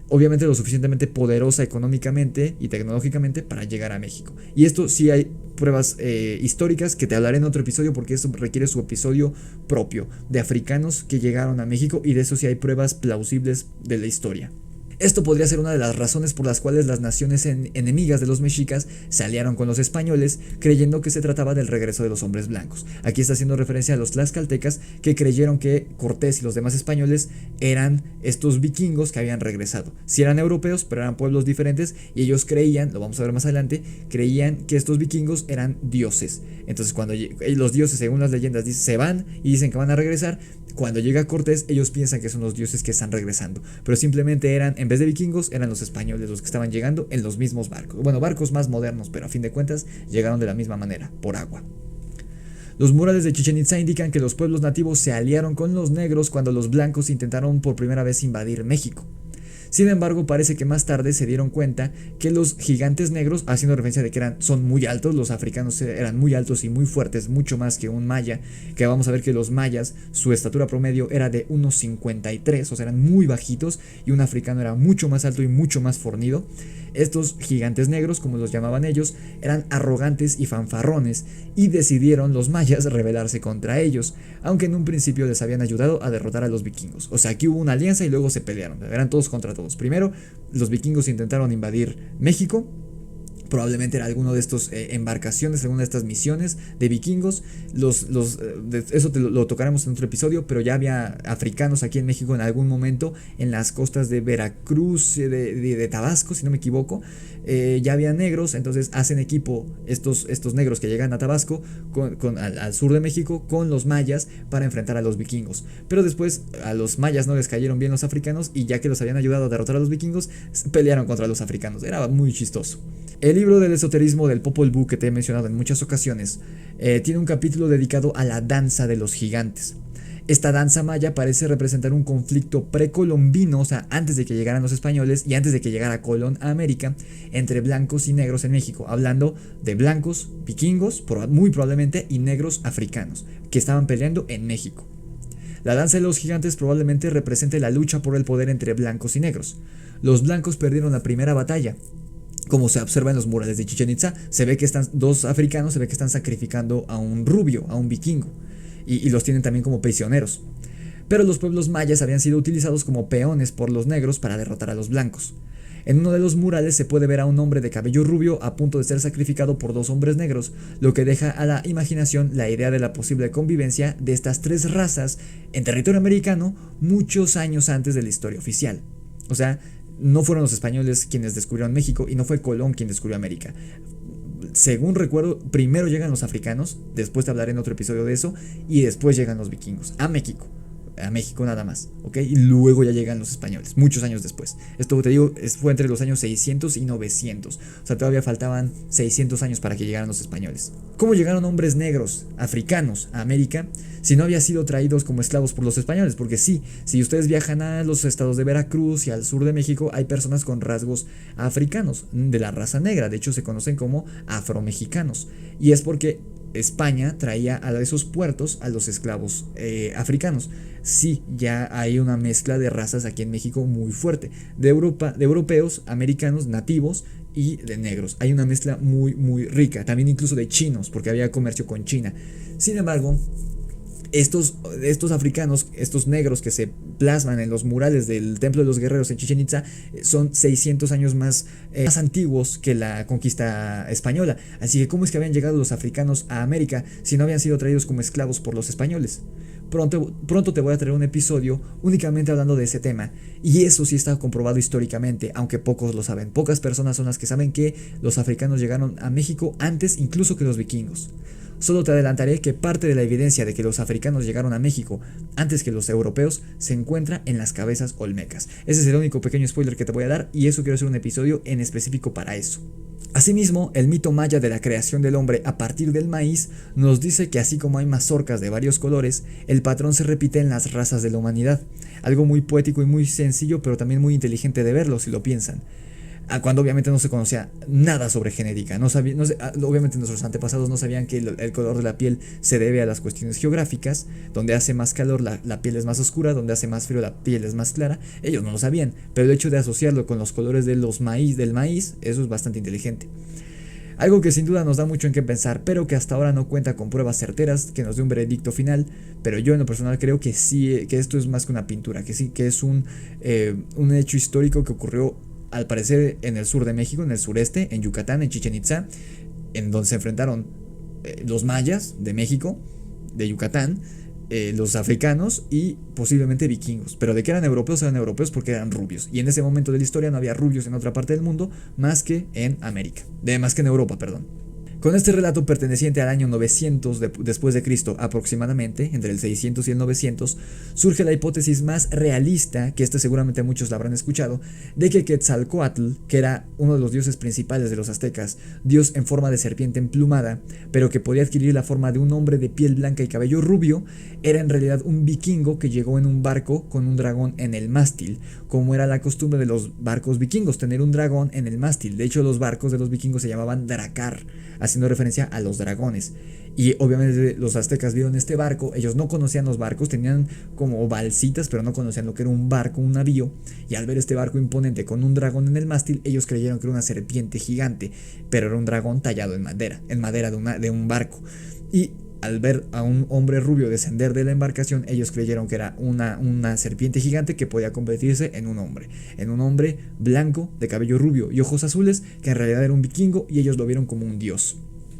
Obviamente lo suficientemente poderosa económicamente y tecnológicamente para llegar a México. Y esto sí hay pruebas históricas que te hablaré en otro episodio, porque esto requiere su episodio propio de africanos que llegaron a México, y de eso sí hay pruebas plausibles de la historia. Esto podría ser una de las razones por las cuales las naciones enemigas de los mexicas se aliaron con los españoles, creyendo que se trataba del regreso de los hombres blancos. Aquí está haciendo referencia a los tlaxcaltecas, que creyeron que Cortés y los demás españoles eran estos vikingos que habían regresado. Sí eran europeos, pero eran pueblos diferentes, y ellos creían, lo vamos a ver más adelante, creían que estos vikingos eran dioses. Entonces cuando los dioses, según las leyendas, se van y dicen que van a regresar, cuando llega Cortés, ellos piensan que son los dioses que están regresando, pero simplemente eran, en vez de vikingos, eran los españoles los que estaban llegando en los mismos barcos. Bueno, barcos más modernos, pero a fin de cuentas llegaron de la misma manera, por agua. Los murales de Chichén Itzá indican que los pueblos nativos se aliaron con los negros cuando los blancos intentaron por primera vez invadir México. Sin embargo, parece que más tarde se dieron cuenta que los gigantes negros, haciendo referencia de que son muy altos, los africanos eran muy altos y muy fuertes, mucho más que un maya, que vamos a ver que los mayas, su estatura promedio era de 1,53, o sea, eran muy bajitos, y un africano era mucho más alto y mucho más fornido. Estos gigantes negros, como los llamaban ellos, eran arrogantes y fanfarrones, y decidieron los mayas rebelarse contra ellos, aunque en un principio les habían ayudado a derrotar a los vikingos. O sea, aquí hubo una alianza y luego se pelearon, eran todos contra todos. Primero, los vikingos intentaron invadir México, Probablemente era alguno de estos embarcaciones, alguna de estas misiones de vikingos. Eso lo tocaremos en otro episodio, pero ya había africanos aquí en México en algún momento, en las costas de Veracruz, de Tabasco, si no me equivoco. Ya había negros, entonces hacen equipo estos negros que llegan a Tabasco al sur de México con los mayas para enfrentar a los vikingos. Pero después a los mayas no les cayeron bien los africanos, y ya que los habían ayudado a derrotar a los vikingos, pelearon contra los africanos. Era muy chistoso. El libro del esoterismo del Popol Vuh, que te he mencionado en muchas ocasiones, tiene un capítulo dedicado a la danza de los gigantes. Esta danza maya parece representar un conflicto precolombino, o sea, antes de que llegaran los españoles y antes de que llegara Colón a América, entre blancos y negros en México, hablando de blancos vikingos, muy probablemente, y negros africanos, que estaban peleando en México. La danza de los gigantes probablemente represente la lucha por el poder entre blancos y negros. Los blancos perdieron la primera batalla. Como se observa en los murales de Chichén Itzá, se ve que están dos africanos, se ve que están sacrificando a un rubio, a un vikingo, y los tienen también como prisioneros. Pero los pueblos mayas habían sido utilizados como peones por los negros para derrotar a los blancos. En uno de los murales se puede ver a un hombre de cabello rubio a punto de ser sacrificado por dos hombres negros, lo que deja a la imaginación la idea de la posible convivencia de estas tres razas en territorio americano muchos años antes de la historia oficial. O sea, no fueron los españoles quienes descubrieron México y no fue Colón quien descubrió América. Según recuerdo, primero llegan los africanos, después te hablaré en otro episodio de eso, y después llegan los vikingos a México nada más, ¿ok? Y luego ya llegan los españoles, muchos años después. Esto te digo, fue entre los años 600 y 900, o sea, todavía faltaban 600 años para que llegaran los españoles. ¿Cómo llegaron hombres negros, africanos, a América, si no habían sido traídos como esclavos por los españoles? Porque sí, si ustedes viajan a los estados de Veracruz y al sur de México, hay personas con rasgos africanos, de la raza negra, de hecho se conocen como afromexicanos, y es porque España traía a esos puertos a los esclavos africanos. Sí, ya hay una mezcla de razas aquí en México muy fuerte, de Europa, de europeos, americanos, nativos y de negros. Hay una mezcla muy rica, también incluso de chinos, porque había comercio con China. Sin embargo, estos africanos, estos negros que se plasman en los murales del Templo de los Guerreros en Chichén Itzá, son 600 años más antiguos que la conquista española. Así que, ¿cómo es que habían llegado los africanos a América si no habían sido traídos como esclavos por los españoles? Pronto te voy a traer un episodio únicamente hablando de ese tema, y eso sí está comprobado históricamente, aunque pocos lo saben. Pocas personas son las que saben que los africanos llegaron a México antes incluso que los vikingos. Solo te adelantaré que parte de la evidencia de que los africanos llegaron a México antes que los europeos se encuentra en las cabezas olmecas. Ese es el único pequeño spoiler que te voy a dar, y eso quiero hacer un episodio en específico para eso. Asimismo, el mito maya de la creación del hombre a partir del maíz nos dice que así como hay mazorcas de varios colores, el patrón se repite en las razas de la humanidad. Algo muy poético y muy sencillo, pero también muy inteligente de verlo si lo piensan. Cuando obviamente no se conocía nada sobre genética, obviamente nuestros antepasados no sabían que el color de la piel se debe a las cuestiones geográficas. Donde hace más calor la piel es más oscura, donde hace más frío la piel es más clara. Ellos no lo sabían, pero el hecho de asociarlo con los colores del maíz, eso es bastante inteligente. Algo que sin duda nos da mucho en qué pensar, pero que hasta ahora no cuenta con pruebas certeras que nos dé un veredicto final. Pero yo en lo personal creo que sí, que esto es más que una pintura, que sí, que es un hecho histórico que ocurrió al parecer en el sur de México, en el sureste, en Yucatán, en Chichén Itzá, en donde se enfrentaron los mayas de México, de Yucatán, los africanos y posiblemente vikingos. Pero de que eran europeos porque eran rubios. Y en ese momento de la historia no había rubios en otra parte del mundo más que en América, más que en Europa, perdón. Con este relato perteneciente al año 900 después de Cristo aproximadamente, entre el 600 y el 900, surge la hipótesis más realista, que seguramente muchos la habrán escuchado, de que Quetzalcóatl, que era uno de los dioses principales de los aztecas, dios en forma de serpiente emplumada, pero que podía adquirir la forma de un hombre de piel blanca y cabello rubio, era en realidad un vikingo que llegó en un barco con un dragón en el mástil, como era la costumbre de los barcos vikingos, tener un dragón en el mástil. De hecho, los barcos de los vikingos se llamaban dracar, haciendo referencia a los dragones. Y obviamente los aztecas vieron este barco, ellos no conocían los barcos, tenían como balsitas, pero no conocían lo que era un barco, un navío, y al ver este barco imponente con un dragón en el mástil, ellos creyeron que era una serpiente gigante, pero era un dragón tallado en madera de un barco. Y al ver a un hombre rubio descender de la embarcación, ellos creyeron que era una serpiente gigante que podía convertirse en un hombre blanco, de cabello rubio y ojos azules, que en realidad era un vikingo, y ellos lo vieron como un dios.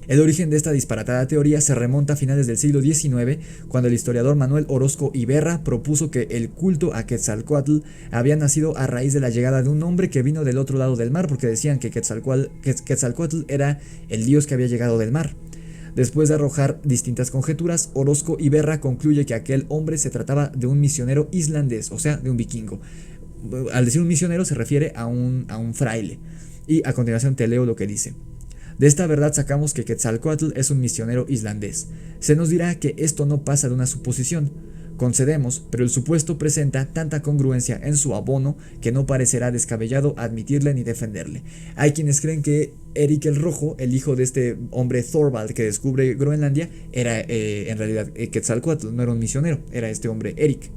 El origen de esta disparatada teoría se remonta a finales del siglo XIX, cuando el historiador Manuel Orozco Iberra propuso que el culto a Quetzalcóatl había nacido a raíz de la llegada de un hombre que vino del otro lado del mar, porque decían que Quetzalcóatl era el dios que había llegado del mar. Después de arrojar distintas conjeturas, Orozco Iberra concluye que aquel hombre se trataba de un misionero islandés, o sea, de un vikingo. Al decir un misionero se refiere a un fraile. Y a continuación te leo lo que dice. De esta verdad sacamos que Quetzalcóatl es un misionero islandés. Se nos dirá que esto no pasa de una suposición. Concedemos, pero el supuesto presenta tanta congruencia en su abono que no parecerá descabellado admitirle ni defenderle. Hay quienes creen que Eric el Rojo, el hijo de este hombre Thorvald que descubre Groenlandia, era en realidad Quetzalcóatl, no era un misionero, era este hombre Eric.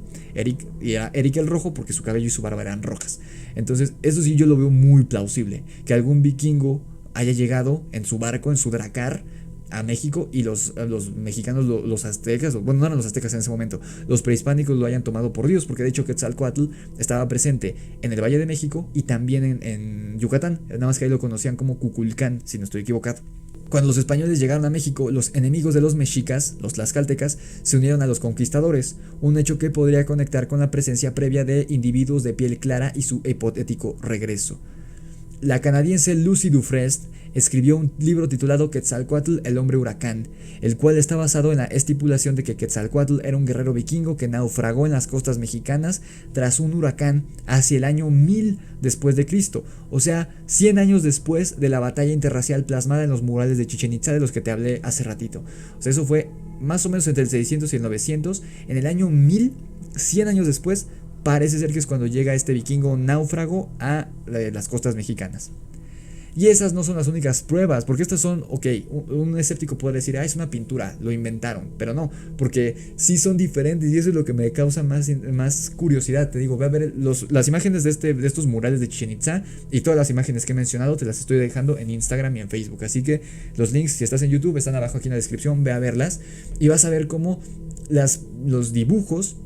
Y era Eric el Rojo porque su cabello y su barba eran rojas. Entonces, eso sí yo lo veo muy plausible, que algún vikingo haya llegado en su barco, en su dracar, a México, y los mexicanos, los aztecas, bueno, no eran los aztecas en ese momento, los prehispánicos lo hayan tomado por Dios, porque de hecho Quetzalcóatl estaba presente en el Valle de México y también en Yucatán, nada más que ahí lo conocían como Cuculcán, si no estoy equivocado. Cuando los españoles llegaron a México, los enemigos de los mexicas, los tlaxcaltecas, se unieron a los conquistadores, un hecho que podría conectar con la presencia previa de individuos de piel clara y su hipotético regreso. La canadiense Lucy Dufresne escribió un libro titulado Quetzalcóatl, el hombre huracán, el cual está basado en la estipulación de que Quetzalcóatl era un guerrero vikingo que naufragó en las costas mexicanas tras un huracán hacia el año 1000 después de Cristo, o sea, 100 años después de la batalla interracial plasmada en los murales de Chichén Itzá de los que te hablé hace ratito. O sea, eso fue más o menos entre el 600 y el 900, en el año 1000, 100 años después. Parece ser que es cuando llega este vikingo náufrago a las costas mexicanas. Y esas no son las únicas pruebas, porque estas son, ok, un escéptico puede decir, es una pintura, lo inventaron, pero no, porque sí son diferentes y eso es lo que me causa más curiosidad. Te digo, ve a ver las imágenes de estos murales de Chichén Itzá y todas las imágenes que he mencionado te las estoy dejando en Instagram y en Facebook, así que los links, si estás en YouTube, están abajo aquí en la descripción, ve a verlas y vas a ver cómo los dibujos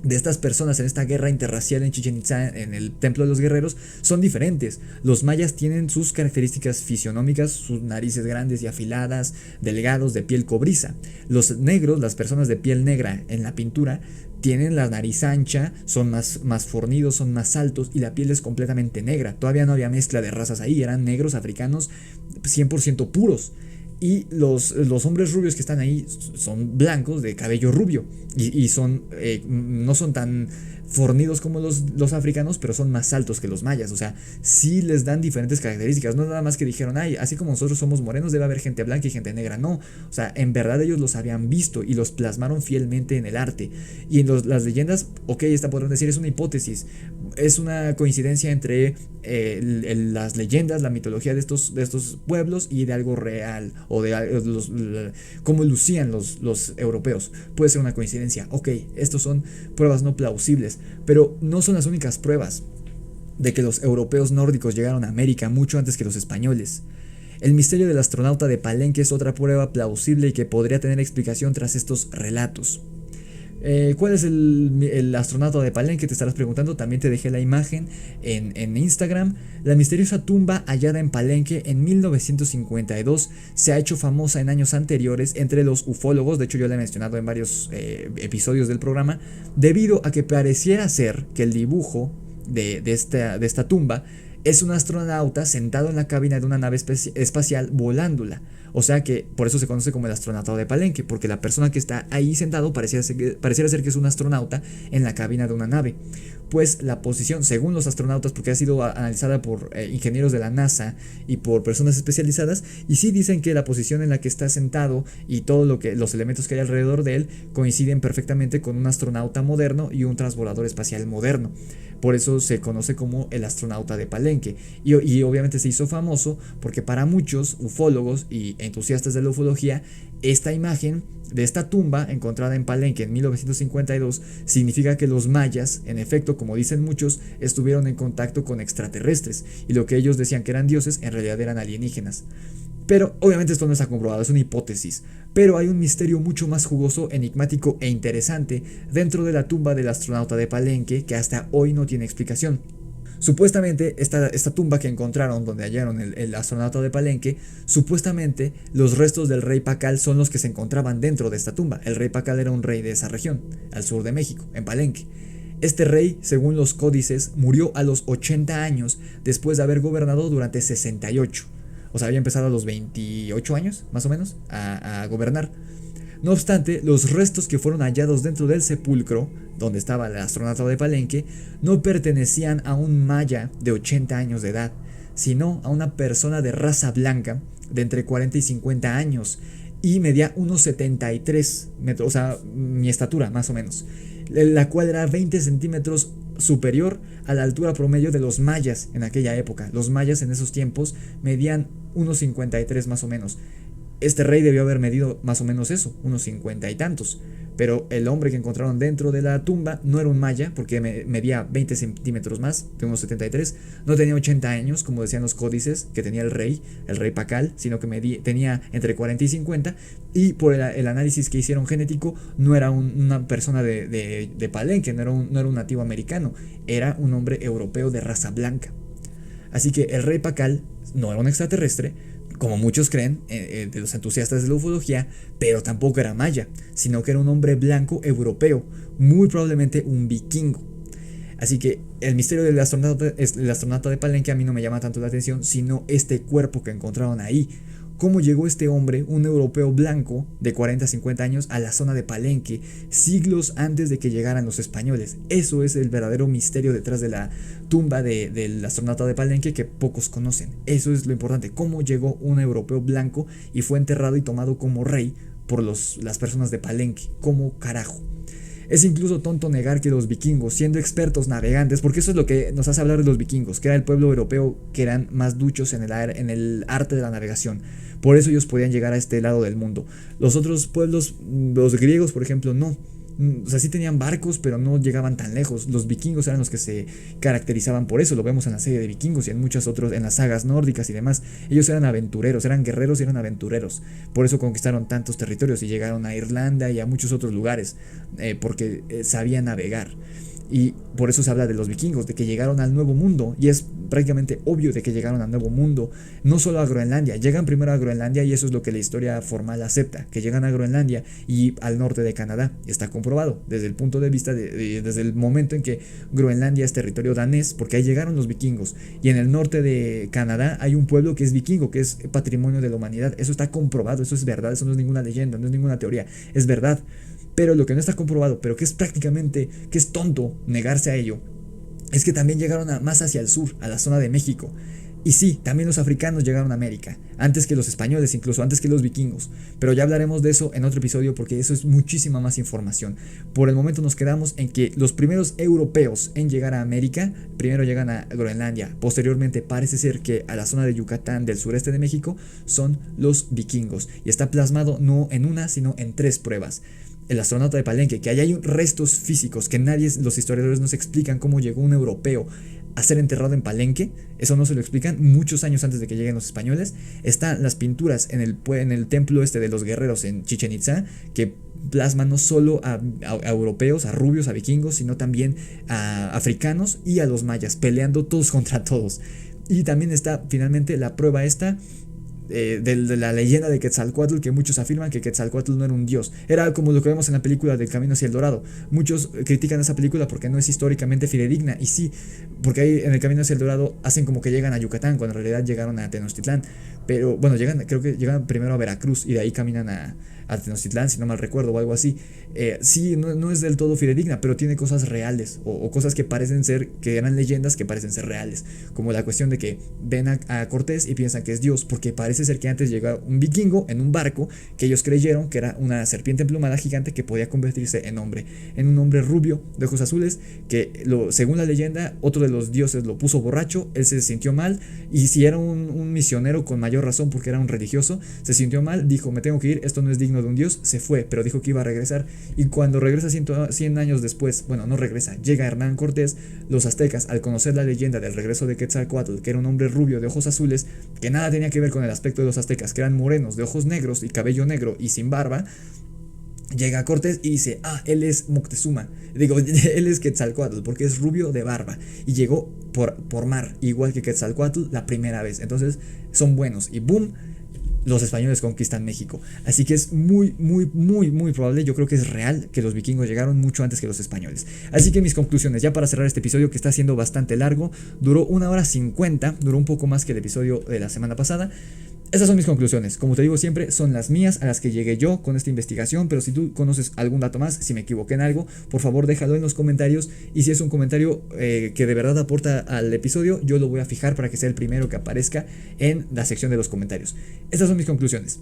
de estas personas en esta guerra interracial en Chichén Itzá, en el Templo de los Guerreros, son diferentes. Los mayas tienen sus características fisionómicas, sus narices grandes y afiladas, delgados, de piel cobriza. Los negros, las personas de piel negra en la pintura, tienen la nariz ancha, son más fornidos, son más altos y la piel es completamente negra. Todavía no había mezcla de razas ahí, eran negros africanos 100% puros. Y los hombres rubios que están ahí son blancos de cabello rubio y no son tan fornidos como los africanos, pero son más altos que los mayas. O sea, sí les dan diferentes características. No nada más que dijeron, así como nosotros somos morenos, debe haber gente blanca y gente negra. No, o sea, en verdad ellos los habían visto y los plasmaron fielmente en el arte. Y en las leyendas, ok, esta podrán decir, es una hipótesis, es una coincidencia entre las leyendas, la mitología de estos pueblos y de algo real, o de cómo lucían los europeos. Puede ser una coincidencia, ok, estos son pruebas no plausibles, pero no son las únicas pruebas de que los europeos nórdicos llegaron a América mucho antes que los españoles. El misterio del astronauta de Palenque es otra prueba plausible y que podría tener explicación tras estos relatos. ¿Cuál es el astronauta de Palenque? Te estarás preguntando. También te dejé la imagen en Instagram. La misteriosa tumba hallada en Palenque en 1952 se ha hecho famosa en años anteriores entre los ufólogos. De hecho, yo la he mencionado en varios episodios del programa, debido a que pareciera ser que el dibujo de esta tumba es un astronauta sentado en la cabina de una nave espacial volándola. O sea que por eso se conoce como el astronauta de Palenque, porque la persona que está ahí sentado pareciera ser que es un astronauta en la cabina de una nave. Pues la posición, según los astronautas, porque ha sido analizada por ingenieros de la NASA y por personas especializadas, y sí dicen que la posición en la que está sentado y todos los elementos que hay alrededor de él coinciden perfectamente con un astronauta moderno y un transbordador espacial moderno. Por eso se conoce como el astronauta de Palenque. Y obviamente se hizo famoso porque para muchos ufólogos y entusiastas de la ufología, esta imagen de esta tumba encontrada en Palenque en 1952 significa que los mayas, en efecto, como dicen muchos, estuvieron en contacto con extraterrestres y lo que ellos decían que eran dioses en realidad eran alienígenas. Pero obviamente esto no está comprobado, es una hipótesis. Pero hay un misterio mucho más jugoso, enigmático e interesante dentro de la tumba del astronauta de Palenque que hasta hoy no tiene explicación. Supuestamente esta tumba que encontraron donde hallaron el astronauta de Palenque, supuestamente los restos del rey Pacal son los que se encontraban dentro de esta tumba. El rey Pacal era un rey de esa región, al sur de México, en Palenque. Este rey, según los códices, murió a los 80 años después de haber gobernado durante 68. O sea, había empezado a los 28 años, más o menos, a gobernar. No obstante, los restos que fueron hallados dentro del sepulcro, donde estaba el astronauta de Palenque, no pertenecían a un maya de 80 años de edad, sino a una persona de raza blanca de entre 40 y 50 años y medía unos 73 metros, o sea, mi estatura más o menos, la cual era 20 centímetros superior a la altura promedio de los mayas en aquella época. Los mayas en esos tiempos medían unos 53 más o menos. Este rey debió haber medido más o menos eso, unos 50 y tantos. Pero el hombre que encontraron dentro de la tumba no era un maya, porque medía 20 centímetros más, de unos 73. No tenía 80 años, como decían los códices, que tenía el rey Pacal, sino que tenía entre 40 y 50. Y por el análisis que hicieron genético, no era una persona de Palenque, no era un nativo americano, era un hombre europeo de raza blanca. Así que el rey Pacal no era un extraterrestre, como muchos creen, de los entusiastas de la ufología, pero tampoco era maya, sino que era un hombre blanco europeo, muy probablemente un vikingo. Así que el misterio del astronauta de Palenque a mí no me llama tanto la atención, sino este cuerpo que encontraron ahí. ¿Cómo llegó este hombre, un europeo blanco de 40 a 50 años, a la zona de Palenque siglos antes de que llegaran los españoles? Eso es el verdadero misterio detrás de la tumba del astronauta de Palenque que pocos conocen. Eso es lo importante, cómo llegó un europeo blanco y fue enterrado y tomado como rey por las personas de Palenque. ¿Cómo carajo? Es incluso tonto negar que los vikingos, siendo expertos navegantes, porque eso es lo que nos hace hablar de los vikingos, que era el pueblo europeo que eran más duchos en el arte de la navegación. Por eso ellos podían llegar a este lado del mundo. Los otros pueblos, los griegos, por ejemplo, no. O sea, sí tenían barcos, pero no llegaban tan lejos. Los vikingos eran los que se caracterizaban por eso. Lo vemos en la serie de vikingos y en muchas otras, en las sagas nórdicas y demás. Ellos eran aventureros, eran guerreros y eran aventureros. Por eso conquistaron tantos territorios y llegaron a Irlanda y a muchos otros lugares, porque sabían navegar. Y por eso se habla de los vikingos, de que llegaron al Nuevo Mundo. Y es prácticamente obvio de que llegaron al Nuevo Mundo. No solo a Groenlandia, llegan primero a Groenlandia y eso es lo que la historia formal acepta. Que llegan a Groenlandia y al norte de Canadá. Está comprobado desde el punto de vista desde el momento en que Groenlandia es territorio danés, porque ahí llegaron los vikingos. Y en el norte de Canadá hay un pueblo que es vikingo, que es patrimonio de la humanidad. Eso está comprobado, eso es verdad, eso no es ninguna leyenda, no es ninguna teoría, es verdad. Pero lo que no está comprobado, pero que es prácticamente, que es tonto negarse a ello, es que también llegaron más hacia el sur, a la zona de México. Y sí, también los africanos llegaron a América, antes que los españoles, incluso antes que los vikingos. Pero ya hablaremos de eso en otro episodio porque eso es muchísima más información. Por el momento nos quedamos en que los primeros europeos en llegar a América, primero llegan a Groenlandia, posteriormente parece ser que a la zona de Yucatán del sureste de México son los vikingos. Y está plasmado no en una, sino en 3 pruebas. El astronauta de Palenque, que allá hay restos físicos que los historiadores no se explican cómo llegó un europeo a ser enterrado en Palenque, eso no se lo explican muchos años antes de que lleguen los españoles. Están las pinturas en el templo de los guerreros en Chichén Itzá, que plasman no solo a europeos, a rubios, a vikingos, sino también a africanos y a los mayas, peleando todos contra todos. Y también está finalmente la prueba de la leyenda de Quetzalcóatl, que muchos afirman que Quetzalcóatl no era un dios, era como lo que vemos en la película del Camino hacia el Dorado. Muchos critican esa película porque no es históricamente fidedigna, y sí, porque ahí en el Camino hacia el Dorado hacen como que llegan a Yucatán, cuando en realidad llegaron a Tenochtitlán. Pero bueno, creo que llegan primero a Veracruz y de ahí caminan a Tenochtitlán, si no mal recuerdo, o algo así. Sí, no es del todo fidedigna, pero tiene cosas reales, o cosas que parecen ser, que eran leyendas que parecen ser reales, como la cuestión de que ven a Cortés y piensan que es Dios, porque parece ser que antes llegó un vikingo en un barco que ellos creyeron que era una serpiente emplumada gigante que podía convertirse en un hombre rubio de ojos azules, que según la leyenda otro de los dioses lo puso borracho, él se sintió mal, y si era un misionero con mayor razón porque era un religioso, se sintió mal, dijo: me tengo que ir, esto no es digno digno de un dios, se fue, pero dijo que iba a regresar. Y cuando regresa 100 años después, bueno, no regresa, llega Hernán Cortés, los aztecas, al conocer la leyenda del regreso de Quetzalcóatl, que era un hombre rubio de ojos azules, que nada tenía que ver con el aspecto de los aztecas, que eran morenos, de ojos negros y cabello negro y sin barba, llega Cortés y dice, él es Moctezuma, digo, él es Quetzalcóatl, porque es rubio de barba, y llegó por mar, igual que Quetzalcóatl la primera vez, entonces son buenos, y boom, los españoles conquistan México. Así que es muy, muy, muy, muy probable, yo creo que es real, que los vikingos llegaron mucho antes que los españoles. Así que mis conclusiones, ya para cerrar este episodio que está siendo bastante largo, duró 1 hora 50, duró un poco más que el episodio de la semana pasada. Esas son mis conclusiones, como te digo siempre, son las mías a las que llegué yo con esta investigación, pero si tú conoces algún dato más, si me equivoqué en algo, por favor déjalo en los comentarios, y si es un comentario que de verdad aporta al episodio, yo lo voy a fijar para que sea el primero que aparezca en la sección de los comentarios. Estas son mis conclusiones.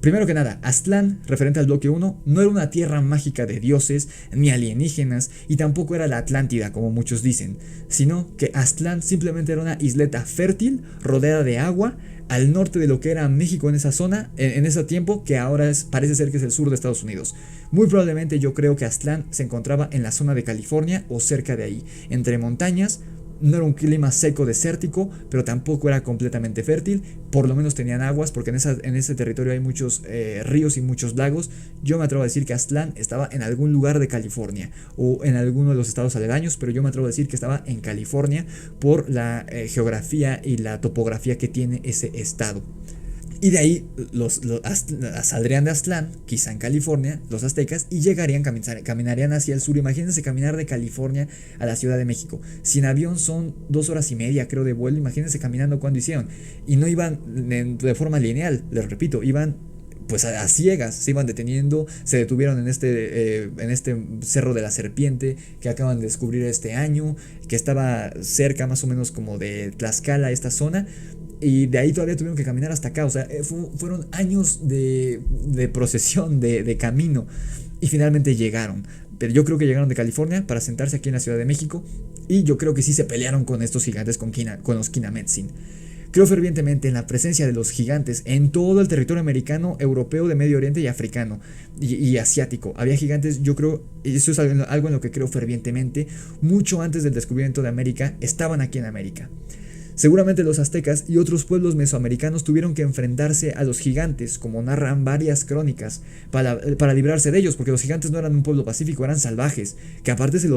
Primero que nada, Aztlán, referente al bloque 1, no era una tierra mágica de dioses ni alienígenas y tampoco era la Atlántida como muchos dicen, sino que Aztlán simplemente era una isleta fértil rodeada de agua al norte de lo que era México en esa zona, en ese tiempo que ahora parece ser que es el sur de Estados Unidos. Muy probablemente yo creo que Aztlán se encontraba en la zona de California o cerca de ahí, entre montañas. No era un clima seco desértico, pero tampoco era completamente fértil. Por lo menos tenían aguas, porque en ese territorio hay muchos ríos y muchos lagos. Yo me atrevo a decir que Aztlán estaba en algún lugar de California o en alguno de los estados aledaños, pero yo me atrevo a decir que estaba en California por la geografía y la topografía que tiene ese estado. Y de ahí saldrían de Aztlán, quizá en California, los aztecas, y caminarían hacia el sur. Imagínense caminar de California a la Ciudad de México. Sin avión son 2 horas y media, creo, de vuelo. Imagínense caminando cuando hicieron. Y no iban de forma lineal, les repito, iban pues a ciegas, se iban deteniendo, se detuvieron en este Cerro de la Serpiente que acaban de descubrir este año, que estaba cerca más o menos como de Tlaxcala, esta zona. Y de ahí todavía tuvieron que caminar hasta acá. O sea, fueron años de procesión, de camino. Y finalmente llegaron. Pero yo creo que llegaron de California para sentarse aquí en la Ciudad de México. Y yo creo que sí se pelearon con estos gigantes, con los Kinametsin. Creo fervientemente en la presencia de los gigantes en todo el territorio americano, europeo, de Medio Oriente y africano y asiático. Había gigantes, yo creo, eso es algo en lo que creo fervientemente. Mucho antes del descubrimiento de América, estaban aquí en América. Seguramente los aztecas y otros pueblos mesoamericanos tuvieron que enfrentarse a los gigantes, como narran varias crónicas, para librarse de ellos, porque los gigantes no eran un pueblo pacífico, eran salvajes, que aparte se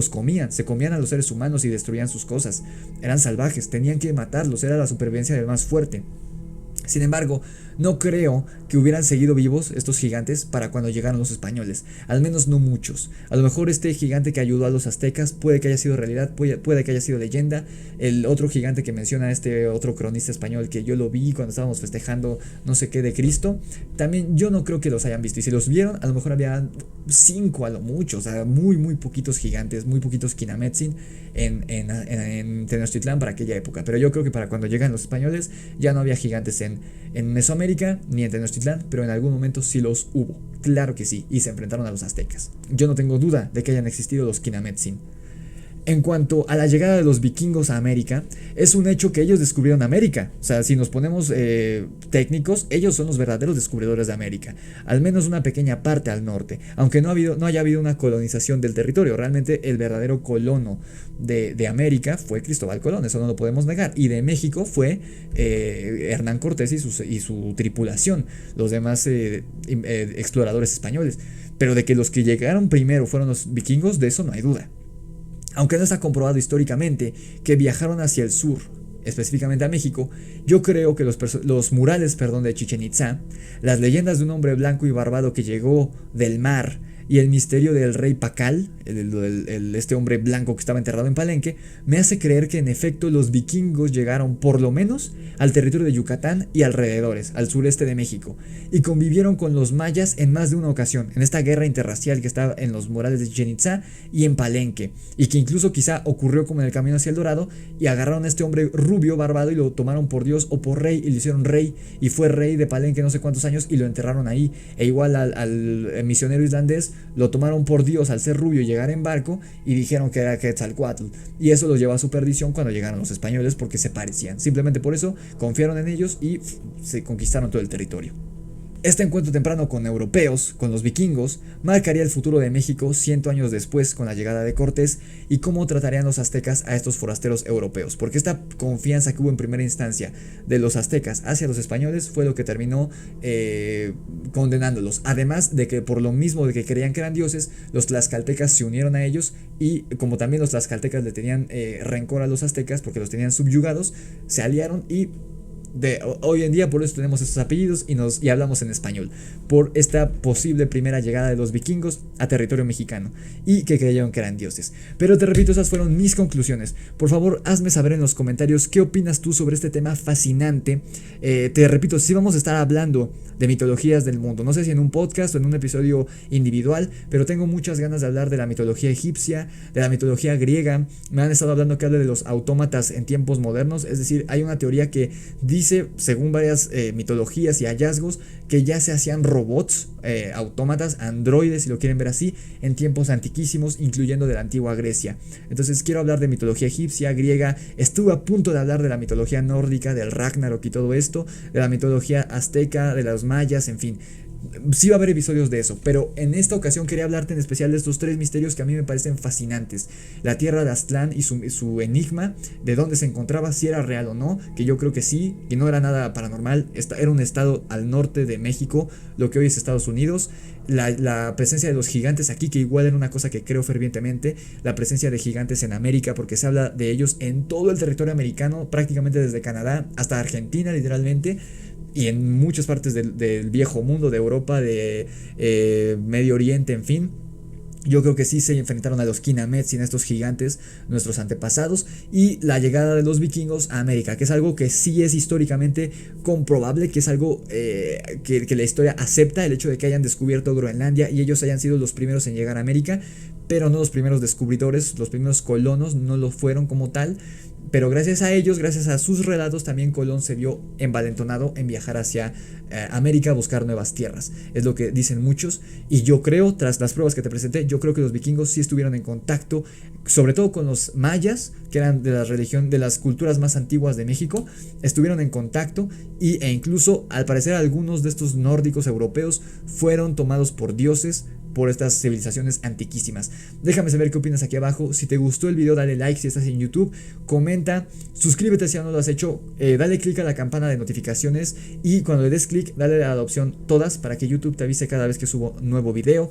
comían a los seres humanos y destruían sus cosas. Eran salvajes, tenían que matarlos, era la supervivencia del más fuerte. Sin embargo, no creo que hubieran seguido vivos estos gigantes para cuando llegaron los españoles, al menos no muchos. A lo mejor este gigante que ayudó a los aztecas puede que haya sido realidad, puede que haya sido leyenda. El otro gigante que menciona este otro cronista español, que yo lo vi cuando estábamos festejando no sé qué de Cristo, también yo no creo que los hayan visto, y si los vieron a lo mejor había 5 a lo mucho, o sea, muy muy poquitos gigantes, muy poquitos Kinametsin en Tenochtitlán para aquella época. Pero yo creo que para cuando llegan los españoles ya no había gigantes en Mesoamérica ni en Tenochtitlán, pero en algún momento sí los hubo, claro que sí, y se enfrentaron a los aztecas. Yo no tengo duda de que hayan existido los Kinametsin. En cuanto a la llegada de los vikingos a América, es un hecho que ellos descubrieron América. O sea, si nos ponemos técnicos, ellos son los verdaderos descubridores de América. Al menos una pequeña parte al norte. Aunque no haya habido una colonización del territorio. Realmente el verdadero colono de América fue Cristóbal Colón, eso no lo podemos negar. Y de México fue Hernán Cortés y su tripulación, los demás exploradores españoles. Pero de que los que llegaron primero fueron los vikingos, de eso no hay duda. Aunque no está comprobado históricamente que viajaron hacia el sur, específicamente a México, yo creo que los murales de Chichén Itzá, las leyendas de un hombre blanco y barbado que llegó del mar y el misterio del rey Pacal, este hombre blanco que estaba enterrado en Palenque, me hace creer que en efecto los vikingos llegaron por lo menos al territorio de Yucatán y alrededores, al sureste de México, y convivieron con los mayas en más de una ocasión, en esta guerra interracial que estaba en los murales de Chichén Itzá y en Palenque, y que incluso quizá ocurrió como en el camino hacia el Dorado, y agarraron a este hombre rubio, barbado, y lo tomaron por dios o por rey, y lo hicieron rey, y fue rey de Palenque no sé cuántos años, y lo enterraron ahí. E igual al misionero islandés lo tomaron por dios al ser rubio y llegar en barco, y dijeron que era Quetzalcóatl, y eso los llevó a su perdición cuando llegaron los españoles, porque se parecían. Simplemente por eso confiaron en ellos y se conquistaron todo el territorio. Este encuentro temprano con europeos, con los vikingos, marcaría el futuro de México 100 años después con la llegada de Cortés y cómo tratarían los aztecas a estos forasteros europeos, porque esta confianza que hubo en primera instancia de los aztecas hacia los españoles fue lo que terminó condenándolos, además de que por lo mismo de que creían que eran dioses, los tlaxcaltecas se unieron a ellos y como también los tlaxcaltecas le tenían rencor a los aztecas porque los tenían subyugados, se aliaron y hoy en día por eso tenemos estos apellidos y hablamos en español, por esta posible primera llegada de los vikingos a territorio mexicano y que creyeron que eran dioses. Pero te repito, esas fueron mis conclusiones. Por favor, hazme saber en los comentarios qué opinas tú sobre este tema fascinante. Te repito, sí vamos a estar hablando de mitologías del mundo, no sé si en un podcast o en un episodio individual, pero tengo muchas ganas de hablar de la mitología egipcia, de la mitología griega. Me han estado hablando que hable de los autómatas en tiempos modernos, es decir, hay una teoría que dice, según varias mitologías y hallazgos, que ya se hacían robots, autómatas, androides, si lo quieren ver así, en tiempos antiquísimos, incluyendo de la antigua Grecia. Entonces quiero hablar de mitología egipcia, griega, estuve a punto de hablar de la mitología nórdica, del Ragnarok y todo esto, de la mitología azteca, de los mayas, en fin. Sí va a haber episodios de eso, pero en esta ocasión quería hablarte en especial de estos tres misterios que a mí me parecen fascinantes. La tierra de Aztlán y su enigma, de dónde se encontraba, si era real o no, que yo creo que sí, que no era nada paranormal, era un estado al norte de México, lo que hoy es Estados Unidos. La presencia de los gigantes aquí, que igual era una cosa que creo fervientemente, la presencia de gigantes en América, porque se habla de ellos en todo el territorio americano, prácticamente desde Canadá hasta Argentina literalmente, y en muchas partes del viejo mundo, de Europa, de Medio Oriente, en fin. Yo creo que sí se enfrentaron a los Kinamets y a estos gigantes, nuestros antepasados, y la llegada de los vikingos a América, que es algo que sí es históricamente comprobable, que es algo que la historia acepta, el hecho de que hayan descubierto Groenlandia y ellos hayan sido los primeros en llegar a América, pero no los primeros descubridores, los primeros colonos no lo fueron como tal. Pero gracias a ellos, gracias a sus relatos, también Colón se vio envalentonado en viajar hacia América a buscar nuevas tierras. Es lo que dicen muchos. Y yo creo, tras las pruebas que te presenté, yo creo que los vikingos sí estuvieron en contacto, sobre todo con los mayas, que eran de la religión, de las culturas más antiguas de México. Estuvieron en contacto e incluso, al parecer, algunos de estos nórdicos europeos fueron tomados por dioses, por estas civilizaciones antiquísimas. Déjame saber qué opinas aquí abajo. Si te gustó el video, dale like si estás en YouTube, comenta, suscríbete si aún no lo has hecho, dale click a la campana de notificaciones y cuando le des click dale a la opción todas para que YouTube te avise cada vez que subo nuevo video.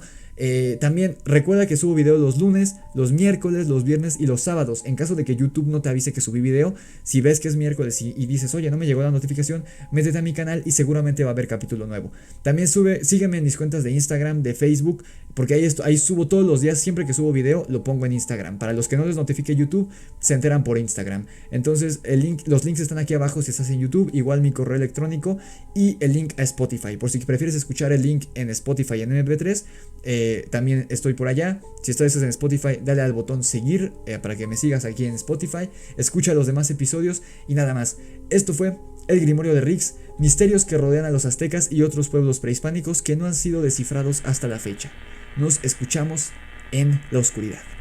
También recuerda que subo video los lunes, los miércoles, los viernes y los sábados. En caso de que YouTube no te avise que subí video, si ves que es miércoles y dices, oye, no me llegó la notificación, métete a mi canal y seguramente va a haber capítulo nuevo. También sígueme en mis cuentas de Instagram, de Facebook, porque ahí subo todos los días. Siempre que subo video lo pongo en Instagram. Para los que no les notifique YouTube, se enteran por Instagram. Entonces los links están aquí abajo si estás en YouTube, igual mi correo electrónico y el link a Spotify, por si prefieres escuchar el link en Spotify en MP3. También estoy por allá. Si estás en Spotify, dale al botón seguir para que me sigas aquí en Spotify. Escucha los demás episodios y nada más. Esto fue el Grimorio de Rix, misterios que rodean a los aztecas y otros pueblos prehispánicos que no han sido descifrados hasta la fecha. Nos escuchamos en la oscuridad.